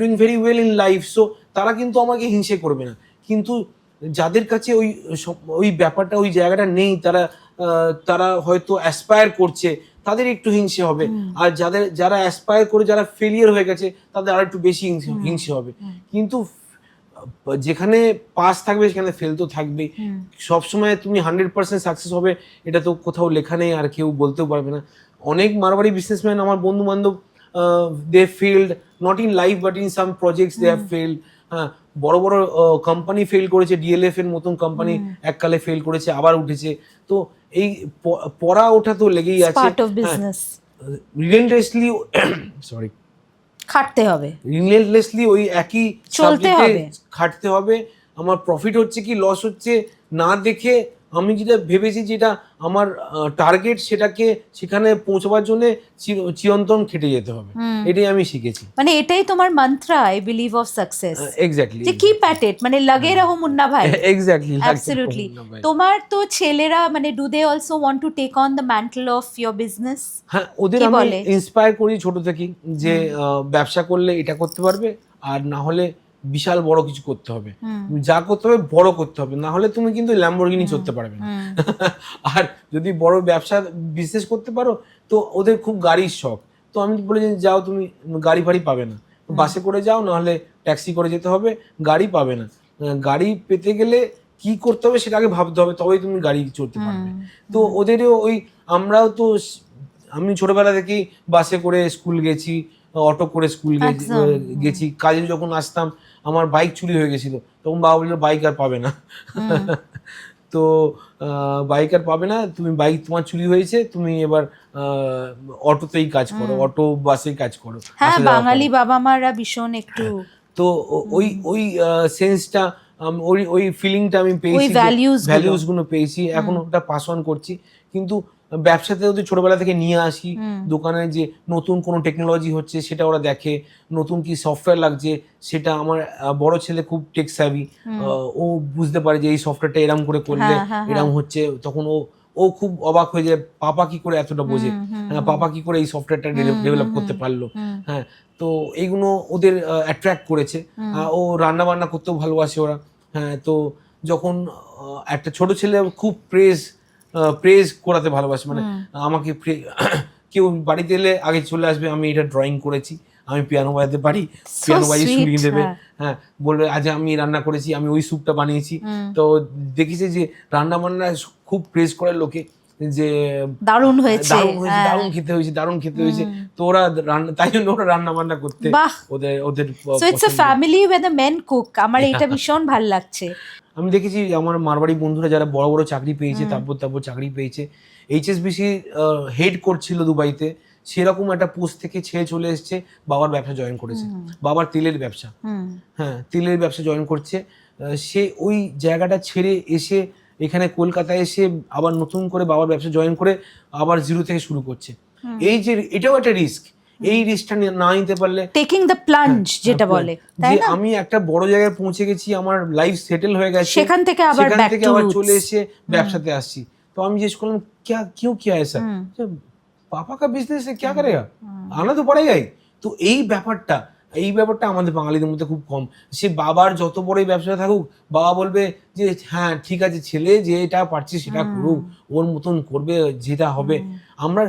doing very well in life, so তারা কিন্তু আমাকে হিংসে করবে না। কিন্তু যাদের কাছে ওই ব্যাপারটা, ওই জায়গাটা নেই, তারা হয়তো অ্যাসপায়ার করছে, তাদের একটু হিংসে হবে। আর যারা অ্যাসপায়ার করে যারা ফেলিয়ার হয়ে গেছে তাদের আর একটু বেশি হিংসে হবে। কিন্তু যেখানে পাস থাকবে সেখানে ফেল তো থাকবেই। সবসময় তুমি 100% সাকসেস হবে এটা তো কোথাও লেখা নেই, আর কেউ বলতেও পারবে না। অনেক মারবাড়ি বিজনেসম্যান আমার বন্ধু বান্ধব, they failed not in life but in some projects they have failed. হ্যাঁ, বড় বড় কোম্পানি ফেল করেছে, ডিএলএফ এর মতন কোম্পানি এককালে ফেল করেছে, আবার উঠেছে। তো এই পড়া ওঠা তো লেগেই আছে। রিলেন্টলেসলি সরি খাটতে হবে, রিলেন্টলেসলি ওই একই চলতে হবে, খাটতে হবে। আমার প্রফিট হচ্ছে কি লস হচ্ছে না দেখে আমি যেটা ভেবেছি, যেটা আমার টার্গেট, সেটাকে সেখানে পৌঁছবার জন্য চিরন্তন খেটে যেতে হবে। এটাই আমি শিখেছি। মানে এটাই তোমার মন্ত্র, I believe, of success. Exactly, যে কিপ অ্যাট ইট, মানে লাগে রহো মুন্না ভাই। Exactly, absolutely. তোমার তো ছেলেরা মানে do they also want to take on the mantle of your business? হ্যাঁ, ওদের আমি ইন্সপায়ার করি ছোট থেকেই যে ব্যবসা করলে এটা করতে পারবে, আর না হলে বিশাল বড় কিছু করতে হবে, যা করতে হবে বড় করতে হবে, না হলে তুমি কিন্তু ল্যাম্বরগিনি চড়তে পারবে না। আর যদি বড় ব্যবসা বিজনেস করতে পারো তো ওদের খুব গাড়ির শখ, তো আমি বলে যে যাও, তুমি গাড়ি ফাড়ি পাবে না, বাসে করে যাও, না হলে ট্যাক্সি করে যেতে হবে, গাড়ি পাবে না। গাড়ি পেতে গেলে কি করতে হবে সেটা আগে ভাবতে হবে, তবেই তুমি গাড়ি চড়তে পারবে। তো ওদেরও আমরাও তো, আমি ছোটবেলা থেকেই বাসে করে স্কুল গেছি, অটো করে স্কুল গেছি, কাজে যখন আসতাম আমার বাইক চুরি হয়ে গেছিল, তখন বাবা বললো বাইক আর পাবে না। তো বাইক আর পাবে না, তুমি বাইক তোমার চুরি হয়েছে, তুমি এবার অটোতেই কাজ করো, অটো বাসেই কাজ করো। হ্যাঁ, বাঙালি বাবা মারা ভীষণ একটু, তো ওই সেন্সটা, ওই ফিলিংটা আমি পেয়েছি, ভ্যালিউস গুলো পেয়েছি, এখন ওটা পাস অন করছি। কিন্তু ব্যবসাতে যদি ছোটবেলা থেকে নিয়ে আসি, দোকানে যে নতুন কোনো টেকনোলজি হচ্ছে সেটা ওরা দেখে, নতুন কি সফটওয়্যার লাগছে সেটা, আমার বড় ছেলে খুব টেক স্যাভি, ও বুঝতে পারে যে এই সফটওয়্যারটা এরম করে করলে এরম হচ্ছে, তখন ও খুব অবাক হয়ে যায়, পাপা কি করে এতটা বোঝে, পাপা কি করে এই সফটওয়্যারটা ডেভেলপ করতে পারলো। হ্যাঁ, তো এইগুলো ওদের অ্যাট্রাক্ট করেছে। ও রান্না বান্না করতেও ভালোবাসে ওরা। হ্যাঁ, তো যখন একটা ছোট ছেলে খুব প্রেজ করাতে ভালোবাসে, মানে আমাকে কেউ বাড়িতে এলে আগে চলে আসবে, আমি এটা ড্রয়িং করেছি, আমি পিয়ানো বাজাতে পারি, পিয়ানো বাজিয়ে শুনিয়ে দেবে। হ্যাঁ, বলবে আজ আমি রান্না করেছি, আমি ওই স্যুপটা বানিয়েছি। তো দেখেছি যে রান্না বান্না খুব প্রেজ করে লোকে, যে দারুণ হয়েছে, দারুণ খেতে হয়েছে। তো ওরা তাই জন্য ওরা রান্না বান্না করতে ওদের so it's a family where the men cook. আমার এটা ভীষণ ভালো লাগছে। আমি দেখেছি আমার মারবাড়ি বন্ধুরা যারা বড় বড় চাকরি পেয়েছে, তারপর চাকরি পেয়েছে, এইচএসবিসি হেড করছিল দুবাইতে, সেরকম একটা পোস্ট থেকে ছেড়ে চলে এসছে, বাবার ব্যবসা জয়েন করেছে, বাবার তেলের ব্যবসা। হ্যাঁ, তেলের ব্যবসা জয়েন করছে, সে ওই জায়গাটা ছেড়ে এসে এখানে কলকাতায় এসে আবার নতুন করে বাবার ব্যবসা জয়েন করে আবার জিরো থেকে শুরু করছে। এই যে এটাও একটা রিস্ক, এই রিস্কটা না নিতে পারলে, টেকিং দ্য প্লাঞ্জ যেটা বলে, তাই না? আমি একটা বড় জায়গায় পৌঁছে গেছি, আমার লাইফ সেটেল হয়ে গেছে, সেখান থেকে আবার চলে এসে ব্যবসাতে আসছি, তো আমি জিজ্ঞেস করলাম क्यों किया ऐसा, पापा का बिजनेस है क्या करेगा, आना तो पड़ेगा ही। তো এই ব্যাপারটা আমাদের বাঙালিদের মধ্যে খুব কম। সে বাবার যত বড়ই ব্যবসা থাকুক, বাবা বলবে যে হ্যাঁ ঠিক আছে, ছেলে যেটা পারছে সেটা করুক, ওর মতন করবে, যেটা হবে। আমরা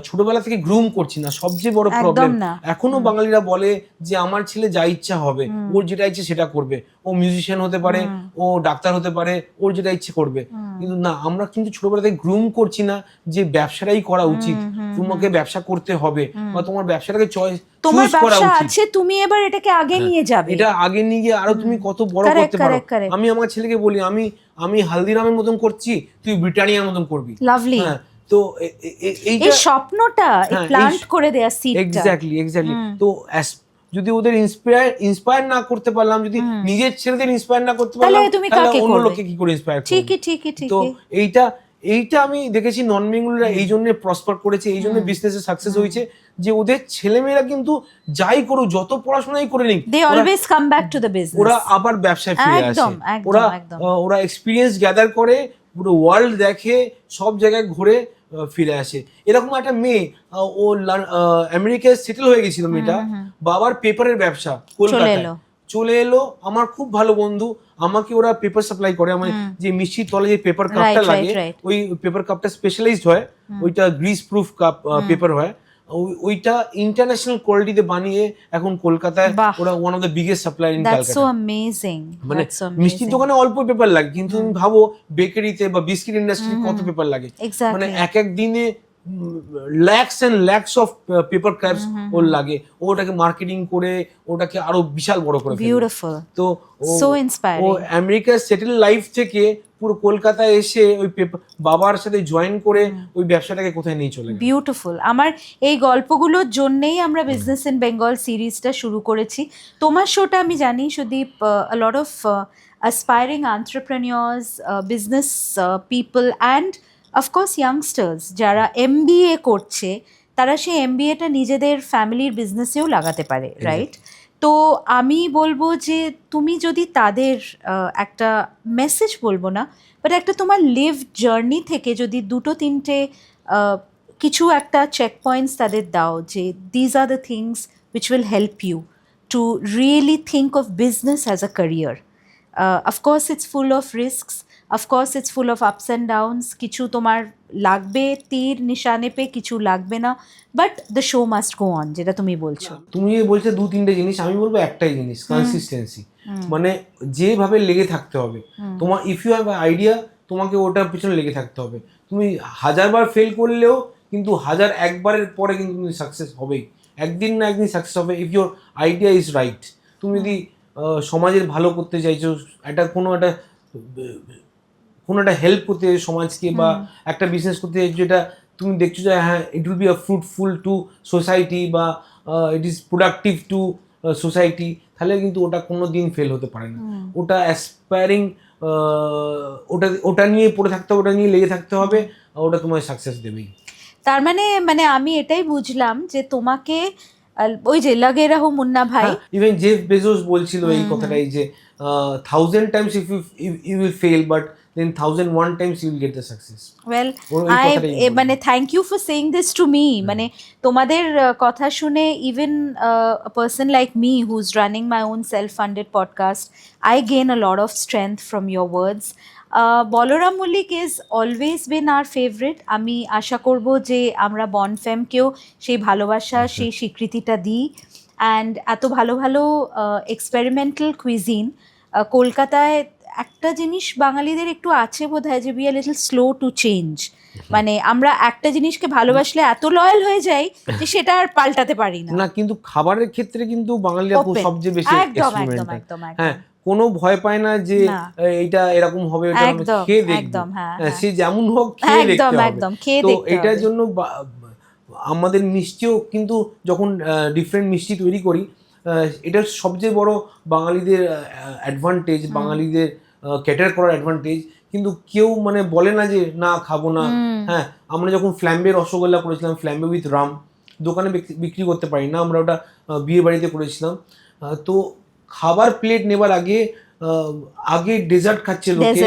ছোটবেলা থেকে গ্রুম করছি না, সবচেয়ে বড় প্রবলেম। এখনো বাঙালিরা বলে যে আমার ছেলে যা ইচ্ছা হবে, ওর যেটা ইচ্ছে সেটা করবে, ও মিউজিশিয়ান হতে পারে, ও ডাক্তার হতে পারে, ওর যেটা ইচ্ছে করবে। কিন্তু না, আমরা কিন্তু ছোটবেলা থেকে গ্রুম করছি না যে ব্যবসাটাই করা উচিত, তোমাকে ব্যবসা করতে হবে বা তোমার ব্যবসাটাকে তোমার ব্যবসা আছে, তুমি এবার এটাকে আগে নিয়ে যাবে, এটা আগে নিয়ে গিয়ে আরো তুমি কত বড় করতে পারো। আমি আমার ছেলেকে বলি, আমি হালদিরামের মতন করছি, তুই ব্রিটানিয়ার মতন করবি। লাভলি। তো এই স্বপ্নটা প্ল্যান্ট করে দেয়া সিডটা, এক্স্যাক্টলি। তো যদি ওদের ইন্সপায়ার না করতে পারলাম, যদি নিজের ছেলেদের ইন্সপায়ার না করতে পারলাম, তাহলে অন্য লোককে কি করে ইন্সপায়ার করব? ঠিকই। তো এইটা আমি দেখেছি নন বেঙ্গলিরা এই জন্য প্রসপার করেছে, এই জন্য বিজনেসে সাকসেস হয়েছে, যে ওদের ছেলেমেয়েরা কিন্তু যাই করুক, যত পড়াশোনাই করে নিক, they always come back to the business, ওরা আবার ব্যবসায় ফিরে আসে। ওরা এক্সপেরিয়েন্স গ্যাদার করে, পুরো ওয়ার্ল্ড দেখে, সব জায়গায় ঘুরে ফিরে আসে। এরকম একটা মেয়ে, ও আমেরিকায় সেটেল হয়ে গেছিল মেয়েটা, বাবার পেপারের ব্যবসা কলকাতায় চলে এলো। আমার খুব ভালো বন্ধু, আমাকে ওরা পেপার সাপ্লাই করে। আমার যে মিষ্টির তলে যে পেপার কাপটা লাগে, ওই পেপার কাপটা স্পেশালাইজড হয়, ওইটা গ্রিস প্রুফ কাপ পেপার হয়, ওইটা ইন্টারন্যাশনাল কোয়ালিটিতে বানিয়ে এখন কলকাতায় ওরা one of the biggest supplier in Calcutta. মানে মিষ্টির দোকানে অল্প পেপার লাগে, কিন্তু তুমি ভাবো বেকারিতে বা বিস্কিট ইন্ডাস্ট্রিতে কত পেপার লাগে। মানে এক দিনে lakhs and lakhs of paper crafts ওর লাগে, ওটাকে মার্কেটিং করে ওটাকে আরো বিশাল বড় করে ফেলে। তো ও আমেরিকার সেটেল লাইফ থেকে পুরো কলকাতায় এসে ওই বাবার সাথে জয়েন করে ওই ব্যবসাটাকে কোথায় নিয়ে চলে গেল। বিউটিফুল। আমার এই গল্পগুলোর জন্যই আমরা বিজনেস ইন বেঙ্গল সিরিজটা শুরু করেছি। তোমার শোটা আমি জানি Sudip, a lot of aspiring entrepreneurs, business people and of course youngsters যারা MBA করছে, তারা সেই MBAটা নিজেদের ফ্যামিলির বিজনেসেও লাগাতে পারে, রাইট? তো আমি বলবো যে তুমি যদি তাদের একটা মেসেজ বলবো না, বাট একটা তোমার লিভ জার্নি থেকে যদি 2-3টে কিছু একটা চেক পয়েন্টস তাদের দাও, যে these are the things which will help you to really think of business as a career. Of course it's full of risks, of course it's full of ups and downs, কিছু তোমার লাগবে তীর নিশানে পে, কিছু লাগবে না, but the show must go on, যেটা তুমি বলছো। তুমি বলছো 2-3টে জিনিস, আমি বলবো একটাই জিনিস, কনসিস্টেন্সি। মানে যেভাবে লেগে থাকতে হবে তোমার, ইফ ইউ হ্যাভ আইডিয়া, তোমাকে ওটার পিছনে লেগে থাকতে হবে। তুমি 1000বার ফেল করলেও কিন্তু 1001বারের পরে কিন্তু তুমি সাকসেস হবেই, একদিন না একদিন সাকসেস হবে, if your idea is right. তুমি যদি সমাজের ভালো করতে চাইছো, কোনো একটা হেল্প করতে চাইছো সমাজকে, বা একটা বিজনেস করতে চাইছো যেটা তুমি দেখছো যে হ্যাঁ it will be a fruitful to society, বা it is productive to society, তাহলে কিন্তু ওটা কোনো দিন ফেল হতে পারে না। ওটা অ্যাসপায়ারিং, ওটা নিয়ে পড়ে থাকতে হবে, ওটা নিয়ে লেগে থাকতে হবে, ওটা তোমায় সাকসেস দেবেই। তার মানে আমি এটাই বুঝলাম যে তোমাকে ওই যে লাগে রাহো মুন্না ভাই, ইভেন জেফ বেজোস বলছিল এই কথাটাই, যে 1000 times if you will fail, but then 1001 times you will get the success. Well, মানে thank you for saying this to me. মানে তোমাদের কথা শুনে, even a person like me who's running my own self-funded podcast, I gain a lot of strength from your words. Balaram Mallick is always been our favorite. আমি আশা করব যে আমরা বনফেমকেও সেই ভালোবাসা, সেই স্বীকৃতিটা দিই। অ্যান্ড এত ভালো ভালো এক্সপেরিমেন্টাল কুইজিন কলকাতায়, একটা জিনিস বাঙালিদের একটু আছে বোধহয়, যে we are little slow to change. মানে আমরা একটা জিনিসকে ভালোবাসলে এত লয়াল হয়ে যাই যে সেটা আর পাল্টাতে পারি না। কিন্তু খাবারের ক্ষেত্রে কিন্তু বাঙালিরা সবচেয়ে বেশি এক্সপেরিমেন্টাল। হ্যাঁ, কোনো ভয় পায় না যে এইটা এরকম হবে, খেয়ে দেখব, সে যেমন হোক খেয়ে দেখতে হবে। তো এটার জন্য আমাদের মিষ্টিও কিন্তু যখন ডিফারেন্ট মিষ্টি তৈরি করি, এটা সবচেয়ে বড় বাঙালিদের অ্যাডভান্টেজ, বাঙালিদের ক্যাটার করার অ্যাডভান্টেজ। কিন্তু কেউ মানে বলে না যে না খাবো না। হ্যাঁ, আমরা যখন ফ্ল্যাম্বে রসগোল্লা করেছিলাম, ফ্ল্যাম্বে উইথ রাম, দোকানে বিক্রি করতে পারি না, আমরা ওটা বিয়ে বাড়িতে করেছিলাম। তো খাবার প্লেট নেবার আগে আগে ডেজার্ট খাচ্ছে লোকে,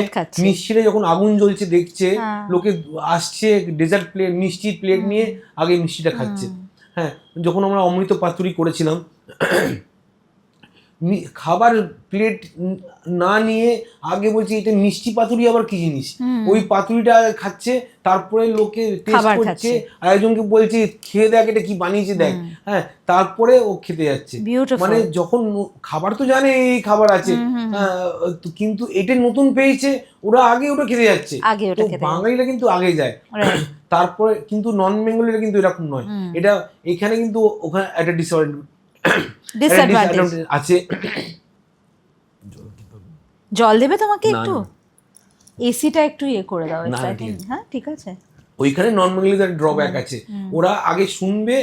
মিষ্টিটা যখন আগুন জ্বলছে দেখছে লোকে আসছে ডেজার্ট প্লেট মিষ্টির প্লেট নিয়ে আগে মিষ্টিটা খাচ্ছে। হ্যাঁ, যখন আমরা অমৃত পাতুরি করেছিলাম খাবার প্লেট না নিয়ে আগে বলছে এটা মিষ্টি পাতুরি আবার কি জিনিস, ওই পাতুরিটা খাচ্ছে, তারপরে লোকে টেস্ট করছে, আরেকজনকে বলছে খেয়ে দেখ এটা কি বানিয়েছে দেখ, হ্যাঁ, তারপরে ও খেতে যাচ্ছে। মানে যখন খাবার তো জানে এই খাবার আছে, কিন্তু এটা নতুন পেয়েছে ওরা আগে ওটা খেতে যাচ্ছে। তো বাঙালিরা কিন্তু আগে যায়, তারপরে কিন্তু নন বেঙ্গলিরা কিন্তু এরকম নয়। এটা এখানে কিন্তু ওখানে একটা ডিসঅ্যাডভান্টেজ আছে। জল দেবে তোমাকে একটু, এসিটা একটু ইয়ে করে দাও। হ্যাঁ ঠিক আছে, ওইখানে নন বেঙ্গলিদের ড্রব্যাক আছে, ওরা আগে শুনবে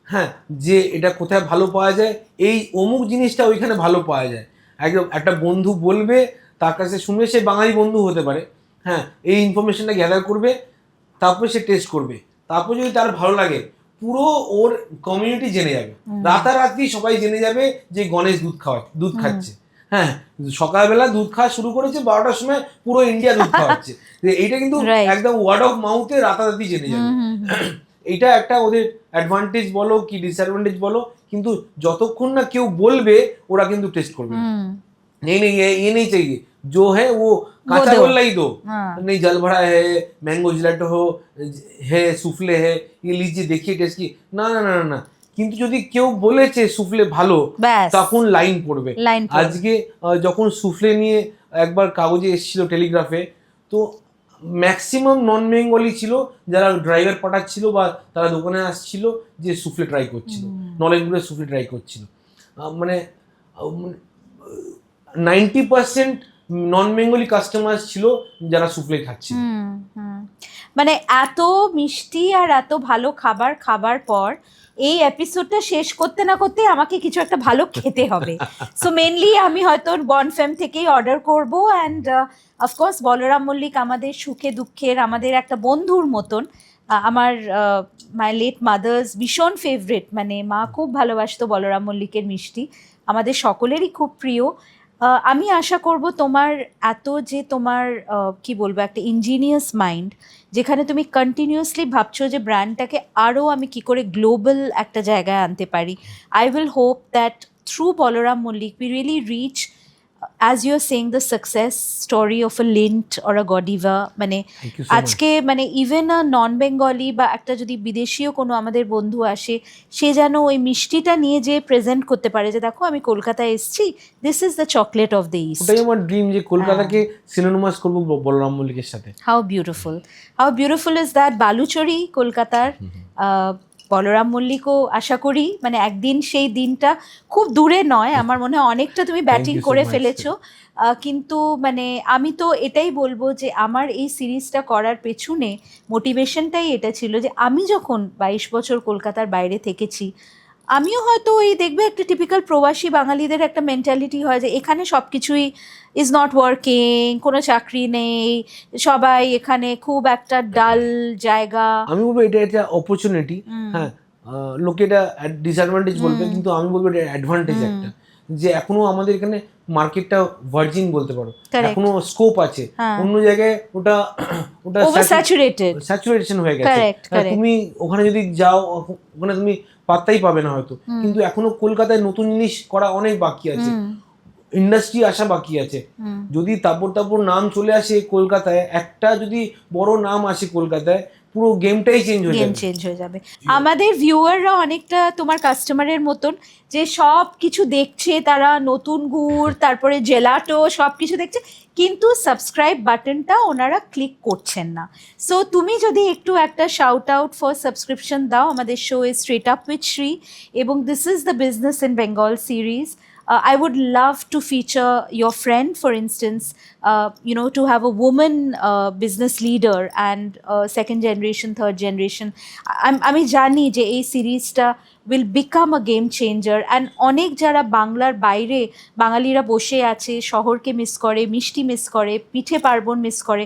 হ্যাঁ যে এটা কোথায় ভালো পাওয়া যায়, এই অমুক জিনিসটা ওইখানে ভালো পাওয়া যায়, একদম একটা বন্ধু বলবে তার কাছে শুনবে, সে বাঙালি বন্ধু হতে পারে, হ্যাঁ, এই ইনফরমেশনটা গ্যাদার করবে, তারপরে সে টেস্ট করবে, তারপর যদি তার ভালো লাগে পুরো ওর কমিউনিটি জেনে যাবে, রাতারাতি সবাই জেনে যাবে যে গণেশ দুধ খাচ্ছে। হ্যাঁ, সকালবেলা দুধ খাওয়া শুরু করেছে, 12টার সময় পুরো ইন্ডিয়া দুধ খাওয়াচ্ছে। এইটা কিন্তু একদম ওয়ার্ড অফ মাউথে রাতারাতি জেনে যাবে। এইটা একটা ওদের অ্যাডভান্টেজ বলো কি ডিসঅ্যাডভান্টেজ বলো, কিন্তু যতক্ষণ না কেউ বলবে ওরা কিন্তু টেস্ট করবে। नहीं नहीं ये नहीं चाहिए, जो है वो कांचा गोला ही दो, नहीं जल भरा है, मैंगो जिलेटो है, सुफले है, ये लीजिए देखिए टेस्ट की, না না না না। কিন্তু যদি কেউ বলেছে সুফলে ভালো তখন লাইন পড়বে। আজকে যখন সুফলে নিয়ে একবার কাগজে এসেছিল টেলিগ্রাফে, তো ম্যাক্সিমাম নন বেঙ্গলি ছিল যারা ড্রাইভার পাঠাচ্ছিল বা তারা দোকানে আসছিল যে সুফলে ট্রাই করছিল, নলেজগুলো সুফলে ট্রাই করছিল, মানে 90% নন বেঙ্গলি কাস্টমার ছিল যারা সুফলে খাচ্ছিল। মানে এত মিষ্টি আর এত ভালো খাবার খাবার পর এই এপিসোডটা শেষ করতে না করতে আমাকে কিছু একটা ভালো খেতে হবে। সো মেনলি আমি হয়তো বনফেম থেকেই অর্ডার করব, অ্যান্ড অফকোর্স বলরাম মল্লিক আমাদের সুখে দুঃখের আমাদের একটা বন্ধুর মতন। আমার মাই লেট মাদার্স ভীষণ ফেভারিট, মানে মা খুব ভালোবাসতো বলরাম মল্লিকের মিষ্টি, আমাদের সকলেরই খুব প্রিয়। আমি আশা করব তোমার তোমার কি বলবো একটা ইঞ্জিনিয়াস মাইন্ড, যেখানে তুমি কন্টিনিউয়াসলি ভাবছো যে ব্র্যান্ডটাকে আরও আমি কি করে গ্লোবাল একটা জায়গায় আনতে পারি। I will hope that through Balaram Mallick we really reach, as you're saying, the success story of a Lindt or a Godiva, মানে আজকে মানে ইভেন আ নন বেঙ্গলি বা একটা যদি বিদেশীয় কোনো আমাদের বন্ধু আসে, সে যেন ওই মিষ্টিটা নিয়ে যে প্রেজেন্ট করতে পারে যে দেখো আমি কলকাতায় এসেছি, this is the chocolate of the east. ওটাই আমার ড্রিম যে কলকাতাকে সিনোনিমাস করব বলরাম মল্লিকের সাথে। How beautiful is that. Baluchari কলকাতার, বলরাম মল্লিকও আশা করি মানে একদিন সেই দিনটা খুব দূরে নয়, আমার মনে হয় অনেকটা তুমি ব্যাটিং করে ফেলেছো, কিন্তু মানে আমি তো এটাই বলবো যে আমার এই সিরিজটা করার পেছনে মোটিভেশনটাই এটা ছিল যে আমি যখন 22 বছর কলকাতার বাইরে থেকেছি, আমিও হয়তো এই দেখবে একটা টিপিক্যাল প্রবাসী বাঙালিদের একটা মেন্টালিটি হয় যে এখানে সব কিছুই ইজ নট ওয়ার্কিং, কোনো চাকরি নেই, সবাই এখানে খুব একটা ডাল জায়গা। আমি বলবো এটা একটা অপরচুনিটি, হ্যাঁ, লোকে এটা ডিসঅ্যাডভান্টেজ বলবে, কিন্তু আমি বলবো এটা অ্যাডভান্টেজ একটা, যে এখনো আমাদের এখানে মার্কেটটা ভার্জিন বলতে পারো, এখনো স্কোপ আছে। অন্য জায়গায় ওটা স্যাচুরেশন হয়ে গেছে, তুমি ওখানে যদি যাও ওখানে তুমি পাত্তাই পাবে না হয়তো, কিন্তু এখনো কলকাতায় নতুন জিনিস করা অনেক বাকি আছে, ইন্ডাস্ট্রি আসা বাকি আছে। যদি তারপর নাম চলে আসে কলকাতায়, একটা যদি বড় নাম আসে কলকাতায়, পুরো গেমটাই চেঞ্জ হয়ে যাবে। আমাদের ভিউয়াররা অনেকটা তোমার কাস্টমারের মতন, যে সব কিছু দেখছে, তারা নতুন গুড় তারপরে জেলাটো সব কিছু দেখছে, কিন্তু সাবস্ক্রাইব বাটনটা ওনারা ক্লিক করছেন না। সো তুমি যদি একটু একটা শাউট আউট ফর সাবস্ক্রিপশন দাও, আমাদের show is straight up with Shri, এবং this is the business in Bengal series. I would love to feature your friend, for instance, to have a woman business leader and second generation, third generation. আমি জানি যে এই সিরিজটা will become a game changer. And অনেক যারা বাংলার বাইরে বাঙালিরা বসে আছে, শহরকে মিস করে, মিষ্টি মিস করে, পিঠে পার্বণ মিস করে,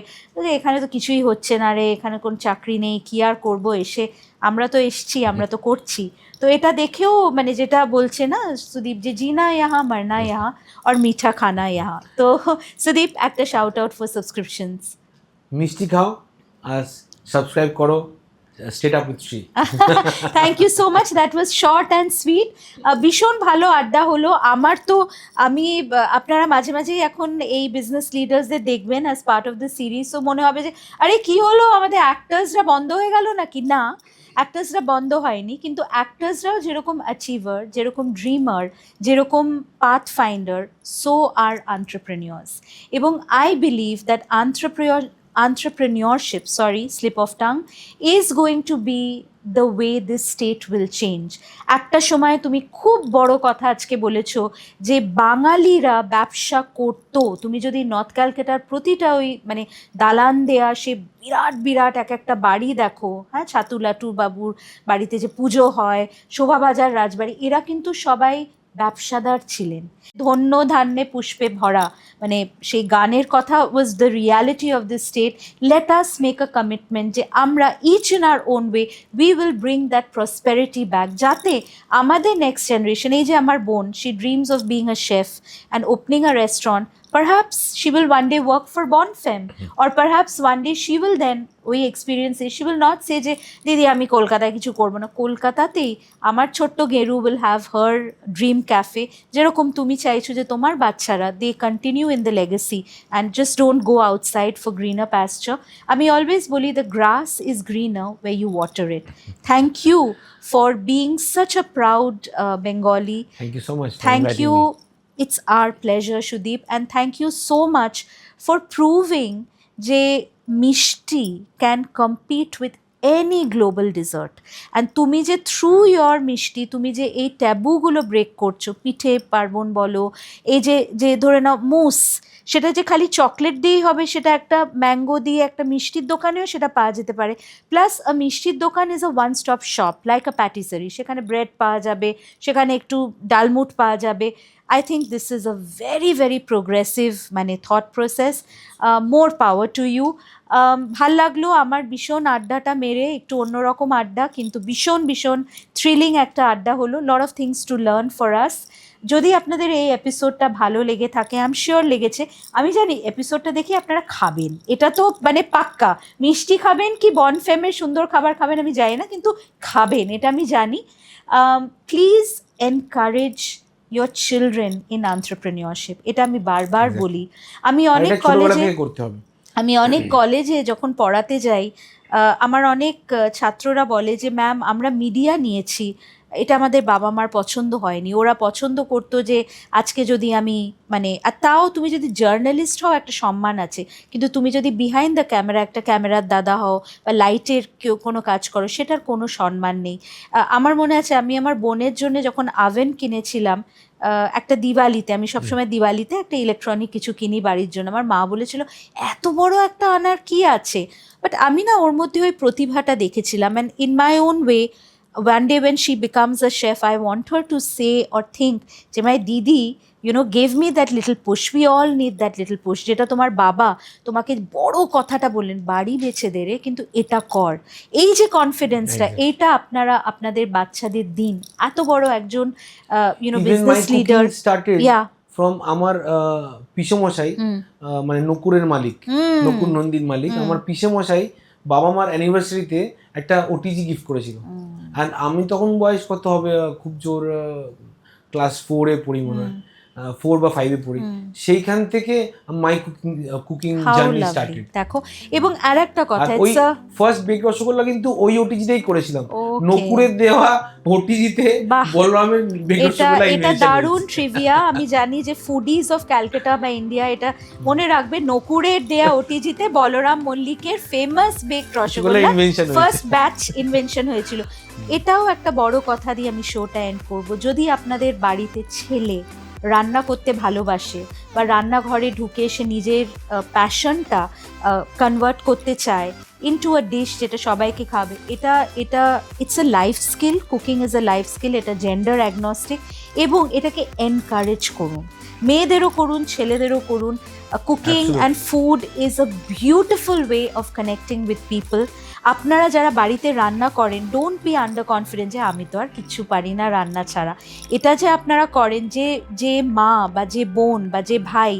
এখানে তো কিছুই হচ্ছে না রে, এখানে কোনো চাকরি নেই, কী আর করবো এসে, আমরা তো এসছি, আমরা তো করছি। তো এটা দেখেও মানে যেটা বলছে না সুদীপ, যে জিনা ইহা মারনা ইহা আর মিঠা খানা ইহা। তো সুদীপ, একটা শাউট আউট ফর সাবস্ক্রিপশনস। মিষ্টি খাও আর সাবস্ক্রাইব করো state up with Shree. Thank you so much, that was short and sweet. ভীষণ ভালো আড্ডা হলো আমার। তো আপনারা মাঝে মাঝেই এখন এই বিজনেস লিডার্সদের দেখবেন as part of the series, তো মনে হবে যে আরে কি হলো, আমাদের অ্যাক্টার্সরা বন্ধ হয়ে গেল নাকি? না, অ্যাক্টার্সরা বন্ধ হয়নি, কিন্তু অ্যাক্টার্সরাও যেরকম অ্যাচিভার, যেরকম ড্রিমার, যেরকম পাথ ফাইন্ডার, সো আর এন্টারপ্রেনিয়র্স। এবং I believe that entrepreneurship, slip of tongue, is going to be the way this state will change. একটা সময় তুমি খুব বড় কথা আজকে বলেছো যে বাঙালিরা ব্যবসা করতো। তুমি যদি নর্থ ক্যালকাটার প্রতিটা ওই মানে দালান দেয়া সে বিরাট বিরাট এক একটা বাড়ি দেখো, হ্যাঁ, ছাতুলাটু বাবুর বাড়িতে যে পুজো হয়, শোভাবাজার রাজবাড়ি, এরা কিন্তু সবাই ব্যবসাদার ছিলেন। ধন্য ধান্যে পুষ্পে ভরা, মানে সেই গানের কথা was the reality of the state. Let us make a commitment যে আমরা each in our own way we will bring that prosperity back, যাতে আমাদের নেক্সট জেনারেশন, এই যে আমার বোন, she dreams of being a chef and opening a restaurant, perhaps she will one day work for Bonfem, or perhaps one day she will then ওই এক্সপিরিয়েন্সে she will not say যে দিদি আমি কলকাতায় কিছু করবো না, কলকাতাতেই আমার ছোট্ট গেরু will have her dream cafe, যেরকম তুমি চাইছো যে তোমার বাচ্চারা they continue in the legacy and just don't go outside for greener pasture. আমি অলওয়েজ বলি the grass is greener where you water it. Thank you for being such a proud Bengali. Thank you so much. Thank you. It's our pleasure, Sudeep, and thank you so much for proving যে মিষ্টি can compete with any global dessert. And তুমি যে through your মিষ্টি, তুমি যে এই ট্যাবুগুলো break করছো, পিঠে পার্বণ বলো, এই যে ধরে নাও মুস, সেটা যে খালি চকলেট দিয়েই হবে, সেটা একটা ম্যাঙ্গো দিয়ে একটা মিষ্টির দোকানেও সেটা পাওয়া যেতে পারে। প্লাস মিষ্টির দোকান is a one stop shop like a patisserie, সেখানে ব্রেড পাওয়া যাবে, সেখানে একটু ডালমুট পাওয়া যাবে। I think this is a very, very progressive মানে thought process. More power to you. ভাল লাগলো আমার ভীষণ আড্ডাটা মেরে, একটু অন্যরকম আড্ডা, কিন্তু ভীষণ ভীষণ থ্রিলিং একটা আড্ডা হলো। Lot of things to learn for us. যদি আপনাদের এই এপিসোডটা ভালো লেগে থাকে, আই এম শিওর লেগেছে, আমি জানি এপিসোডটা দেখে আপনারা খাবেন, এটা তো মানে পাক্কা। মিষ্টি খাবেন কি বনফেমের সুন্দর খাবার খাবেন আমি জানি না, কিন্তু খাবেন এটা আমি জানি। Please encourage your children in entrepreneurship, এটা আমি বারবার বলি। আমি অনেক কলেজে যখন পড়াতে যাই, আমার অনেক ছাত্ররা বলে যে ম্যাম আমরা মিডিয়া নিয়েছি, এটা আমাদের বাবা মার পছন্দ হয়নি, ওরা পছন্দ করতো যে আজকে যদি আমি মানে, আর তাও তুমি যদি জার্নালিস্ট হও একটা সম্মান আছে, কিন্তু তুমি যদি বিহাইন্ড দ্য ক্যামেরা একটা ক্যামেরার দাদা হও বা লাইটের কেউ কোনো কাজ করো, সেটার কোনো সম্মান নেই। আমার মনে আছে আমি আমার বোনের জন্য যখন আভেন কিনেছিলাম একটা দিওয়ালিতে, আমি সবসময় দিওয়ালিতে একটা ইলেকট্রনিক কিছু কিনি বাড়ির জন্য, আমার মা বলেছিল এত বড় একটা আনার কি আছে, বাট আমি না ওর মধ্যে ওই প্রতিভাটা দেখেছিলাম। And in my own way, one day when she becomes a chef, I want her to say or think যে my দিদি gave me that little push. We all need that little push. যেটা তোমার বাবা তোমাকে বড় কথাটা বললেন, বাড়ি বেচে দে রে, কিন্তু এটা কর। এই যে কনফিডেন্সটা, এইটা আপনারা আপনাদের বাচ্চাদের দিন। এত বড় একজন বিজনেস লিডার। ফ্রম আমার পিসেমশাই, মানে নকুরের মালিক, নকুর নন্দীর মালিক, আমার পিসেমশাই বাবা মার অ্যানিভার্সারিতে একটা ওটিজি গিফট করেছিল। অ্যান্ড আমি তখন বয়স কত হবে, খুব জোর ক্লাস 4-এ পড়ি মনে হয়, 4 বা 5-এ পড়ি। সেইখান থেকে মাই কুকিং জার্নি স্টার্টেড। দেখো, এবং আর একটা কথা, ওই ফার্স্ট বেক রসগোল্লা কিন্তু ওই ওটিজিতেই করেছিলাম, নকুরের দেওয়া ওটিজিতে বলরামের বেক রসগোল্লা। এটা দারুণ ট্রিভিয়া। আমি জানি যে ফুডিজ অফ ক্যালকাটা বা ইন্ডিয়া এটা মনে রাখবে, নকুরের দেওয়া ওটিজিতে বলরাম মল্লিকের famous bake rosogolla first batch invention হয়েছিল। এটাও একটা বড় কথা দিয়ে আমি শোটা এন্ড করব। যদি আপনাদের বাড়িতে ছেলে রান্না করতে ভালোবাসে বা রান্নাঘরে ঢুকে সে নিজের প্যাশনটা কনভার্ট করতে চায়, ইনটু আ ডিশ যেটা সবাইকে খাবে, এটা it's a life skill, cooking is a life skill, এটা জেন্ডার অ্যাগনস্টিক, এবং এটাকে এনকারেজ করুন, মেয়েদেরও করুন, ছেলেদেরও করুন। Cooking and food is a beautiful way of connecting with people. আপনারা যারা বাড়িতে রান্না করেন, ডোন্ট বি আন্ডার কনফিডেন্ট যে আমি তো আর কিচ্ছু পারি না রান্না ছাড়া। এটা যে আপনারা করেন, যে মা বা যে বোন বা যে ভাই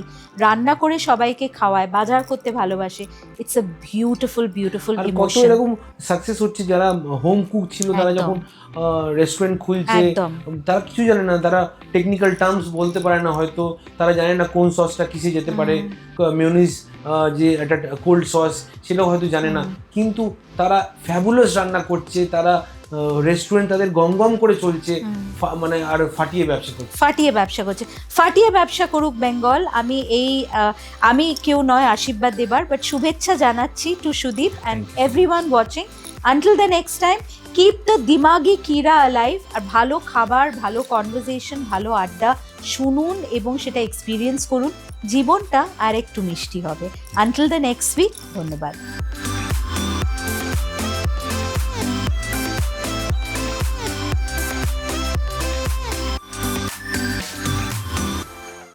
রান্না করে সবাইকে খাওয়ায়, বাজার করতে ভালোবাসে, it's a beautiful beautiful emotion. কত এরকম সাকসেস হচ্ছে, যারা হোম কুক ছিল তারা যখন রেস্টুরেন্ট খুলছে, তারা কিছু জানে না, তারা টেকনিক্যাল টার্মস বলতে পারে না, হয়তো তারা জানে না কোন সসটা কিসে যেতে পারে, মিউনিস যে একটা কোল্ড সস সেটাও হয়তো জানে না, কিন্তু তারা ফ্যাবুলাস রান্না করছে, তারা রেস্টুরেন্ট তাদের গম করে চলছে, মানে আর ফাটিয়ে ব্যবসা করুক বেঙ্গল। আমি কেউ নয় আশীর্বাদ দেবার, বাট শুভেচ্ছা জানাচ্ছি to Sudip and everyone watching. Until the next time, keep the দিমাগি কিরা অ্যালাইভ। আর ভালো খাবার, ভালো কনভারসেশন, ভালো আড্ডা শুনুন এবং সেটা এক্সপিরিয়েন্স করুন, জীবনটা আর একটু মিষ্টি হবে। আনটিল দ্য নেক্সট উইক, ধন্যবাদ।